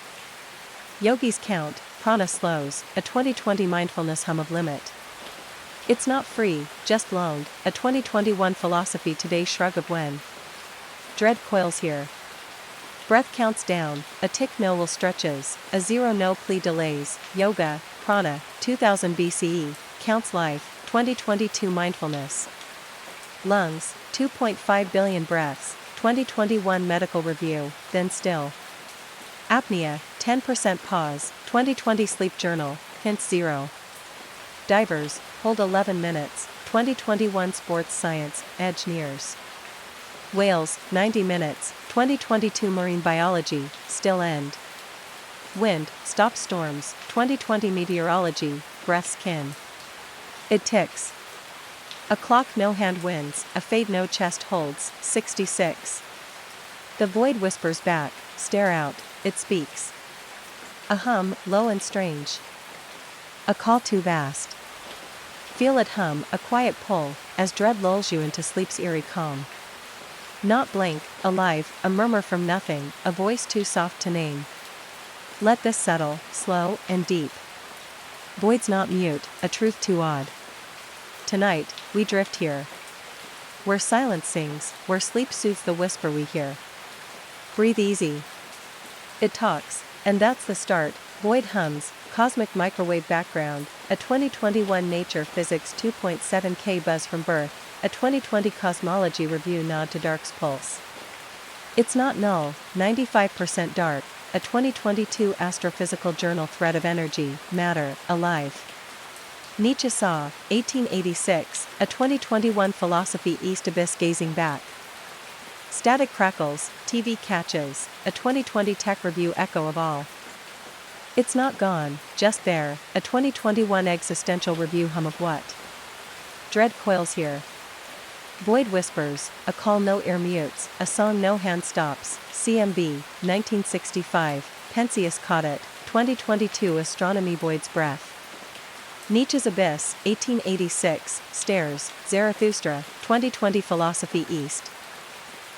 Yogis count, prana slows, a 2020 mindfulness hum of limit. It's not free, just loaned, a 2021 Philosophy Today shrug of when. Dread coils here. Breath counts down, a tick no will stretches, a zero no plea delays, yoga, prana, 2000 BCE, counts life, 2022 mindfulness. Lungs, 2.5 billion breaths, 2021 medical review, then still. Apnea, 10% pause, 2020 sleep journal, hint 0. Divers, hold 11 minutes, 2021 sports science, edge nears. Whales, 90 minutes, 2022 marine biology, still end. Wind, stop storms, 2020 meteorology, breaths kin. It ticks. A clock no hand wins, a fade no chest holds, 66. The void whispers back, stare out, it speaks. A hum, low and strange. A call too vast. Feel it hum, a quiet pull, as dread lulls you into sleep's eerie calm. Not blank, alive, a murmur from nothing, a voice too soft to name. Let this settle, slow and deep. Void's not mute, a truth too odd. Tonight, we drift here. Where silence sings, where sleep soothes the whisper we hear. Breathe easy. It talks, and that's the start. Void hums, cosmic microwave background, a 2021 Nature Physics 2.7K buzz from birth, a 2020 cosmology review nod to dark's pulse. It's not null, 95% dark, a 2022 astrophysical journal thread of energy, matter, alive. Nietzsche saw, 1886, a 2021 Philosophy East Abyss gazing back. Static crackles, TV catches, a 2020 tech review echo of all. It's not gone, just there, a 2021 existential review hum of what? Dread coils here. Void whispers, a call no ear mutes, a song no hand stops, CMB, 1965, Pensius caught it, 2022 astronomy void's breath. Nietzsche's Abyss, 1886, Stairs, Zarathustra, 2020 Philosophy East.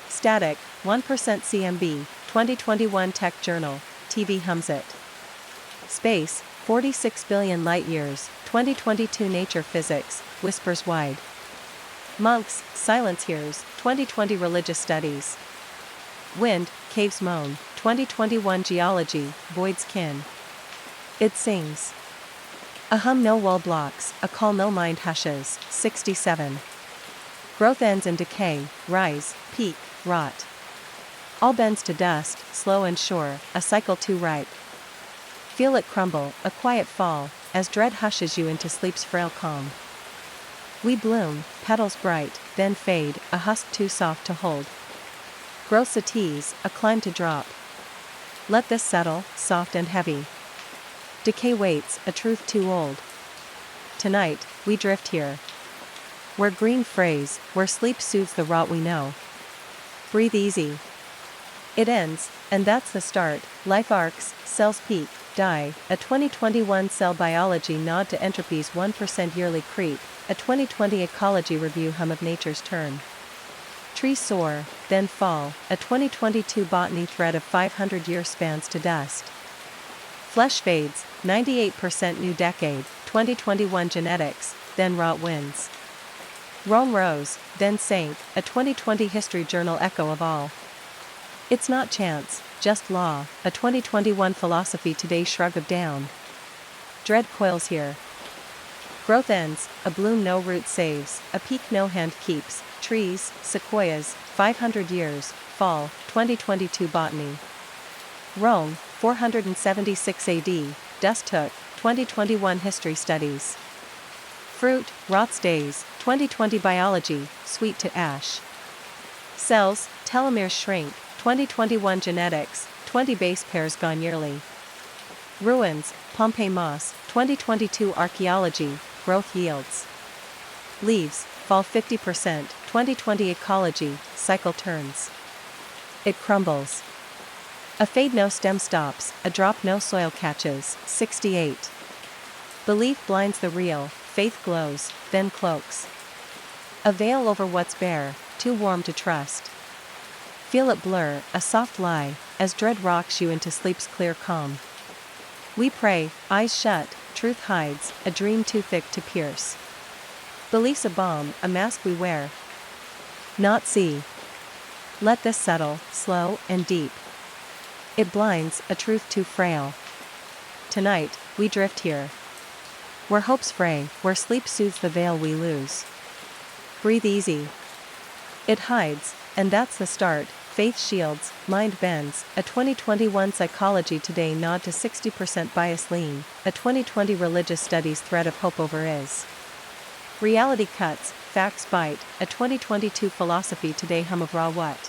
Static, 1% CMB, 2021 Tech Journal, TV hums it. Space, 46 billion light-years, 2022 Nature Physics, whispers wide. Monks, silence hears, 2020 Religious Studies. Wind, caves moan, 2021 Geology, void's kin. It sings. A hum no wall blocks, a call no mind hushes, 67. Growth ends in decay, rise, peak, rot. All bends to dust, slow and sure, a cycle too ripe. Feel it crumble, a quiet fall, as dread hushes you into sleep's frail calm. We bloom, petals bright, then fade, a husk too soft to hold. Growth's a tease, a climb to drop. Let this settle, soft and heavy. Decay waits, a truth too old. Tonight, we drift here. Where green frays, where sleep soothes the rot we know. Breathe easy. It ends, and that's the start. Life arcs, cells peak, die, a 2021 cell biology nod to entropy's 1% yearly creep, a 2020 ecology review hum of nature's turn. Trees soar, then fall, a 2022 botany thread of 500-year spans to dust. Flesh fades, 98% new decade, 2021 genetics, then rot wins. Rome rose, then sank, a 2020 history journal echo of all. It's not chance, just law, a 2021 Philosophy Today shrug of down. Dread coils here. Growth ends, a bloom no root saves, a peak no hand keeps, trees, sequoias, 500 years, fall, 2022 botany. Rome, 476 AD, dust took, 2021 history studies. Fruit, rots days, 2020 biology, sweet to ash. Cells, telomeres shrink, 2021 genetics, 20 base pairs gone yearly. Ruins, Pompeii moss, 2022 archaeology, growth yields. Leaves, fall 50%, 2020 ecology, cycle turns. It crumbles. A fade no stem stops, a drop no soil catches, 68. Belief blinds the real, faith glows, then cloaks. A veil over what's bare, too warm to trust. Feel it blur, a soft lie, as dread rocks you into sleep's clear calm. We pray, eyes shut, truth hides, a dream too thick to pierce. Beliefs a bomb, a mask we wear. Not see. Let this settle, slow and deep. It blinds, a truth too frail. Tonight, we drift here. Where hopes fray, where sleep soothes the veil we lose. Breathe easy. It hides, and that's the start. Faith shields, mind bends. A 2021 Psychology Today nod to 60% bias lean. A 2020 Religious Studies thread of hope over is. Reality cuts, facts bite. A 2022 Philosophy Today hum of raw what?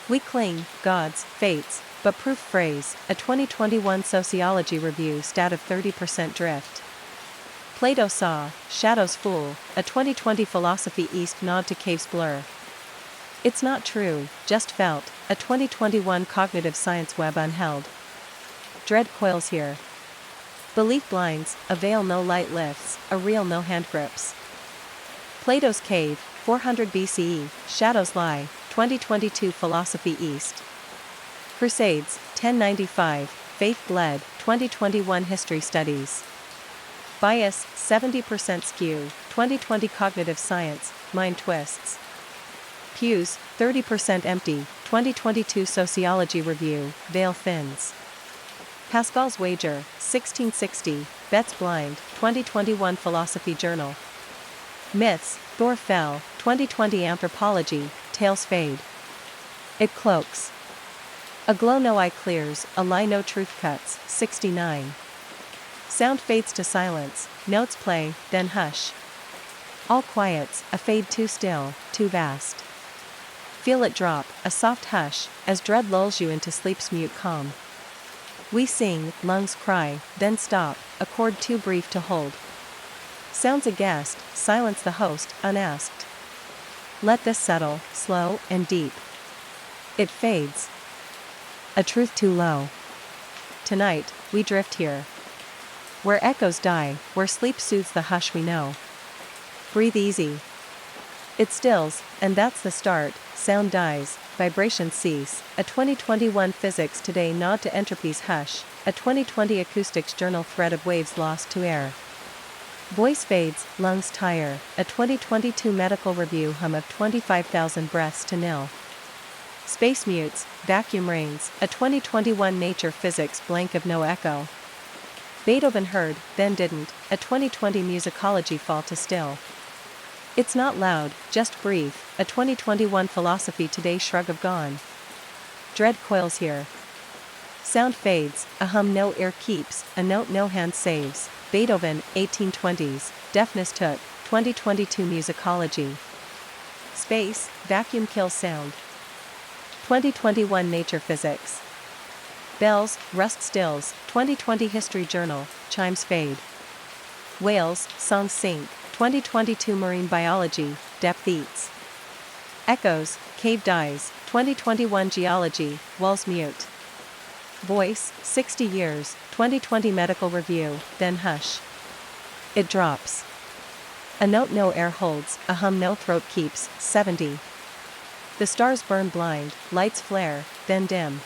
We cling, gods, fates, but proof phrase. A 2021 Sociology Review stat of 30% drift. Plato saw, shadows fool. A 2020 Philosophy East nod to caves blur. It's not true, just felt. A 2021 Cognitive Science Web unheld. Dread coils here. Belief blinds, a veil no light lifts, a real no hand grips. Plato's cave, 400 BCE, shadows lie. 2022 Philosophy East. Crusades, 1095, faith bled. 2021 History Studies. Bias, 70% skew. 2020 Cognitive Science, mind twists. Pews, 30% empty. 2022 Sociology Review, veil thins. Pascal's wager, 1660, bets blind. 2021 Philosophy Journal. Myths, Thor fell. 2020 Anthropology, tales fade. It cloaks. A glow no eye clears, a lie no truth cuts. 69. Sound fades to silence, notes play, then hush. All quiets, a fade too still, too vast. Feel it drop, a soft hush, as dread lulls you into sleep's mute calm. We sing, lungs cry, then stop, a chord too brief to hold. Sounds aghast, silence the host, unasked. Let this settle, slow and deep. It fades. A truth too low. Tonight, we drift here. Where echoes die, where sleep soothes the hush we know. Breathe easy. It stills, and that's the start. Sound dies, vibrations cease. A 2021 Physics Today nod to entropy's hush. A 2020 Acoustics Journal thread of waves lost to air. Voice fades, lungs tire. A 2022 Medical Review hum of 25,000 breaths to nil. Space mutes, vacuum rings. A 2021 Nature Physics blank of no echo. Beethoven heard, then didn't. A 2020 Musicology fall to still. It's not loud, just brief. A 2021 Philosophy Today shrug of gone. Dread coils here. Sound fades, a hum no ear keeps, a note no hand saves. Beethoven, 1820s, deafness took. 2022 Musicology. Space, vacuum kills sound. 2021 Nature Physics. Bells, rust stills. 2020 History Journal, chimes fade. Whales, songs sink. 2022 Marine Biology, depth eats. Echoes, cave dies. 2021 Geology, walls mute. Voice, 60 years. 2020 Medical Review, then hush. It drops. A note no air holds, a hum no throat keeps. 70. The stars burn blind, lights flare, then dim.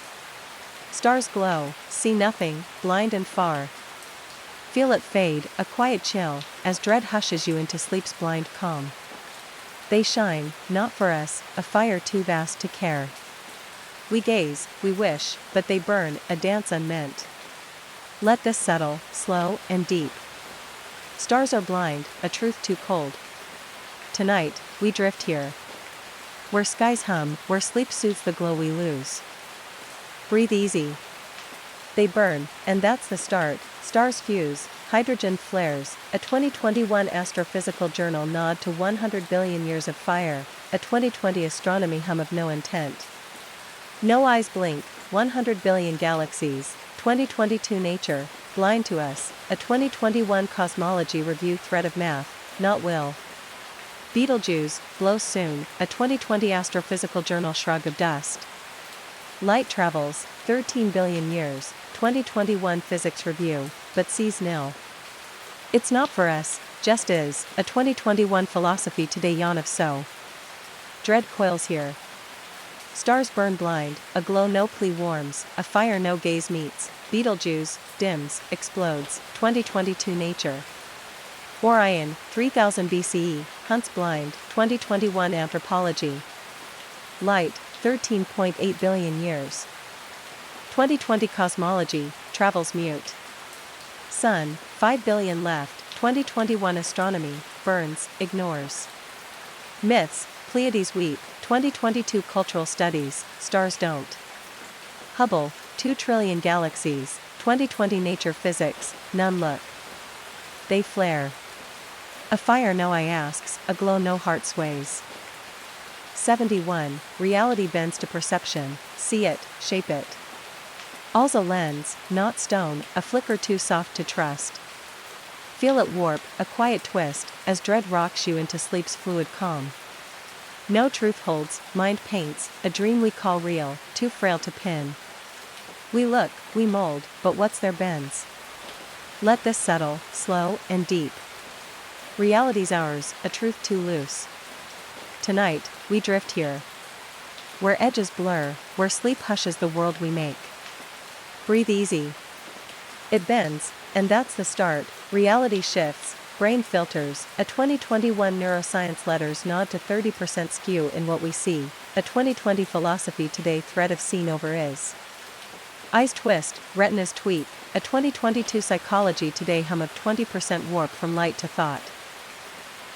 Stars glow, see nothing, blind and far. Feel it fade, a quiet chill, as dread hushes you into sleep's blind calm. They shine, not for us, a fire too vast to care. We gaze, we wish, but they burn, a dance unmeant. Let this settle, slow and deep. Stars are blind, a truth too cold. Tonight, we drift here. Where skies hum, where sleep soothes the glow we lose. Breathe easy. They burn, and that's the start. Stars fuse, hydrogen flares. A 2021 Astrophysical Journal nod to 100 billion years of fire. A 2020 Astronomy hum of no intent. No eyes blink, 100 billion galaxies. 2022 Nature, blind to us. A 2021 Cosmology Review thread of math, not will. Betelgeuse, blows soon. A 2020 Astrophysical Journal shrug of dust. Light travels, 13 billion years. 2021 Physics Review, but sees nil. It's not for us, just is. A 2021 Philosophy Today yawn of so. Dread coils here. Stars burn blind, a glow no plea warms, a fire no gaze meets. Betelgeuse, dims, explodes. 2022 Nature. Orion, 3000 BCE, hunts blind, 2021 anthropology. Light, 13.8 billion years. 2020 cosmology, travels mute. Sun, 5 billion left, 2021 astronomy, burns, ignores. Myths, Pleiades weep, 2022 cultural studies, stars don't. Hubble, 2 trillion galaxies, 2020 nature physics, none look. They flare. A fire no eye asks, a glow no heart sways. 71, reality bends to perception, see it, shape it. All's a lens, not stone, a flicker too soft to trust. Feel it warp, a quiet twist, as dread rocks you into sleep's fluid calm. No truth holds, mind paints, a dream we call real, too frail to pin. We look, we mold, but what's there bends? Let this settle, slow and deep. Reality's ours, a truth too loose. Tonight, we drift here. Where edges blur, where sleep hushes the world we make. Breathe easy. It bends, and that's the start. Reality shifts, brain filters, a 2021 neuroscience letters nod to 30% skew in what we see, a 2020 philosophy today thread of seen over is. Eyes twist, retinas tweak, a 2022 psychology today hum of 20% warp from light to thought.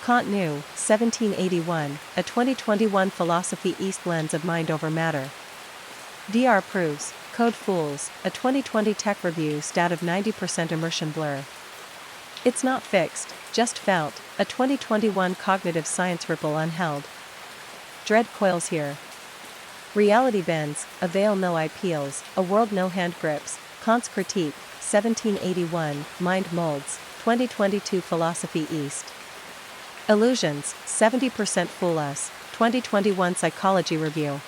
Kant knew, 1781, a 2021 philosophy east lens of mind over matter. DR proves, code fools, a 2020 tech review stat of 90% immersion blur. It's not fixed, just felt, a 2021 cognitive science ripple unheld. Dread coils here. Reality bends, a veil no eye peels, a world no hand grips, Kant's critique, 1781, mind molds, 2022 philosophy east. Illusions, 70% fool us, 2021 psychology review.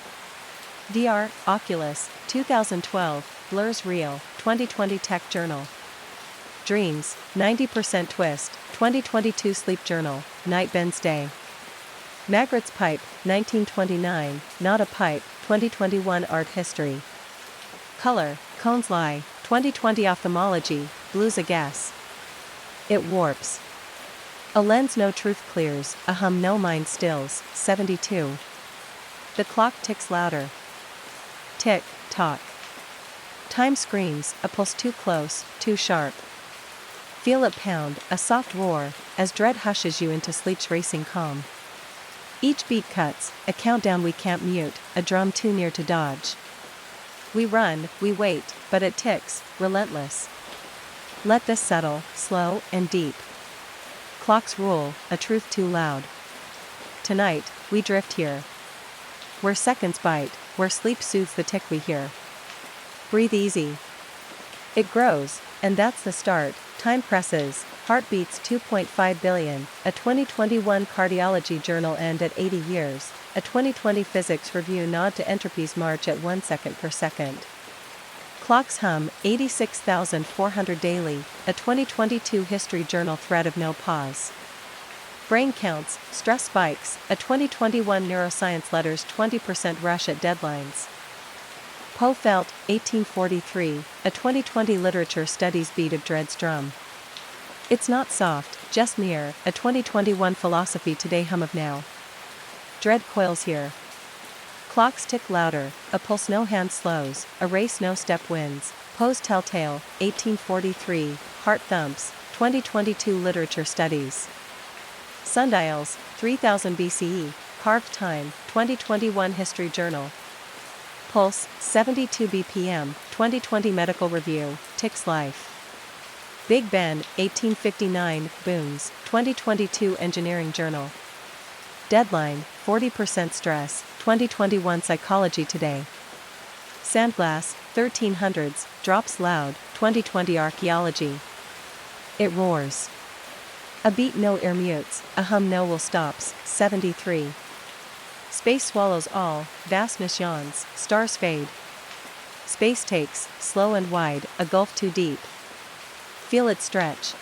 DR, Oculus, 2012, blurs real, 2020 tech journal. Dreams, 90% twist, 2022 sleep journal, night bends day. Magritte's pipe, 1929, not a pipe, 2021 art history. Color, cones lie, 2020 ophthalmology, blues a guess. It warps. A lens no truth clears, a hum no mind stills, 72. The clock ticks louder. Tick, tock. Time screams, a pulse too close, too sharp. Feel it pound, a soft roar, as dread hushes you into sleep's racing calm. Each beat cuts, a countdown we can't mute, a drum too near to dodge. We run, we wait, but it ticks, relentless. Let this settle, slow and deep. Clocks rule, a truth too loud. Tonight, we drift here. Where seconds bite, where sleep soothes the tick we hear. Breathe easy. It grows, and that's the start. Time presses, heart beats 2.5 billion, a 2021 cardiology journal end at 80 years, a 2020 physics review nod to entropy's march at 1 second per second. Clocks hum, 86,400 daily, a 2022 history journal thread of no pause. Brain counts, stress spikes, a 2021 neuroscience letters 20% rush at deadlines. Poe felt, 1843, a 2020 literature studies beat of dread's drum. It's not soft, just mere, a 2021 philosophy today hum of now. Dread coils here. Clocks tick louder, a pulse no hand slows, a race no step wins. Poe's telltale, 1843, heart thumps, 2022 literature studies. Sundials, 3000 BCE, carved time, 2021 history journal. Pulse, 72 BPM, 2020 medical review, ticks life. Big Ben, 1859, Boone's, 2022 engineering journal. Deadline, 40% stress, 2021 psychology today. Sandglass, 1300s, drops loud, 2020 archaeology. It roars. A beat no ear mutes, a hum no will stops, 73. Space swallows all, vastness yawns, stars fade. Space takes, slow and wide, a gulf too deep. Feel it stretch.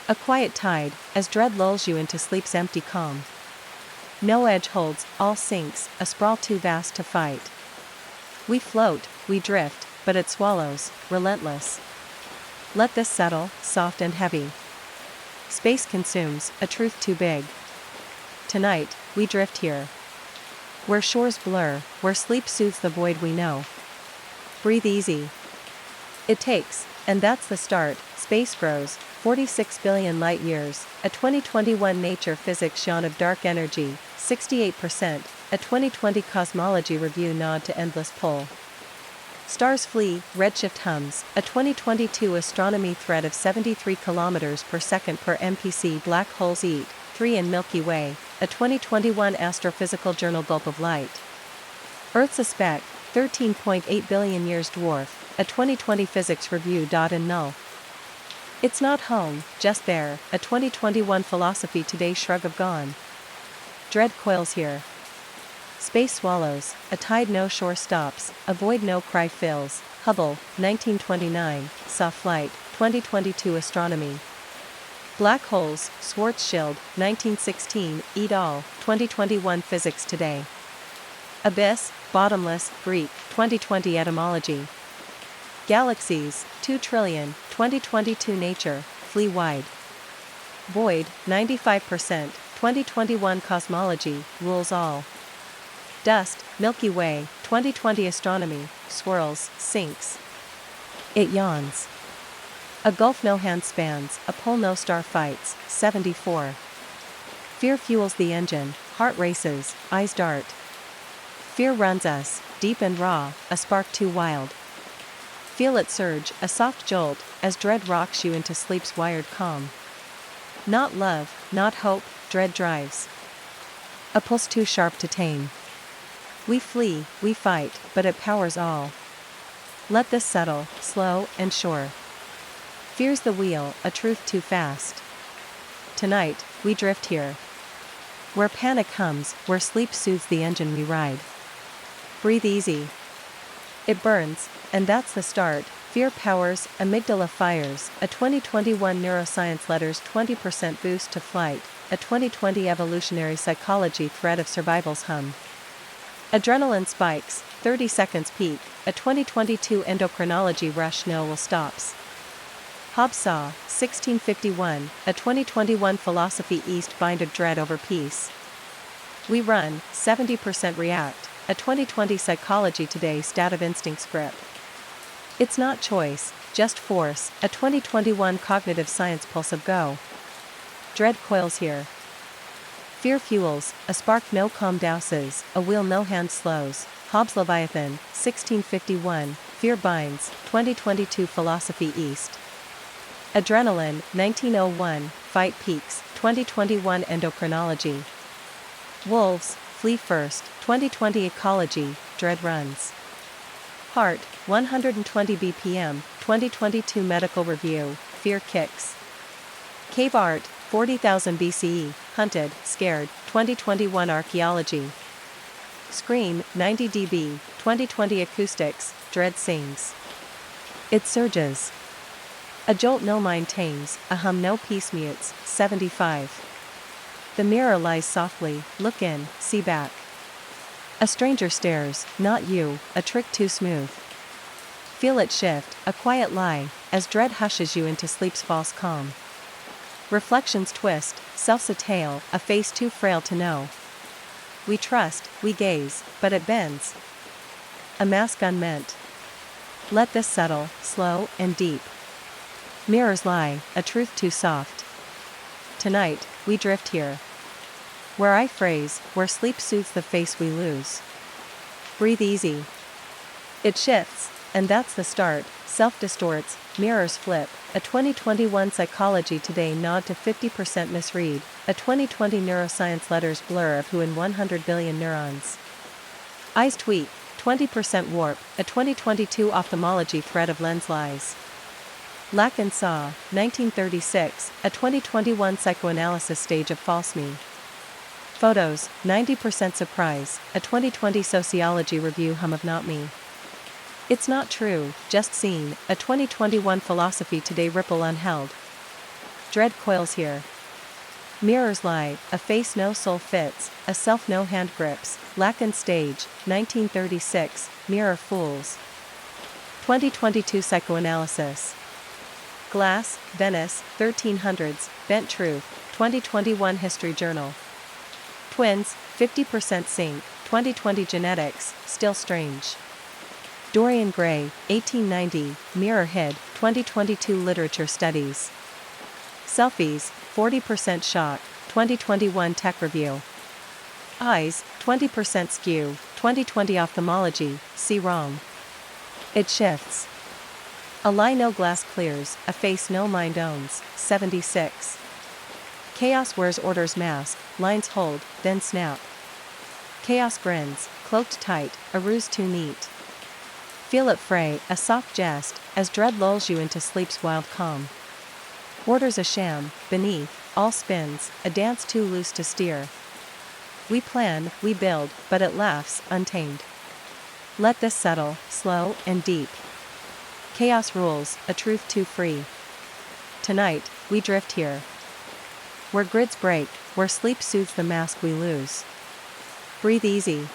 A quiet tide, as dread lulls you into sleep's empty calm. No edge holds, all sinks, a sprawl too vast to fight. We float, we drift, but it swallows, relentless. Let this settle, soft and heavy. space consumes, a truth too big. Tonight, we drift here. Where shores blur, where sleep soothes the void we know. Breathe easy. It takes, and that's the start, space grows, 46 billion light-years, a 2021 Nature Physics yawn of dark energy, 68%, a 2020 Cosmology Review nod to endless pull. Stars flee, redshift hums, a 2022 astronomy thread of 73 km per second per MPC. Black holes eat, 3 in Milky Way, a 2021 Astrophysical Journal gulp of light. Earth's a speck, 13.8 billion years dwarf, a 2020 Physics Review. And null. It's not home, just there, a 2021 Philosophy Today shrug of gone. Dread coils here. Space swallows, a tide no shore stops, a void no cry fills. Hubble, 1929, saw flight, 2022 astronomy. Black holes, Schwarzschild, 1916, et al., 2021 Physics Today. Abyss, bottomless, Greek, 2020 etymology. Galaxies, 2 trillion, 2022 Nature, flee wide. Void, 95%, 2021 Cosmology, rules all. Dust, Milky Way, 2020 astronomy, swirls, sinks. It yawns. A gulf no hand spans, a pole no star fights, 74. Fear fuels the engine, heart races, eyes dart. Fear runs us, deep and raw, a spark too wild. Feel it surge, a soft jolt, as dread rocks you into sleep's wired calm. Not love, not hope, dread drives. A pulse too sharp to tame. We flee, we fight, but it powers all. Let this settle, slow and sure. Fear's the wheel, a truth too fast. Tonight, we drift here. Where panic hums, where sleep soothes the engine we ride. Breathe easy. It burns, and that's the start. Fear powers, amygdala fires, a 2021 neuroscience letters 20% boost to flight, a 2020 evolutionary psychology thread of survival's hum. Adrenaline spikes, 30 seconds peak, a 2022 endocrinology rush no will stops. Hobbes saw, 1651, a 2021 philosophy east bind of dread over peace. We run, 70% react, a 2020 psychology today stat of instinct script. It's not choice, just force, a 2021 cognitive science pulse of go. Dread coils here. Fear fuels, a spark no calm douses, a wheel no hand slows. Hobbes Leviathan, 1651, Fear binds, 2022 Philosophy East. Adrenaline, 1901, Fight peaks, 2021 Endocrinology. Wolves, flee first, 2020 Ecology, Dread runs. Heart, 120 BPM, 2022 Medical Review, Fear kicks. Cave art, 40,000 BCE, hunted, scared, 2021 Archaeology. Scream, 90 dB, 2020 Acoustics, Dread sings. It surges. A jolt no mind tames, a hum no peace mutes, 75. The mirror lies softly, look in, see back. A stranger stares, not you, a trick too smooth. Feel it shift, a quiet lie, as dread hushes you into sleep's false calm. Reflections twist, self's a tale, a face too frail to know. We trust, we gaze, but it bends. A mask unmeant. Let this settle, slow and deep. Mirrors lie, a truth too soft. Tonight, we drift here. Where I phrase, where sleep soothes the face we lose. Breathe easy. It shifts, and that's the start. Self distorts, mirrors flip, a 2021 Psychology Today nod to 50% misread, a 2020 neuroscience letters blur of who in 100 billion neurons. Eyes tweak, 20% warp, a 2022 ophthalmology thread of lens lies. Lack and Saw, 1936, a 2021 psychoanalysis stage of false me. Photos, 90% surprise, a 2020 sociology review hum of not me. It's not true, just seen, a 2021 Philosophy Today ripple unheld. Dread coils here. Mirrors lie, a face no soul fits, a self no hand grips, lack and stage, 1936, mirror fools. 2022 psychoanalysis. Glass, Venice, 1300s, Bent Truth, 2021 History Journal. Twins, 50% zinc, 2020 Genetics, Still Strange. Dorian Gray, 1890, Mirror Hid, 2022 Literature Studies. Selfies, 40% shock, 2021 Tech Review. Eyes, 20% skew, 2020 Ophthalmology, see wrong. It shifts. A lie no glass clears, a face no mind owns, 76. Chaos wears orders mask, lines hold, then snap. Chaos grins, cloaked tight, a ruse too neat. Feel it fray, a soft jest, as dread lulls you into sleep's wild calm. Orders a sham, beneath, all spins, a dance too loose to steer. We plan, we build, but it laughs, untamed. Let this settle, slow and deep. Chaos rules, a truth too free. Tonight, we drift here. Where grids break, where sleep soothes the mask we lose. Breathe easy.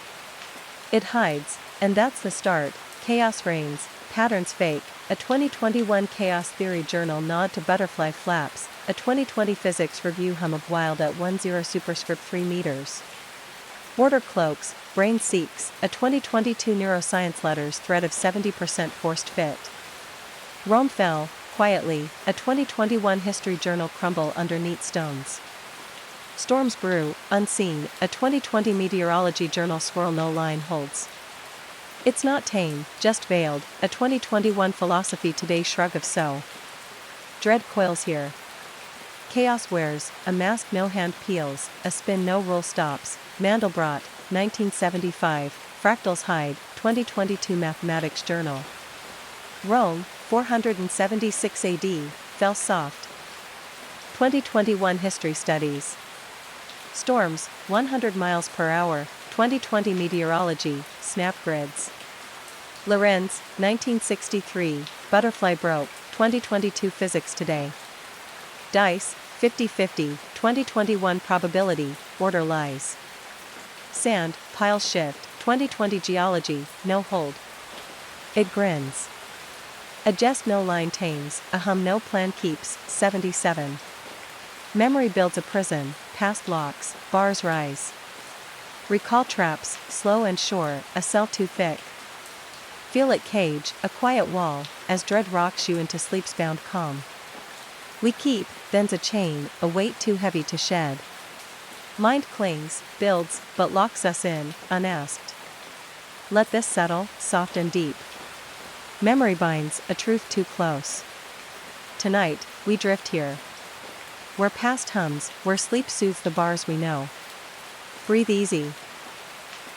It hides, and that's the start. Chaos reigns, patterns fake, a 2021 Chaos Theory Journal nod to butterfly flaps, a 2020 Physics Review hum of wild at 10 superscript 3 meters. Order cloaks, brain seeks, a 2022 Neuroscience Letters thread of 70% forced fit. Rome fell, quietly, a 2021 History Journal crumble under neat stones. Storms brew, unseen, a 2020 Meteorology Journal swirl no line holds. It's not tame, just veiled, a 2021 Philosophy Today shrug of so. Dread coils here. Chaos wears, a mask no hand peels, a spin no rule stops, Mandelbrot, 1975, Fractals hide, 2022 Mathematics Journal. Rome, 476 AD, fell soft. 2021 History Studies. Storms, 100 miles per hour, 2020 Meteorology, snap grids. Lorenz, 1963, Butterfly broke, 2022 Physics Today. Dice, 50-50, 2021 Probability, order lies. Sand, pile shift, 2020 Geology, no hold. It grins. A jest no line tames, a hum no plan keeps, 77. Memory builds a prison, past locks, bars rise. Recall traps, slow and sure, a cell too thick. Feel it cage, a quiet wall, as dread rocks you into sleep's bound calm. We keep, then's a chain, a weight too heavy to shed. Mind clings, builds, but locks us in, unasked. Let this settle, soft and deep. Memory binds, a truth too close. Tonight, we drift here. Where past hums, where sleep soothes the bars we know. Breathe easy.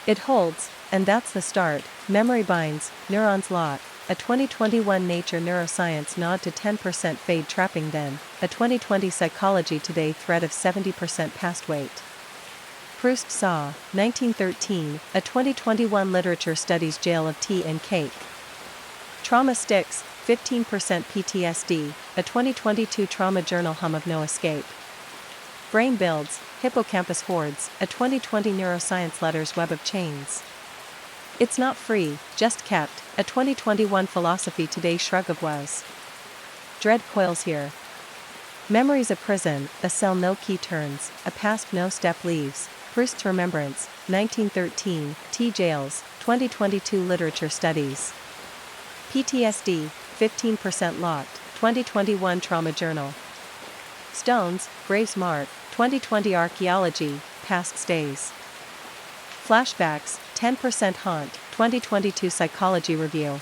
It holds, and that's the start. Memory binds, neurons lock, a 2021 Nature Neuroscience nod to 10% fade trapping then, a 2020 Psychology Today thread of 70% past weight. Proust saw, 1913, a 2021 Literature Studies Jail of Tea and Cake. Trauma sticks, 15% PTSD, a 2022 Trauma Journal hum of no escape. Brain builds, hippocampus hoards, a 2020 Neuroscience Letters web of chains. It's not free, just kept, a 2021 Philosophy Today shrug of was. Dread coils here. Memory's a prison, a cell no key turns, a past no step leaves. Proust's Remembrance, 1913, T. Jails, 2022 Literature Studies. PTSD, 15% locked, 2021 Trauma Journal. Stones, Graves Mark, 2020 Archaeology, Past Stays. Flashbacks, 10% haunt, 2022 Psychology Review.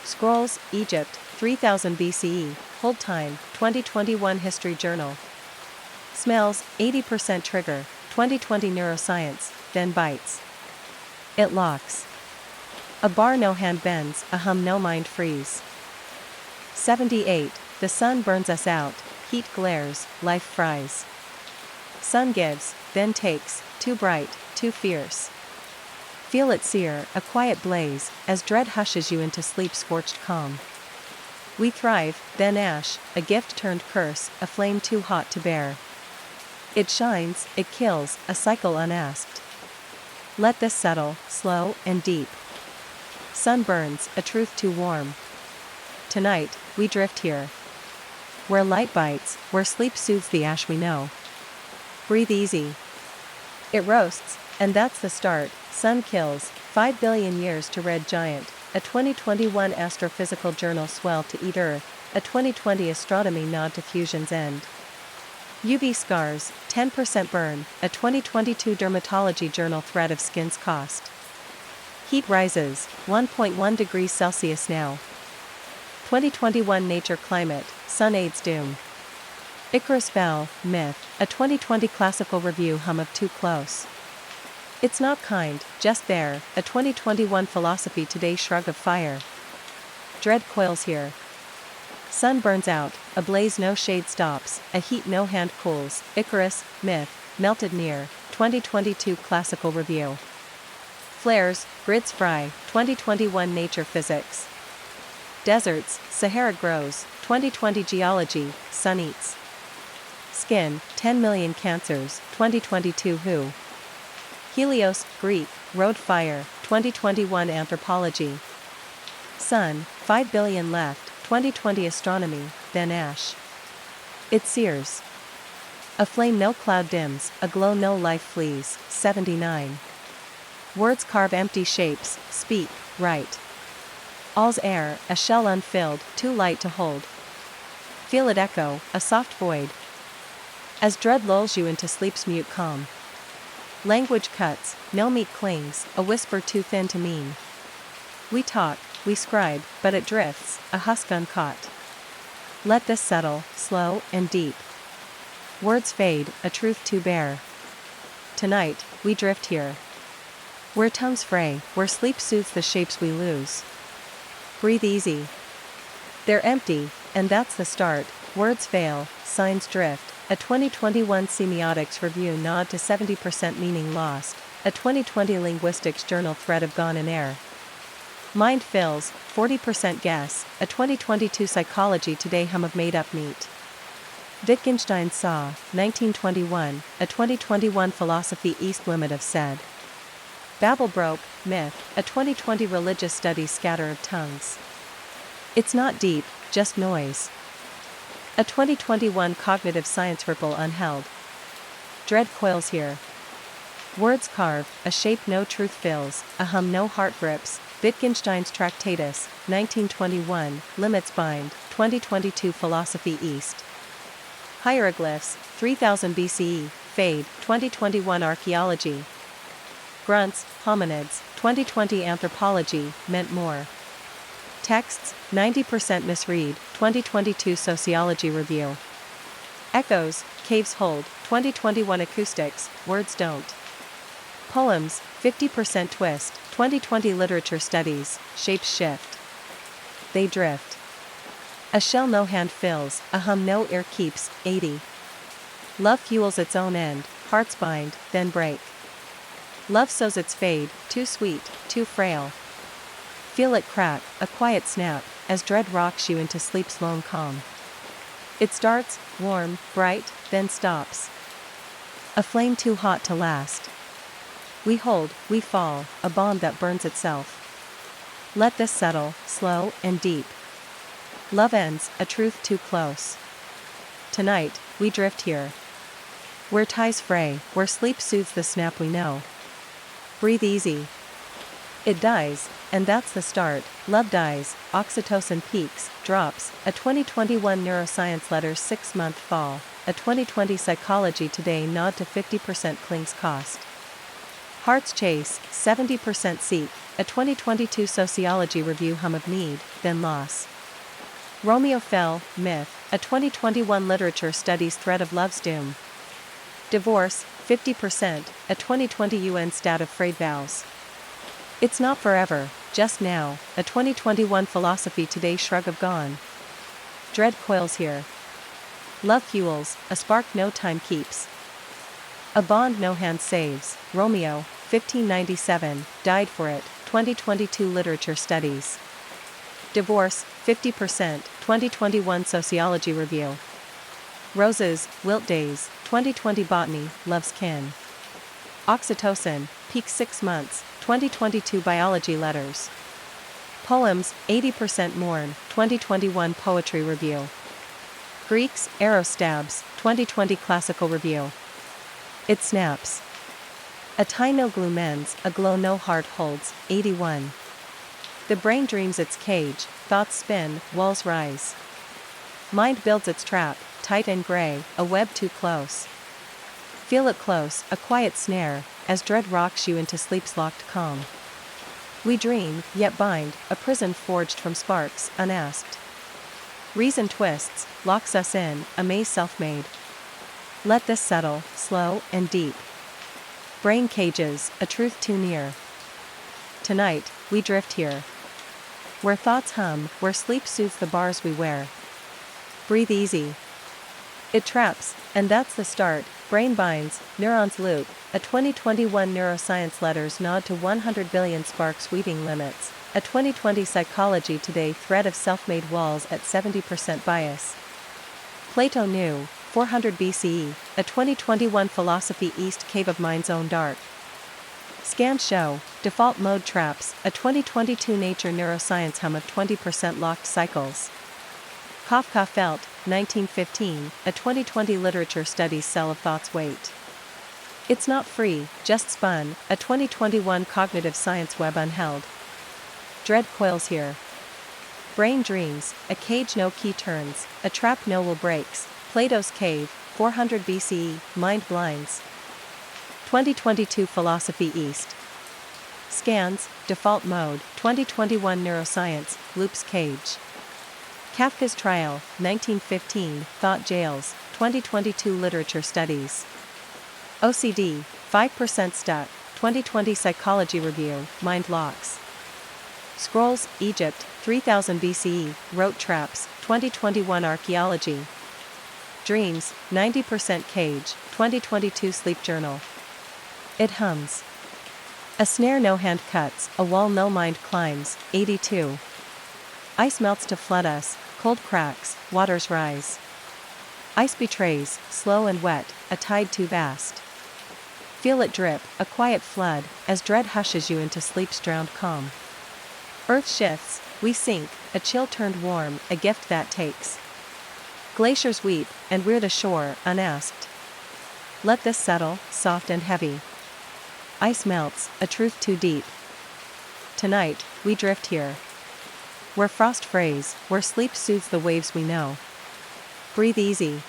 Scrolls, Egypt, 3000 BCE, hold time, 2021 History Journal. Smells, 80% trigger, 2020 Neuroscience, then bites. It locks. A bar no hand bends, a hum no mind freeze. 78, the sun burns us out, heat glares, life fries. Sun gives, then takes, too bright, too fierce. Feel it sear, a quiet blaze, as dread hushes you into sleep-scorched calm. We thrive, then ash, a gift turned curse, a flame too hot to bear. It shines, it kills, a cycle unasked. Let this settle, slow and deep. Sun burns, a truth too warm. Tonight, we drift here. Where light bites, where sleep soothes the ash we know. Breathe easy. It roasts, and that's the start. Sun kills, 5 billion years to red giant. A 2021 Astrophysical Journal swell to eat Earth. A 2020 Astronomy nod to fusion's end. UV scars, 10% burn. A 2022 Dermatology Journal threat of skin's cost. Heat rises, 1.1 degrees Celsius now. 2021 Nature Climate, Sun aids doom. Icarus fell, myth. A 2020 Classical Review hum of too close. It's not kind, just there. A 2021 Philosophy Today shrug of fire. Dread coils here. Sun burns out, a blaze no shade stops, a heat no hand cools. Icarus, myth, melted near. 2022 Classical Review. Flares, grids fry. 2021 Nature Physics. Deserts, Sahara grows. 2020 Geology, Sun eats. Skin, 10 million cancers. 2022 Who. Helios, Greek, road fire. 2021 Anthropology. Sun, 5 billion left. 2020 Astronomy, then ash. It sears. A flame no cloud dims, a glow no life flees. 79. Words carve empty shapes, speak, write. All's air, a shell unfilled, too light to hold. Feel it echo, a soft void. As dread lulls you into sleep's mute calm. Language cuts, no meat clings, a whisper too thin to mean. We talk, we scribe, but it drifts, a husk uncaught. Let this settle, slow and deep. Words fade, a truth too bare. Tonight, we drift here. Where tongues fray, where sleep soothes the shapes we lose. Breathe easy. They're empty, and that's the start. Words fail, signs drift. A 2021 Semiotics Review nod to 70% meaning lost. A 2020 Linguistics Journal thread of gone in air. Mind fills, 40% guess. A 2022 Psychology Today hum of made-up meat. Wittgenstein saw, 1921. A 2021 Philosophy East limit of said. Babel broke, myth. A 2020 Religious Studies scatter of tongues. It's not deep, just noise. A 2021 Cognitive Science ripple unheld. Dread coils here. Words carve, a shape no truth fills, a hum no heart grips. Wittgenstein's Tractatus, 1921, Limits bind. 2022 Philosophy East. Hieroglyphs, 3000 BCE, fade. 2021 Archaeology. Grunts, hominids. 2020 Anthropology, meant more. Texts, 90% misread. 2022 Sociology Review. Echoes, caves hold. 2021 Acoustics, words don't. Poems, 50% twist. 2020 Literature Studies, shapes shift. They drift. A shell no hand fills, a hum no ear keeps. 80. Love fuels its own end, hearts bind, then break. Love sows its fade, too sweet, too frail. Feel it crack, a quiet snap, as dread rocks you into sleep's lone calm. It starts, warm, bright, then stops. A flame too hot to last. We hold, we fall, a bond that burns itself. Let this settle, slow and deep. Love ends, a truth too close. Tonight, we drift here. Where ties fray, where sleep soothes the snap we know. Breathe easy. It dies, and that's the start. Love dies, oxytocin peaks, drops. A 2021 Neuroscience Letters 6-month fall. A 2020 Psychology Today nod to 50% clings cost. Hearts chase, 70% seek. A 2022 Sociology Review hum of need, then loss. Romeo fell, myth. A 2021 Literature Studies thread of love's doom. Divorce, 50%. A 2020 UN stat of frayed vows. It's not forever, just now. A 2021 Philosophy Today shrug of gone. Dread coils here. Love fuels, a spark no time keeps. A bond no hand saves. Romeo, 1597, died for it. 2022 Literature Studies. Divorce, 50%. 2021 Sociology Review. Roses, wilt days. 2020 Botany, love's kin. Oxytocin, peak 6 months. 2022 Biology Letters. Poems, 80% mourn. 2021 Poetry Review. Greeks, arrow stabs, 2020 classical review. It snaps. A tie no glue mends, a glow no heart holds, 81. The brain dreams its cage, thoughts spin, walls rise. Mind builds its trap, tight and gray, a web too close. Feel it close, a quiet snare, as dread rocks you into sleep's locked calm. We dream, yet bind, a prison forged from sparks, unasked. Reason twists, locks us in, a maze self-made. Let this settle, slow and deep. Brain cages, a truth too near. Tonight, we drift here. Where thoughts hum, where sleep soothes the bars we wear. Breathe easy. It traps, and that's the start. Brain binds, neurons loop. A 2021 neuroscience letters nod to 100 billion sparks weaving limits. A 2020 Psychology Today thread of self-made walls at 70% bias. Plato knew, 400 BCE, a 2021 Philosophy East Cave of Mind's Own Dark. Scans show, default mode traps, a 2022 Nature Neuroscience hum of 20% locked cycles. Kafka felt, 1915, a 2020 Literature Studies cell of thoughts wait. It's not free, just spun, a 2021 Cognitive Science web unheld. Dread coils here. Brain dreams, a cage no key turns, a trap no will breaks. Plato's cave, 400 BCE, mind blinds. 2022 Philosophy East. Scans, default mode, 2021 Neuroscience, loops cage. Kafka's trial, 1915, thought jails, 2022 Literature Studies. OCD, 5% stuck, 2020 Psychology Review, mind locks. Scrolls, Egypt, 3000 BCE, rote traps, 2021 Archaeology. Dreams, 90% cage, 2022 Sleep Journal. It hums. A snare no hand cuts, a wall no mind climbs, 82. Ice melts to flood us, cold cracks, waters rise. Ice betrays, slow and wet, a tide too vast. Feel it drip, a quiet flood, as dread hushes you into sleep's drowned calm. Earth shifts, we sink, a chill turned warm, a gift that takes. Glaciers weep, and we're the shore, unasked. Let this settle, soft and heavy. Ice melts, a truth too deep. Tonight, we drift here. Where frost frays, where sleep soothes the waves we know. Breathe easy.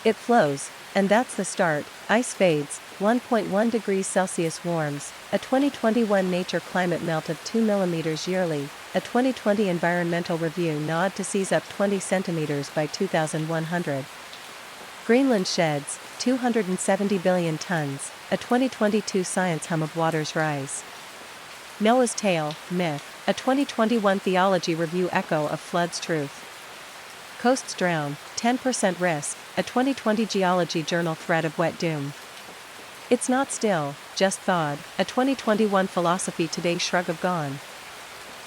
It flows, and that's the start. Ice fades, 1.1 degrees Celsius warms, a 2021 Nature climate melt of 2 millimeters yearly, a 2020 Environmental Review nod to seas up 20 centimeters by 2100. Greenland sheds, 270 billion tons, a 2022 Science hum of waters rise. Noah's Tale, myth, a 2021 Theology Review echo of floods truth. Coasts drown, 10% risk, a 2020 Geology Journal thread of wet doom. It's not still, just thawed, a 2021 Philosophy Today shrug of gone.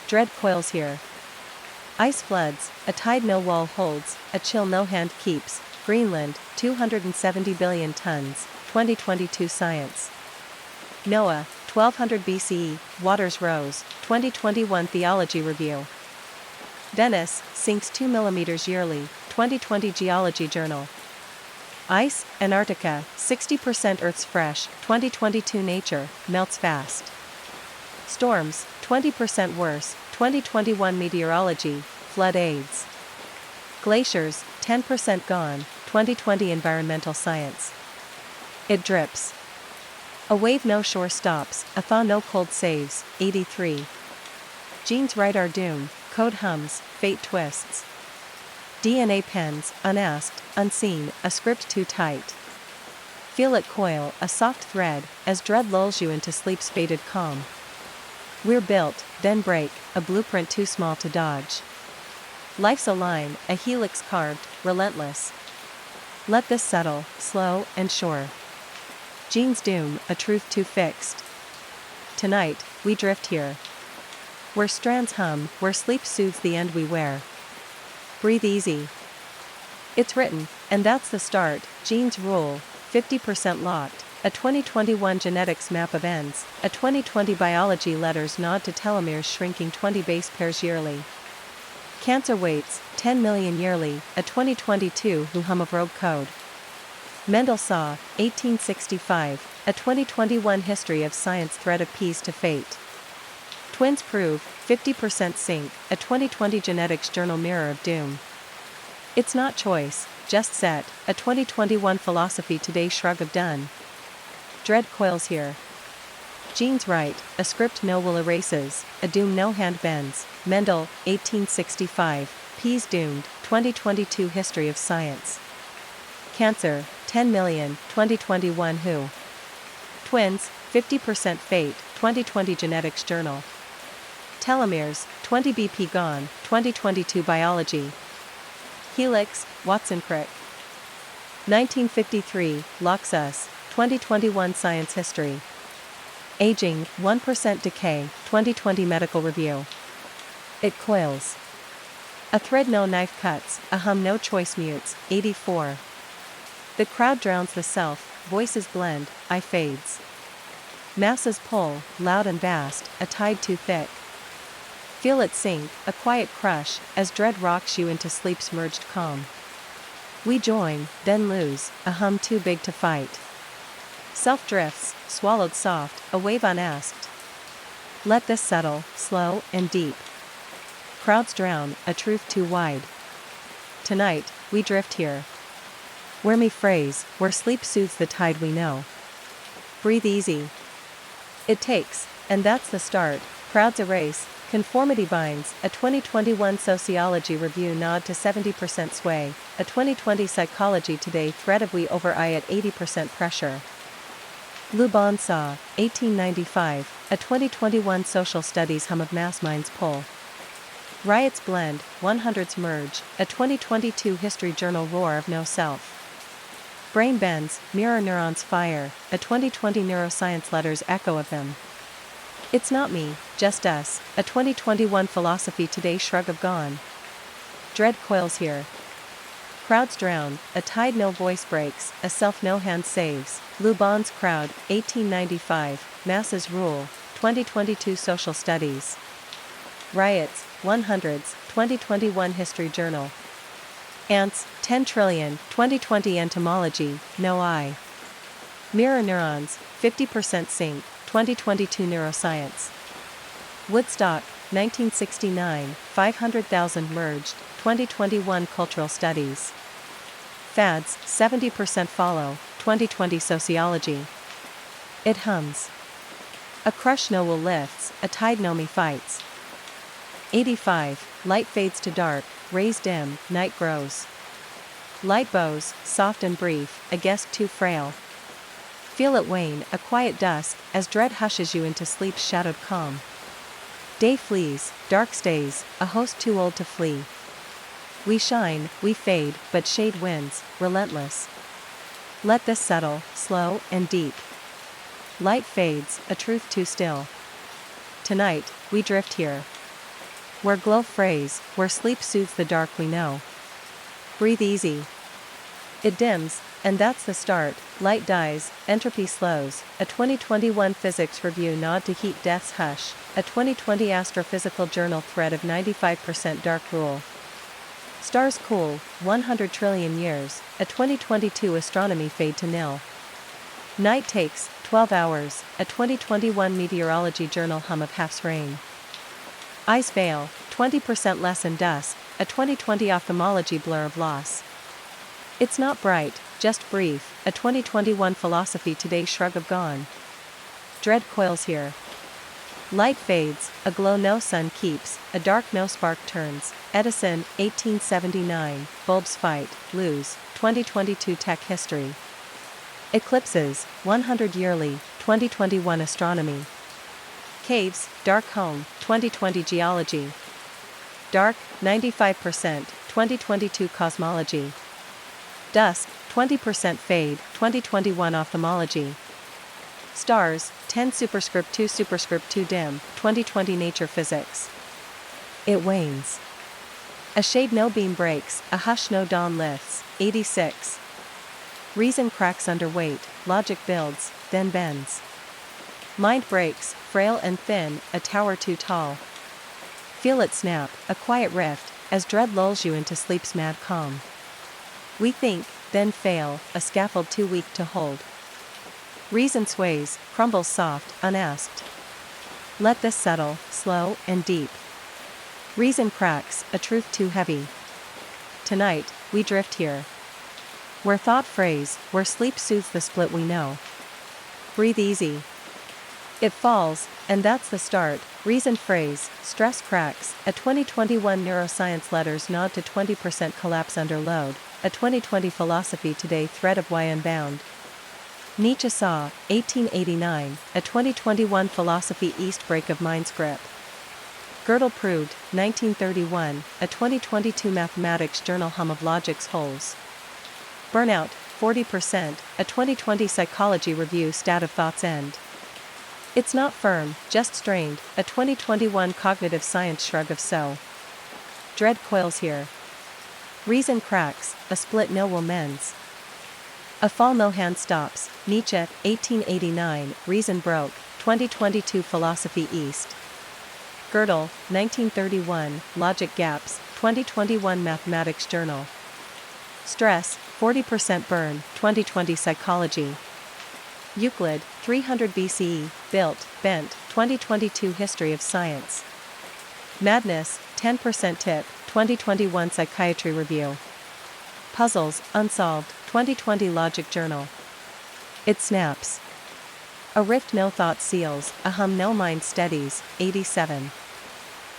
Dread coils here. Ice floods, a tide no wall holds, a chill no hand keeps. Greenland, 270 billion tons, 2022 Science. Noah, 1200 BCE, waters rose, 2021 Theology Review. Venice, sinks 2 millimeters yearly, 2020 Geology Journal. Ice, Antarctica, 60% Earth's fresh, 2022 Nature, melts fast. Storms, 20% worse, 2021 Meteorology, flood aids. Glaciers, 10% gone, 2020 Environmental Science. It drips. A wave no shore stops, a thaw no cold saves, 83. Genes write our doom, code hums, fate twists. DNA pens, unasked, unseen, a script too tight. Feel it coil, a soft thread, as dread lulls you into sleep's faded calm. We're built, then break, a blueprint too small to dodge. Life's a line, a helix carved, relentless. Let this settle, slow and sure. Gene's doom, a truth too fixed. Tonight, we drift here. Where strands hum, where sleep soothes the end we wear. Breathe easy. It's written, and that's the start. Genes rule, 50% locked. A 2021 genetics map of ends. A 2020 biology letters nod to telomeres shrinking 20 base pairs yearly. Cancer waits, 10 million yearly, a 2022 who hum of rogue code. Mendel saw, 1865, a 2021 history of science thread of peace to fate. Twins prove, 50% sync, a 2020 genetics journal mirror of doom. It's not choice, just set, a 2021 philosophy today shrug of done. Dread coils here. Genes right, a script no will erases, a doom no hand bends. Mendel, 1865, peas doomed, 2022 history of science. Cancer, 10 million, 2021 who. Twins, 50% fate, 2020 genetics journal. Telomeres, 20 BP gone, 2022 biology. Helix, Watson Crick. 1953, locks us, 2021 science history. Aging, 1% decay, 2020 medical review. It coils. A thread no knife cuts, a hum no choice mutes, 84. The crowd drowns the self, voices blend, I fades. Masses pull, loud and vast, a tide too thick. Feel it sink, a quiet crush, as dread rocks you into sleep's merged calm. We join, then lose, a hum too big to fight. Self drifts, swallowed soft, a wave unasked. Let this settle, slow and deep. Crowds drown, a truth too wide. Tonight, we drift here. Where me phrase, where sleep soothes the tide we know. Breathe easy. It takes, and that's the start, crowds erase, conformity binds, a 2021 sociology review nod to 70% sway, a 2020 psychology today thread of we over I at 80% pressure. Lubon saw, 1895, a 2021 social studies hum of mass minds pull. Riots blend, 100s merge, a 2022 history journal roar of no self. Brain bends, mirror neurons fire, a 2020 neuroscience letters echo of them. It's not me, just us, a 2021 philosophy today shrug of gone. Dread coils here. Crowds drown, a tide no voice breaks, a self no hand saves. Lubon's crowd, 1895, masses rule, 2022 social studies. Riots, 100s, 2021 history journal. Ants, 10 trillion, 2020 entomology, no I. Mirror neurons, 50% sync, 2022 neuroscience. Woodstock, 1969, 500,000 merged, 2021 cultural studies. Fads, 70% follow, 2020 sociology. It hums. A crush no will lifts, a tide no me fights. 85, light fades to dark, rays dim, night grows. Light bows, soft and brief, a guest too frail. Feel it wane, a quiet dusk, as dread hushes you into sleep's shadowed calm. Day flees, dark stays, a host too old to flee. We shine, we fade, but shade wins, relentless. Let this settle, slow and deep. Light fades, a truth too still. Tonight, we drift here. Where glow frays, where sleep soothes the dark we know. Breathe easy. It dims, and that's the start, light dies, entropy slows, a 2021 physics review nod to heat death's hush, a 2020 astrophysical journal thread of 95% dark rule. Stars cool, 100 trillion years, a 2022 astronomy fade to nil. Night takes, 12 hours, a 2021 meteorology journal hum of half's rain. Eyes veil, 20% less in dusk, a 2020 ophthalmology blur of loss. It's not bright, just brief, a 2021 philosophy today shrug of gone. Dread coils here. Light fades, a glow no sun keeps, a dark no spark turns. Edison, 1879, bulbs fight, lose, 2022 tech history. Eclipses, 100 yearly, 2021 astronomy. Caves, dark home, 2020 geology. Dark, 95%, 2022 cosmology. Dusk, 20% fade, 2021 ophthalmology. Stars, 10 superscript 2 superscript 2 dim, 2020 nature physics. It wanes. A shade no beam breaks, a hush no dawn lifts, 86. Reason cracks under weight, logic builds, then bends. Mind breaks, frail and thin, a tower too tall. Feel it snap, a quiet rift, as dread lulls you into sleep's mad calm. We think, then fail, a scaffold too weak to hold. Reason sways, crumbles soft, unasked. Let this settle, slow and deep. Reason cracks, a truth too heavy. Tonight, we drift here. Where thought frays, where sleep soothes the split we know. Breathe easy. It falls, and that's the start. Reason frays, stress cracks. A 2021 neuroscience letters nod to 20% collapse under load. A 2020 philosophy today thread of why unbound. Nietzsche saw, 1889, a 2021 philosophy east break of mind's grip. Gödel proved, 1931, a 2022 mathematics journal hum of logic's holes. Burnout, 40%, a 2020 psychology review stat of thought's end. It's not firm, just strained, a 2021 cognitive science shrug of so. Dread coils here. Reason cracks, a split no will mends. A fall no hand stops, Nietzsche, 1889, reason broke, 2022 philosophy east. Gödel, 1931, logic gaps, 2021 mathematics journal. Stress, 40% burn, 2020 psychology. Euclid, 300 BCE, built, bent, 2022 history of science. Madness, 10% tip, 2021 psychiatry review. Puzzles, unsolved, 2020 logic journal. It snaps. A rift no thought seals, a hum no mind steadies, 87.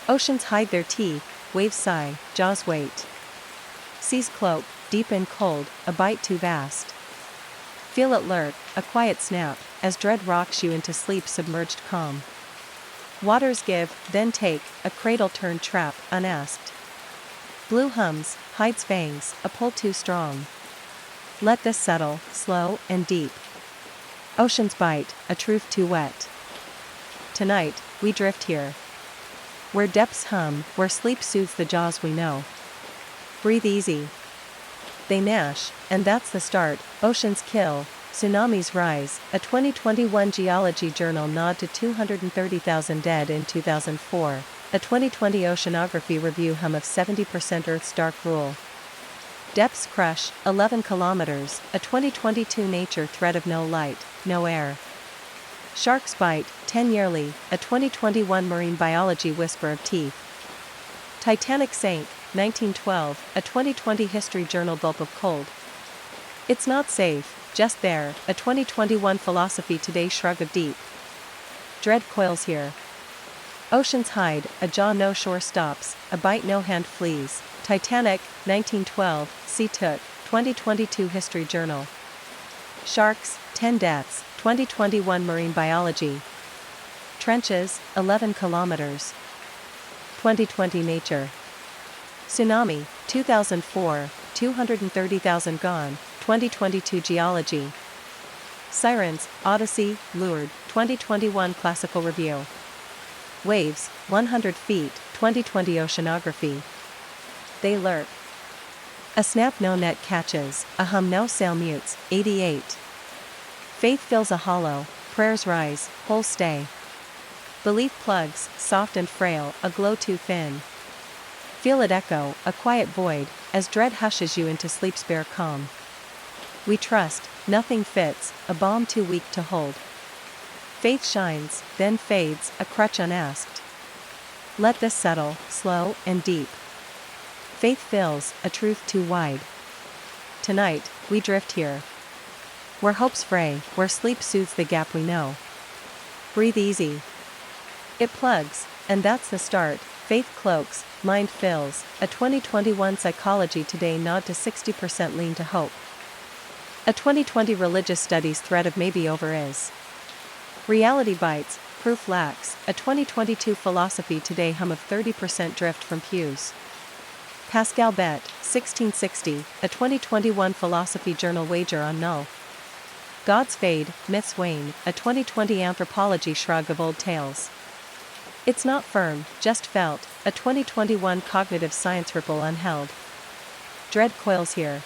Oceans hide their teeth, waves sigh, jaws wait. Seas cloak, deep and cold, a bite too vast. Feel it lurk, a quiet snap, as dread rocks you into sleep submerged calm. Waters give, then take, a cradle turned trap, unasked. Blue hums, hides fangs, a pull too strong. Let this settle, slow and deep. Oceans bite, a truth too wet. Tonight, we drift here. Where depths hum, where sleep soothes the jaws we know. Breathe easy. They gnash, and that's the start. Oceans kill, tsunamis rise. A 2021 geology journal nod to 230,000 dead in 2004. A 2020 oceanography review hum of 70% Earth's dark rule. Depths crush, 11 kilometers. A 2022 nature thread of no light, no air. Sharks bite, 10 yearly. A 2021 marine biology whisper of teeth. Titanic sank, 1912, a 2020 history journal gulp of cold. It's not safe, just there, a 2021 philosophy today shrug of deep. Dread coils here. Oceans hide, a jaw no shore stops, a bite no hand flees. Titanic, 1912, sea took, 2022 history journal. Sharks, 10 deaths, 2021 marine biology. Trenches, 11 kilometers. 2020 nature. Tsunami, 2004, 230,000 gone, 2022 geology. Sirens, Odyssey, Lured, 2021 classical review. Waves, 100 feet, 2020 oceanography. They lurk. A snap no net catches, a hum no sail mutes, 88. Faith fills a hollow, prayers rise, holes stay. Belief plugs, soft and frail, a glow too thin. Feel it echo, a quiet void, as dread hushes you into sleep's bare calm. We trust, nothing fits, a balm too weak to hold. Faith shines, then fades, a crutch unasked. Let this settle, slow and deep. Faith fills, a truth too wide. Tonight, we drift here. Where hopes fray, where sleep soothes the gap we know. Breathe easy. It plugs, and that's the start. Faith cloaks, mind fills. A 2021 psychology today nod to 60% lean to hope. A 2020 religious studies thread of maybe over is. Reality bites, proof lacks. A 2022 philosophy today hum of 30% drift from pews. Pascal bet, 1660, a 2021 philosophy journal wager on null. Gods fade, myths wane, a 2020 anthropology shrug of old tales. It's not firm, just felt, a 2021 cognitive science ripple unheld. Dread coils here.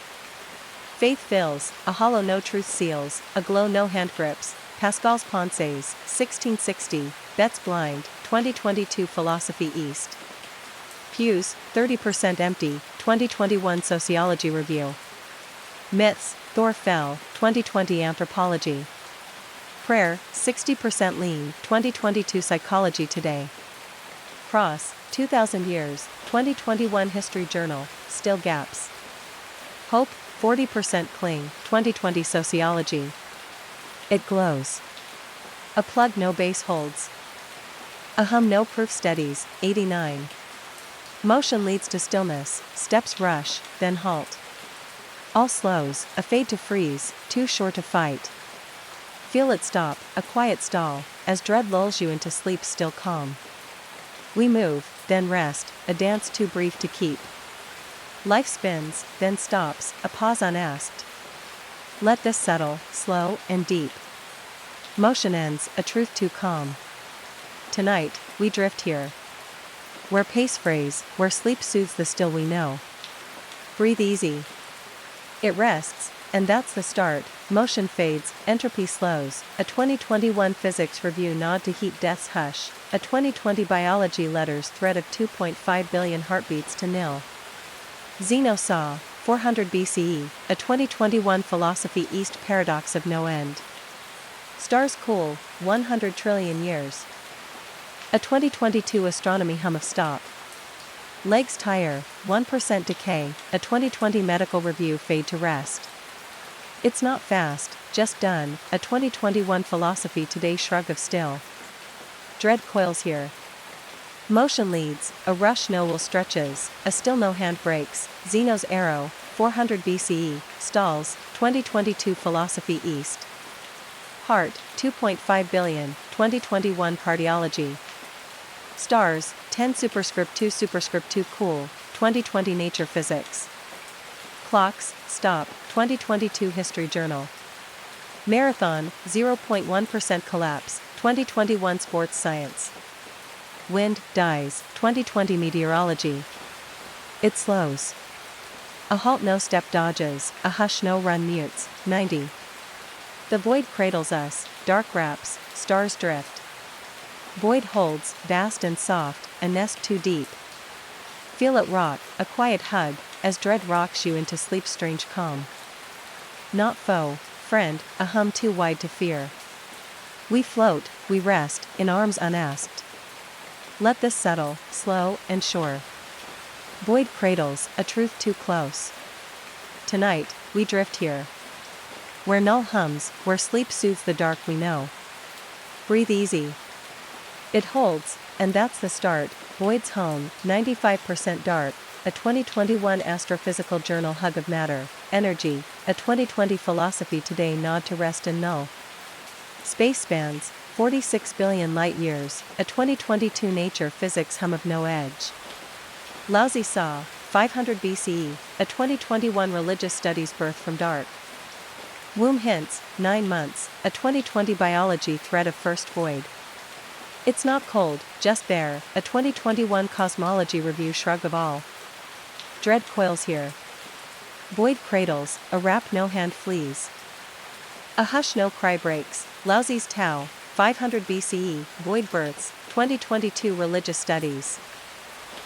Faith fills, a hollow no truth seals, a glow no hand grips. Pascal's Pensées, 1660, bets blind, 2022 philosophy east. Pews, 30% empty, 2021 Sociology Review. Myths, Thor fell, 2020 Anthropology. Prayer, 60% lean, 2022 Psychology Today. Cross, 2000 years, 2021 History Journal, still gaps. Hope, 40% cling, 2020 Sociology. It glows. A plug no base holds. A hum no proof steadies, 89. Motion leads to stillness, steps rush, then halt. All slows, a fade to freeze, too short to fight. Feel it stop, a quiet stall, as dread lulls you into sleep still calm. We move, then rest, a dance too brief to keep. Life spins, then stops, a pause unasked. Let this settle, slow and deep. Motion ends, a truth too calm. Tonight, we drift here. Where pace frays, where sleep soothes the still we know. Breathe easy. It rests, and that's the start. Motion fades, entropy slows. A 2021 physics review nod to heat death's hush. A 2020 biology letters thread of 2.5 billion heartbeats to nil. Zeno saw, 400 BCE, a 2021 philosophy East paradox of no end. Stars cool, 100 trillion years. A 2022 astronomy hum of stop. Legs tire, 1% decay, a 2020 medical review fade to rest. It's not fast, just done, a 2021 philosophy today shrug of still. Dread coils here. Motion leads, a rush no will stretches, a still no hand breaks. Zeno's arrow, 400 BCE, stalls, 2022 philosophy East. Heart, 2.5 billion, 2021 cardiology. Stars, 10 superscript 2 superscript 2 cool, 2020 nature physics. Clocks, stop, 2022 history journal. Marathon, 0.1% collapse, 2021 sports science. Wind, dies, 2020 meteorology. It slows. A halt no step dodges, a hush no run mutes, 90. The void cradles us, dark wraps, stars drift. Void holds, vast and soft, a nest too deep. Feel it rock, a quiet hug, as dread rocks you into sleep's strange calm. Not foe, friend, a hum too wide to fear. We float, we rest, in arms unasked. Let this settle, slow and sure. Void cradles, a truth too close. Tonight, we drift here. Where null hums, where sleep soothes the dark we know. Breathe easy. It holds, and that's the start. Void's home, 95% dark, a 2021 Astrophysical Journal hug of matter, energy, a 2020 Philosophy Today nod to rest and null. Space spans, 46 billion light-years, a 2022 Nature Physics hum of no edge. Lousy saw, 500 BCE, a 2021 Religious Studies birth from dark. Womb hints, 9 months, a 2020 Biology thread of first void. It's not cold, just there, a 2021 Cosmology review shrug of all. Dread coils here. Void cradles, a wrap no hand flees. A hush no cry breaks, Lousy's Tao, 500 BCE, void births, 2022 Religious Studies.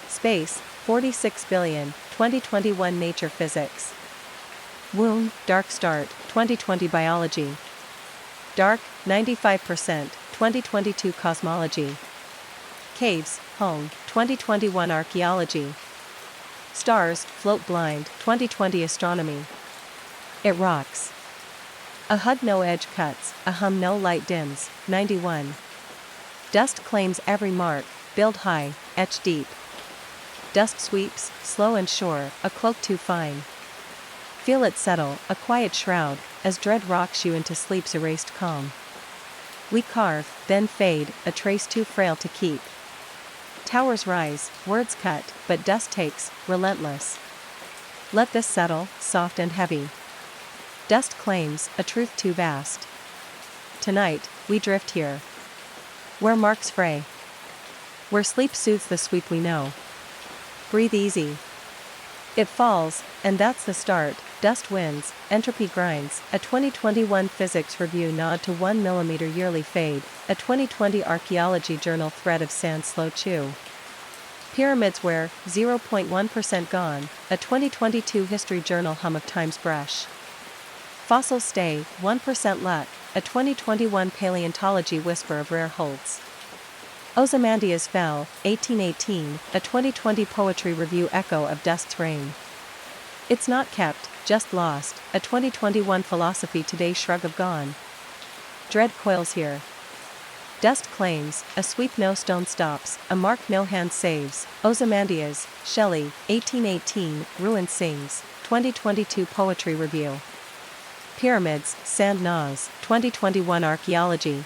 Space, 46 billion, 2021 Nature Physics. Womb, dark start, 2020 Biology. Dark, 95%, 2022 Cosmology. Caves, home, 2021 Archaeology. Stars, float blind, 2020 Astronomy. It rocks. A hug no edge cuts, a hum no light dims, 91. Dust claims every mark, build high, etch deep. Dust sweeps, slow and sure, a cloak too fine. Feel it settle, a quiet shroud, as dread rocks you into sleep's erased calm. We carve, then fade, a trace too frail to keep. Towers rise, words cut, but dust takes, relentless. Let this settle, soft and heavy. Dust claims, a truth too vast. Tonight, we drift here. Where marks fray. Where sleep soothes the sweep we know. Breathe easy. It falls, and that's the start. Dust wins, entropy grinds, a 2021 physics review nod to 1 mm yearly fade, a 2020 archaeology journal thread of sand slow chew. Pyramids where 0.1% gone, a 2022 History Journal hum of time's brush. Fossils stay 1% luck, a 2021 Paleontology whisper of rare holds. Ozymandias fell, 1818, a 2020 Poetry Review echo of dust's reign. It's not kept, just lost, a 2021 Philosophy Today shrug of gone. Dread coils here. Dust claims, a sweep no stone stops, a mark no hand saves. Ozymandias, Shelley, 1818, Ruin sings, 2022 Poetry Review. Pyramids, sand gnaws, 2021 Archaeology.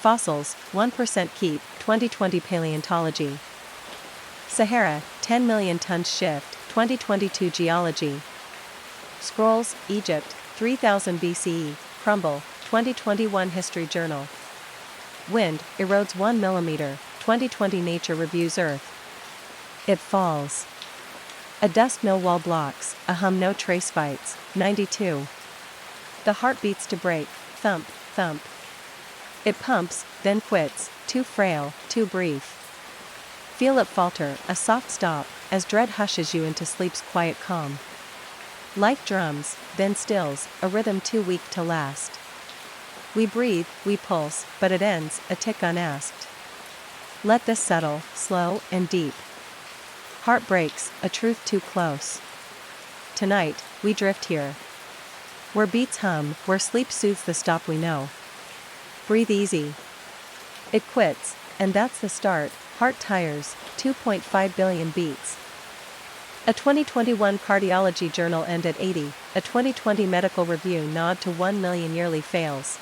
Fossils, 1% keep, 2020 Paleontology. Sahara, 10 million tons shift, 2022 Geology. Scrolls, Egypt, 3000 BCE, crumble, 2021 History Journal. Wind, erodes 1 mm, 2020 Nature Reviews Earth. It falls. A dust no wall blocks, a hum no trace fights, 92. The heart beats to break, thump, thump. It pumps, then quits, too frail, too brief. Feel it falter, a soft stop, as dread hushes you into sleep's quiet calm. Life drums, then stills, a rhythm too weak to last. We breathe, we pulse, but it ends, a tick unasked. Let this settle, slow and deep. Heart breaks, a truth too close. Tonight, we drift here. Where beats hum, where sleep soothes the stop we know. Breathe easy. It quits, and that's the start. Heart tires, 2.5 billion beats. A 2021 Cardiology Journal end at 80, a 2020 Medical Review nod to 1 million yearly fails.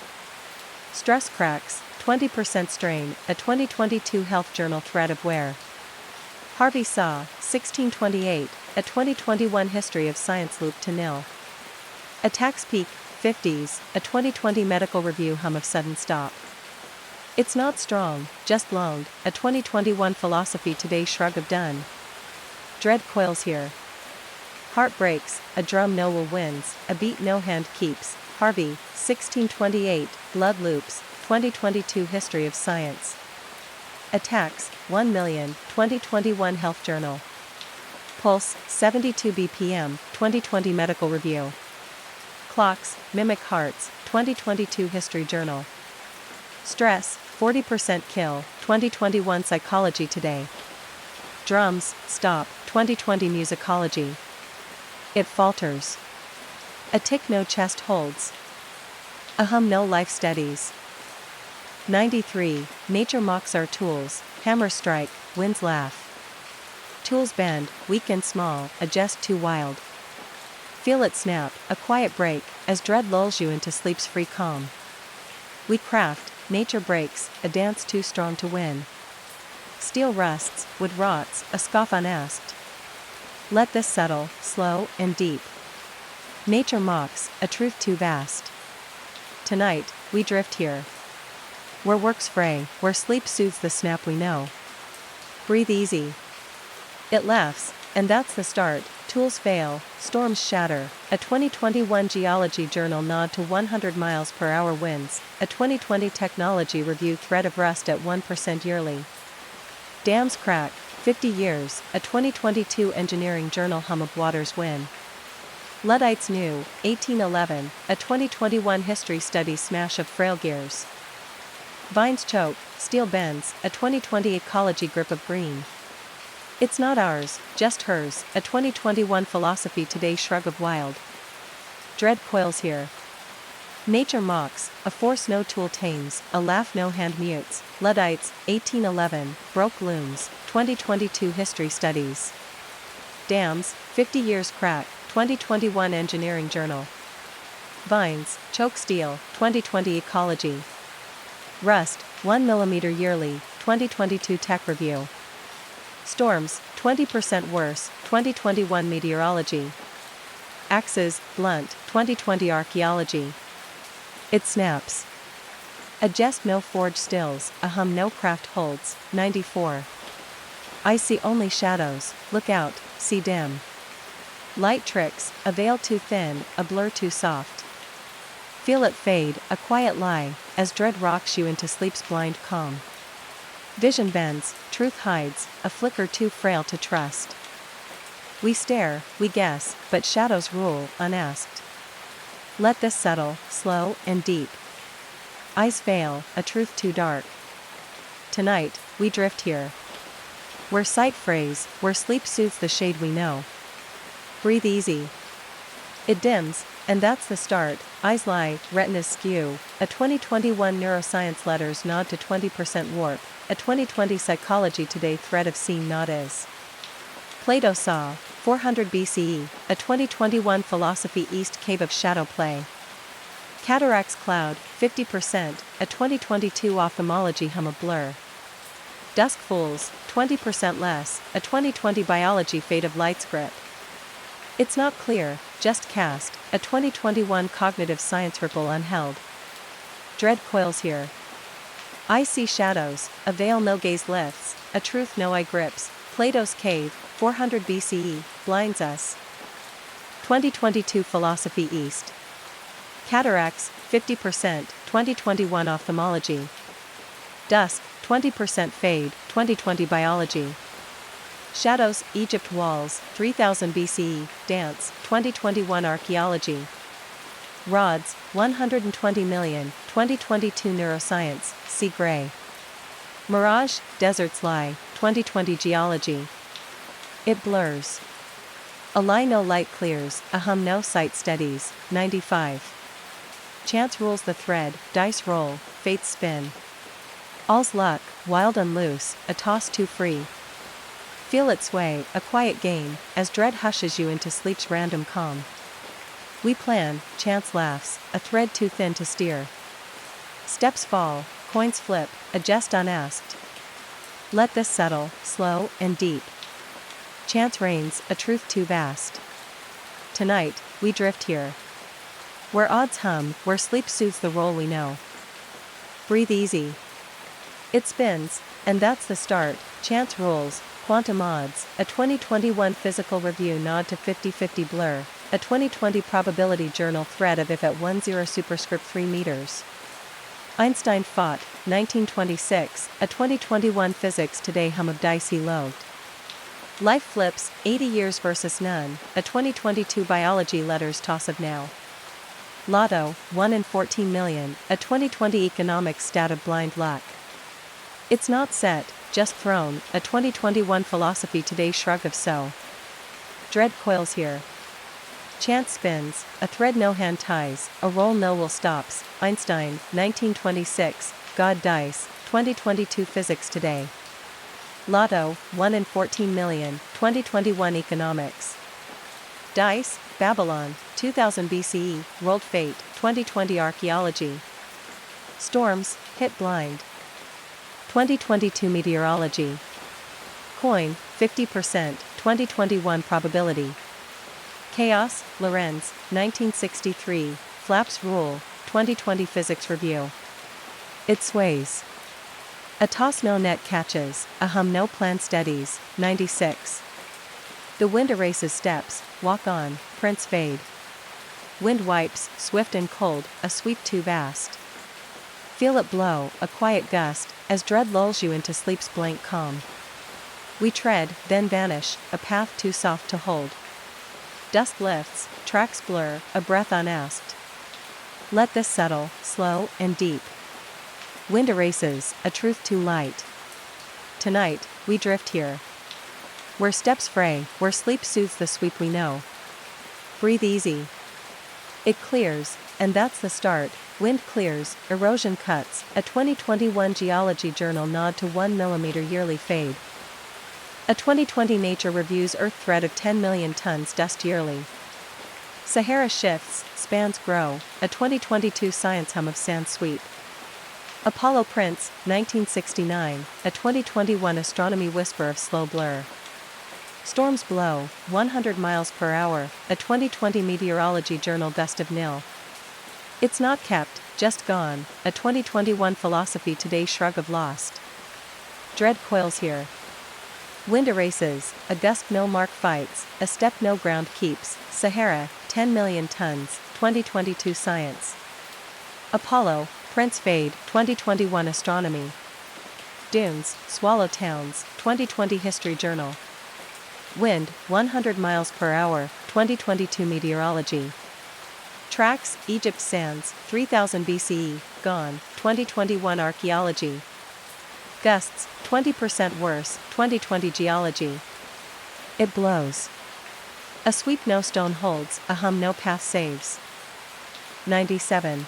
Stress cracks, 20% strain, a 2022 Health Journal threat of wear. Harvey saw, 1628, a 2021 History of Science loop to nil. Attacks peak, 50s, a 2020 Medical Review hum of sudden stop. It's not strong, just loaned, a 2021 Philosophy Today shrug of done. Dread coils here. Heart breaks, a drum no will wins, a beat no hand keeps. Harvey, 1628, Blood loops, 2022 History of Science. Attacks, 1 million, 2021 Health Journal. Pulse, 72 BPM, 2020 Medical Review. Clocks, mimic hearts, 2022 History Journal. Stress, 40% kill, 2021 Psychology Today. Drums, stop, 2020 Musicology. It falters. A tick no chest holds. A hum no life steadies. 93, nature mocks our tools, hammers strike, winds laugh. Tools bend, weak and small, a jest too wild. Feel it snap, a quiet break, as dread lulls you into sleep's free calm. We craft, nature breaks, a dance too strong to win. Steel rusts, wood rots, a scoff unasked. Let this settle, slow and deep. Nature mocks, a truth too vast. Tonight, we drift here. Where works fray, where sleep soothes the snap we know. Breathe easy. It laughs, and that's the start. Tools fail, storms shatter, a 2021 Geology Journal nod to 100 miles per hour winds, a 2020 Technology Review threat of rust at 1% yearly. Dams crack, 50 years, a 2022 Engineering Journal hum of waters win. Luddites new, 1811, a 2021 History Study smash of frail gears. Vines choke, steel bends, a 2020 Ecology grip of green. It's not ours, just hers, a 2021 Philosophy Today shrug of wild. Dread coils here. Nature mocks, a force no tool tames, a laugh no hand mutes. Luddites, 1811, broke looms, 2022 History Studies. Dams, 50 years crack, 2021 Engineering Journal. Vines, choke steel, 2020 Ecology. Rust, 1 mm yearly, 2022 Tech Review. Storms, 20% worse, 2021 Meteorology. Axes, blunt, 2020 Archaeology. It snaps. A jest no forge stills, a hum no craft holds, 94. I see only shadows, look out, see dim. Light tricks, a veil too thin, a blur too soft. Feel it fade, a quiet lie, as dread rocks you into sleep's blind calm. Vision bends, truth hides, a flicker too frail to trust. We stare, we guess, but shadows rule, unasked. Let this settle, slow and deep. Eyes fail, a truth too dark. Tonight, we drift here. Where sight frays, where sleep soothes the shade we know. Breathe easy. It dims, and that's the start. Eyes lie, retinas skew. A 2021 neuroscience letters nod to 20% warp. A 2020 Psychology Today thread of seen not is. Plato saw, 400 BCE, a 2021 Philosophy East cave of shadow play. Cataracts cloud, 50%, a 2022 ophthalmology hum of blur. Dusk fools, 20% less, a 2020 biology fate of light's grip. It's not clear, just cast, a 2021 cognitive science ripple unheld. Dread coils here. I see shadows, a veil no gaze lifts, a truth no eye grips. Plato's cave, 400 BCE, blinds us. 2022 Philosophy East. Cataracts, 50%, 2021 ophthalmology. Dusk, 20% fade, 2020 biology. Shadows, Egypt walls, 3000 BCE, dance, 2021 archaeology. Rods, 120 million, 2022 neuroscience, see gray. Mirage, deserts lie, 2020 geology. It blurs. A lie no light clears, a hum no sight steadies, 95. Chance rules the thread, dice roll, fates spin. All's luck, wild and loose, a toss too free. Feel it sway, a quiet game, as dread hushes you into sleep's random calm. We plan, chance laughs, a thread too thin to steer. Steps fall, coins flip, a jest unasked. Let this settle, slow and deep. Chance reigns, a truth too vast. Tonight, we drift here. Where odds hum, where sleep soothes the role we know. Breathe easy. It spins, and that's the start. Chance rules, quantum odds, a 2021 physical review nod to 50-50 blur, a 2020 probability journal thread of if at 10 superscript 3 meters. Einstein fought, 1926, a 2021 Physics Today hum of dicey loathed. Life flips, 80 years versus none, a 2022 biology letters toss of now. Lotto, 1 in 14 million, a 2020 economics stat of blind luck. It's not set, just thrown, a 2021 Philosophy Today shrug of so. Dread coils here. Chance spins, a thread no hand ties, a roll no will stops. Einstein, 1926, God dice, 2022 Physics Today. Lotto, 1 in 14 million, 2021 economics. Dice, Babylon, 2000 BCE, rolled fate, 2020 archaeology. Storms, hit blind. 2022 meteorology. Coin, 50%, 2021 probability. Chaos, Lorenz, 1963, Flaps rule, 2020 physics review. It sways. A toss no net catches, a hum no plan steadies, 96. The wind erases steps, walk on, prints fade. Wind wipes, swift and cold, a sweep too vast. Feel it blow, a quiet gust, as dread lulls you into sleep's blank calm. We tread, then vanish, a path too soft to hold. Dust lifts, tracks blur, a breath unasked. Let this settle, slow and deep. Wind erases, a truth too light. Tonight, we drift here. Where steps fray, where sleep soothes the sweep we know. Breathe easy. It clears, and that's the start. Wind clears, erosion cuts, a 2021 geology journal nod to 1 mm yearly fade. A 2020 Nature reviews Earth thread of 10 million tons dust yearly. Sahara shifts, spans grow, a 2022 science hum of sand sweep. Apollo prints, 1969, a 2021 astronomy whisper of slow blur. Storms blow, 100 miles per hour, a 2020 meteorology journal gust of nil. It's not kept, just gone, a 2021 Philosophy Today shrug of lost. Dread coils here. Wind erases, a gust no mark fights, a step no ground keeps. Sahara, 10 million tons, 2022 science. Apollo, prints fade, 2021 astronomy. Dunes, Swallow Towns, 2020 History Journal. Wind, 100 miles per hour, 2022 Meteorology. Tracks, Egypt sands, 3000 BCE, gone, 2021 Archaeology. Gusts, 20% worse, 2020 Geology. It blows. A sweep no stone holds, a hum no path saves. 97.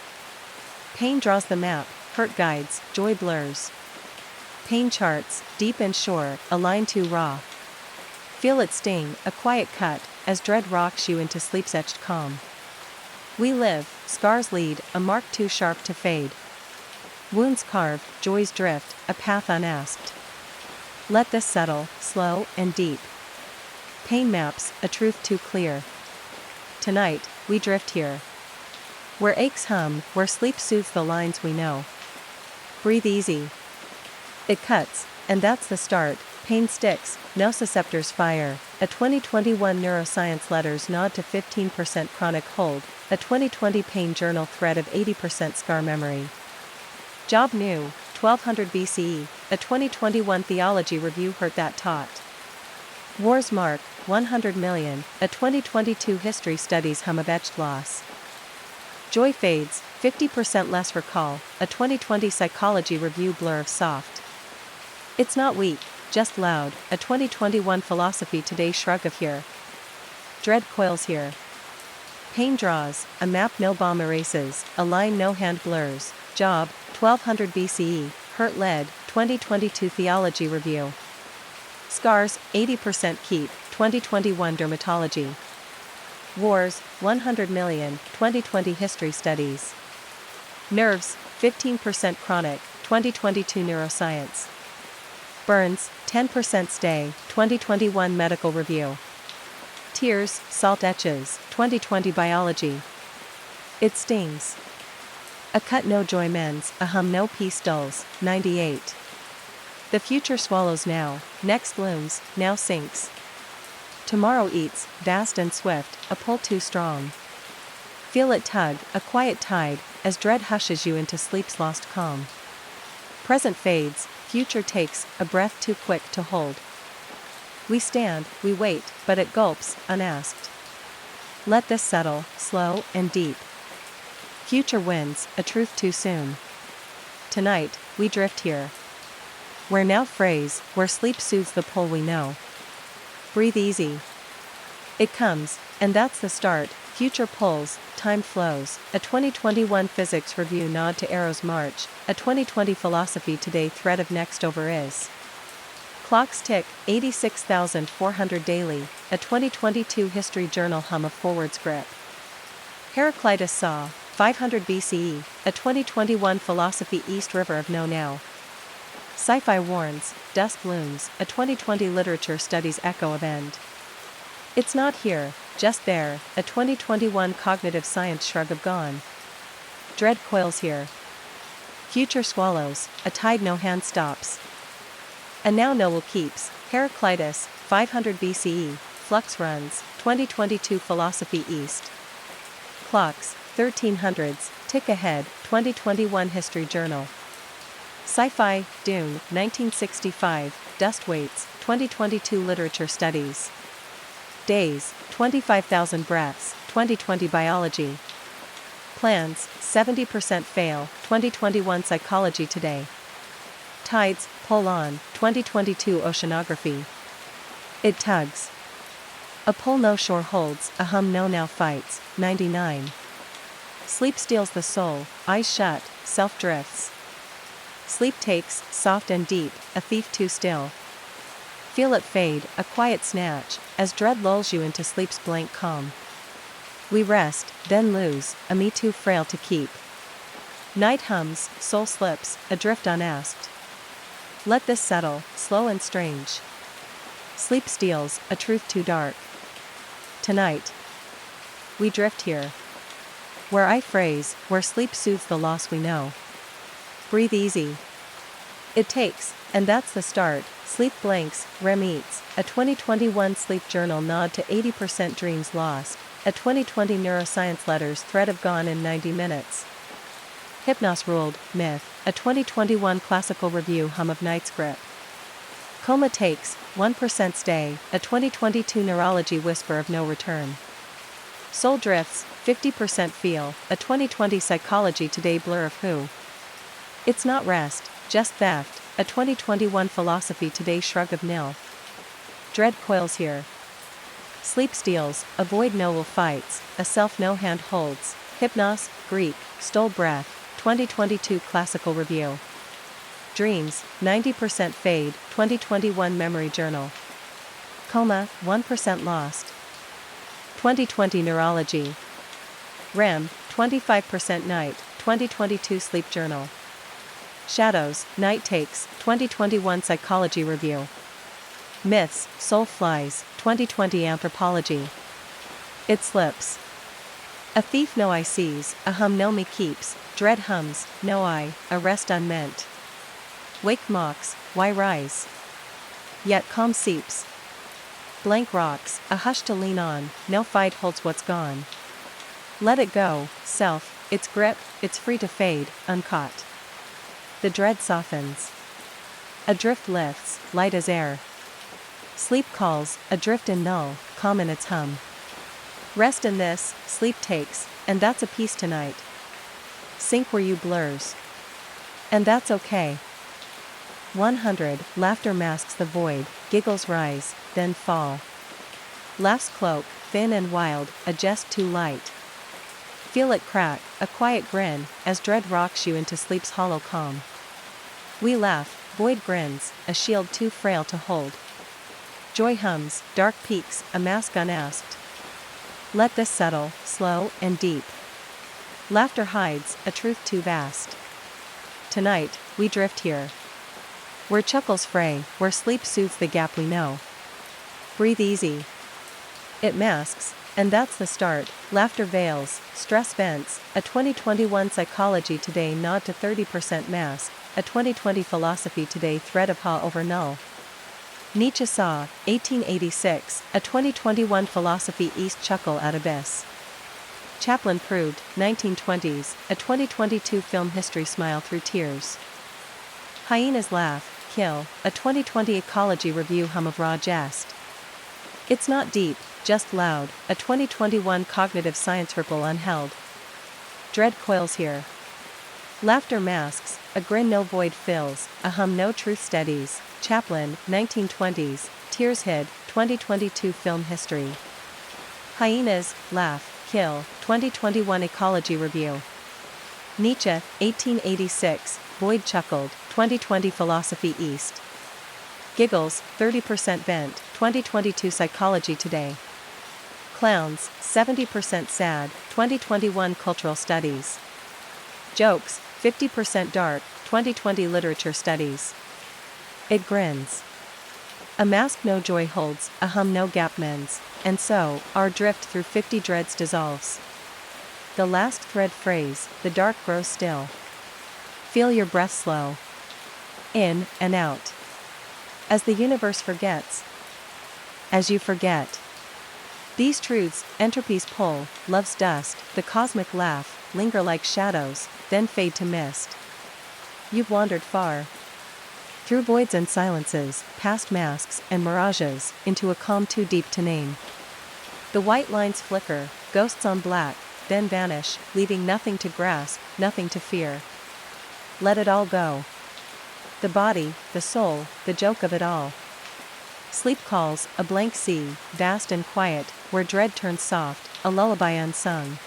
Pain draws the map, hurt guides, joy blurs. Pain charts, deep and sure, a line too raw. Feel it sting, a quiet cut, as dread rocks you into sleep's etched calm. We live, scars lead, a mark too sharp to fade. Wounds carve, joys drift, a path unasked. Let this settle, slow and deep. Pain maps, a truth too clear. Tonight, we drift here. Where aches hum, where sleep soothes the lines we know. Breathe easy. It cuts, and that's the start. Pain sticks, nociceptors fire. A 2021 Neuroscience Letters nod to 15% chronic hold. A 2020 Pain Journal thread of 80% scar memory. Job new, 1200 BCE. A 2021 Theology Review hurt that taught. Wars mark, 100 million. A 2022 History Studies hum of etched loss. Joy fades, 50% less recall. A 2020 Psychology Review blur of soft. It's not weak, just loud. A 2021 Philosophy Today shrug of here. Dread coils here. Pain draws, a map no bomb erases, a line no hand blurs. Job, 1200 BCE, hurt lead, 2022 Theology Review. Scars, 80% keep, 2021 Dermatology. Wars, 100 million, 2020 History Studies. Nerves, 15% chronic, 2022 Neuroscience. Burns, 10% stay, 2021 Medical Review. Tears, salt etches, 2020 Biology. It stings. A cut no joy mends, a hum no peace dulls, 98. The future swallows now, next looms, now sinks. Tomorrow eats, vast and swift, a pull too strong. Feel it tug, a quiet tide, as dread hushes you into sleep's lost calm. Present fades, future takes, a breath too quick to hold. We stand, we wait, but it gulps, unasked. Let this settle, slow and deep. Future wins, a truth too soon. Tonight, we drift here. Where now phrase, where sleep soothes the pull we know. Breathe easy. It comes, and that's the start. Future pulls, time flows. A 2021 Physics Review nod to Arrow's March. A 2020 Philosophy Today thread of next over is. Clocks tick, 86,400 daily. A 2022 History Journal hum of forwards grip. Heraclitus saw, 500 BCE. A 2021 Philosophy East River of Know Now. Sci-fi warns, dust looms. A 2020 Literature Studies echo of end. It's not here, just there. A 2021 Cognitive Science shrug of gone. Dread coils here. Future swallows, a tide no hand stops. And now no will keeps. Heraclitus, 500 BCE, flux runs, 2022 Philosophy East. Clocks, 1300s, tick ahead, 2021 History Journal. Sci-fi, Dune, 1965, dust weights, 2022 Literature Studies. Days, 25,000 breaths, 2020 Biology. Plans, 70% fail, 2021 Psychology Today. Tides, pull on, 2022 Oceanography. It tugs. A pull no shore holds, a hum no now fights, 99. Sleep steals the soul, eyes shut, self drifts. Sleep takes, soft and deep, a thief too still. Feel it fade, a quiet snatch, as dread lulls you into sleep's blank calm. We rest, then lose, a me too frail to keep. Night hums, soul slips, adrift unasked. Let this settle, slow and strange. Sleep steals, a truth too dark. Tonight, we drift here. Where I phrase, where sleep soothes the loss we know. Breathe easy. It takes, and that's the start. Sleep blanks, REM eats. A 2021 Sleep Journal nod to 80% dreams lost. A 2020 Neuroscience Letters thread of gone in 90 minutes. Hypnos ruled, myth, a 2021 classical review hum of night's grip. Coma takes, 1% stay, a 2022 neurology whisper of no return. Soul drifts, 50% feel, a 2020 psychology today blur of who. It's not rest, just theft, a 2021 philosophy today shrug of nil. Dread coils here. Sleep steals, avoid no will fights, a self no hand holds, hypnos, Greek, stole breath, 2022 classical review. Dreams, 90% fade, 2021 memory journal. Coma, 1% lost. 2020 neurology. REM, 25% night, 2022 sleep journal. Shadows, night takes, 2021 psychology review. Myths, soul flies, 2020 anthropology. It slips. A thief no eye sees, a hum no me keeps, dread hums, no eye, a rest unmeant. Wake mocks, why rise? Yet calm seeps. Blank rocks, a hush to lean on, no fight holds what's gone. Let it go, self, its grip, it's free to fade, uncaught. The dread softens. Adrift lifts, light as air. Sleep calls, adrift in null, calm in its hum. Rest in this, sleep takes, and that's a peace tonight. Sink where you blurs. And that's okay. 100, laughter masks the void, giggles rise, then fall. Laughs cloak, thin and wild, a jest too light. Feel it crack, a quiet grin, as dread rocks you into sleep's hollow calm. We laugh, void grins, a shield too frail to hold. Joy hums, dark peaks, a mask unasked. Let this settle, slow and deep. Laughter hides, a truth too vast. Tonight, we drift here. Where chuckles fray, where sleep soothes the gap we know. Breathe easy. It masks, and that's the start, laughter veils, stress vents, a 2021 psychology today nod to 30% mask, a 2020 philosophy today thread of ha over null. Nietzsche saw, 1886, a 2021 philosophy east chuckle at abyss. Chaplin proved, 1920s, a 2022 film history smile through tears. Hyenas laugh, kill, a 2020 ecology review hum of raw jest. It's not deep, just loud, a 2021 cognitive science ripple unheld. Dread coils here. Laughter masks, a grin no void fills, a hum no truth steadies. Chaplin, 1920s, tears hid, 2022 film history. Hyenas, laugh, kill, 2021 ecology review. Nietzsche, 1886, void chuckled, 2020 philosophy east. Giggles, 30% vent, 2022 psychology today. Clowns, 70% sad, 2021 cultural studies. Jokes, 50% dark, 2020 literature studies. It grins. A mask no joy holds, a hum no gap mends, and so, our drift through 50 dreads dissolves. The last thread phrase, the dark grows still. Feel your breath slow. In and out. As the universe forgets. As you forget. These truths, entropy's pull, love's dust, the cosmic laugh, linger like shadows, then fade to mist. You've wandered far. Through voids and silences, past masks and mirages, into a calm too deep to name. The white lines flicker, ghosts on black, then vanish, leaving nothing to grasp, nothing to fear. Let it all go. The body, the soul, the joke of it all. Sleep calls, a blank sea, vast and quiet, where dread turns soft, a lullaby unsung.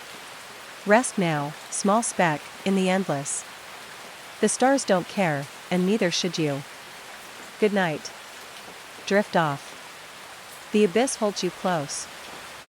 Rest now, small speck, in the endless. The stars don't care, and neither should you. Good night. Drift off. The abyss holds you close.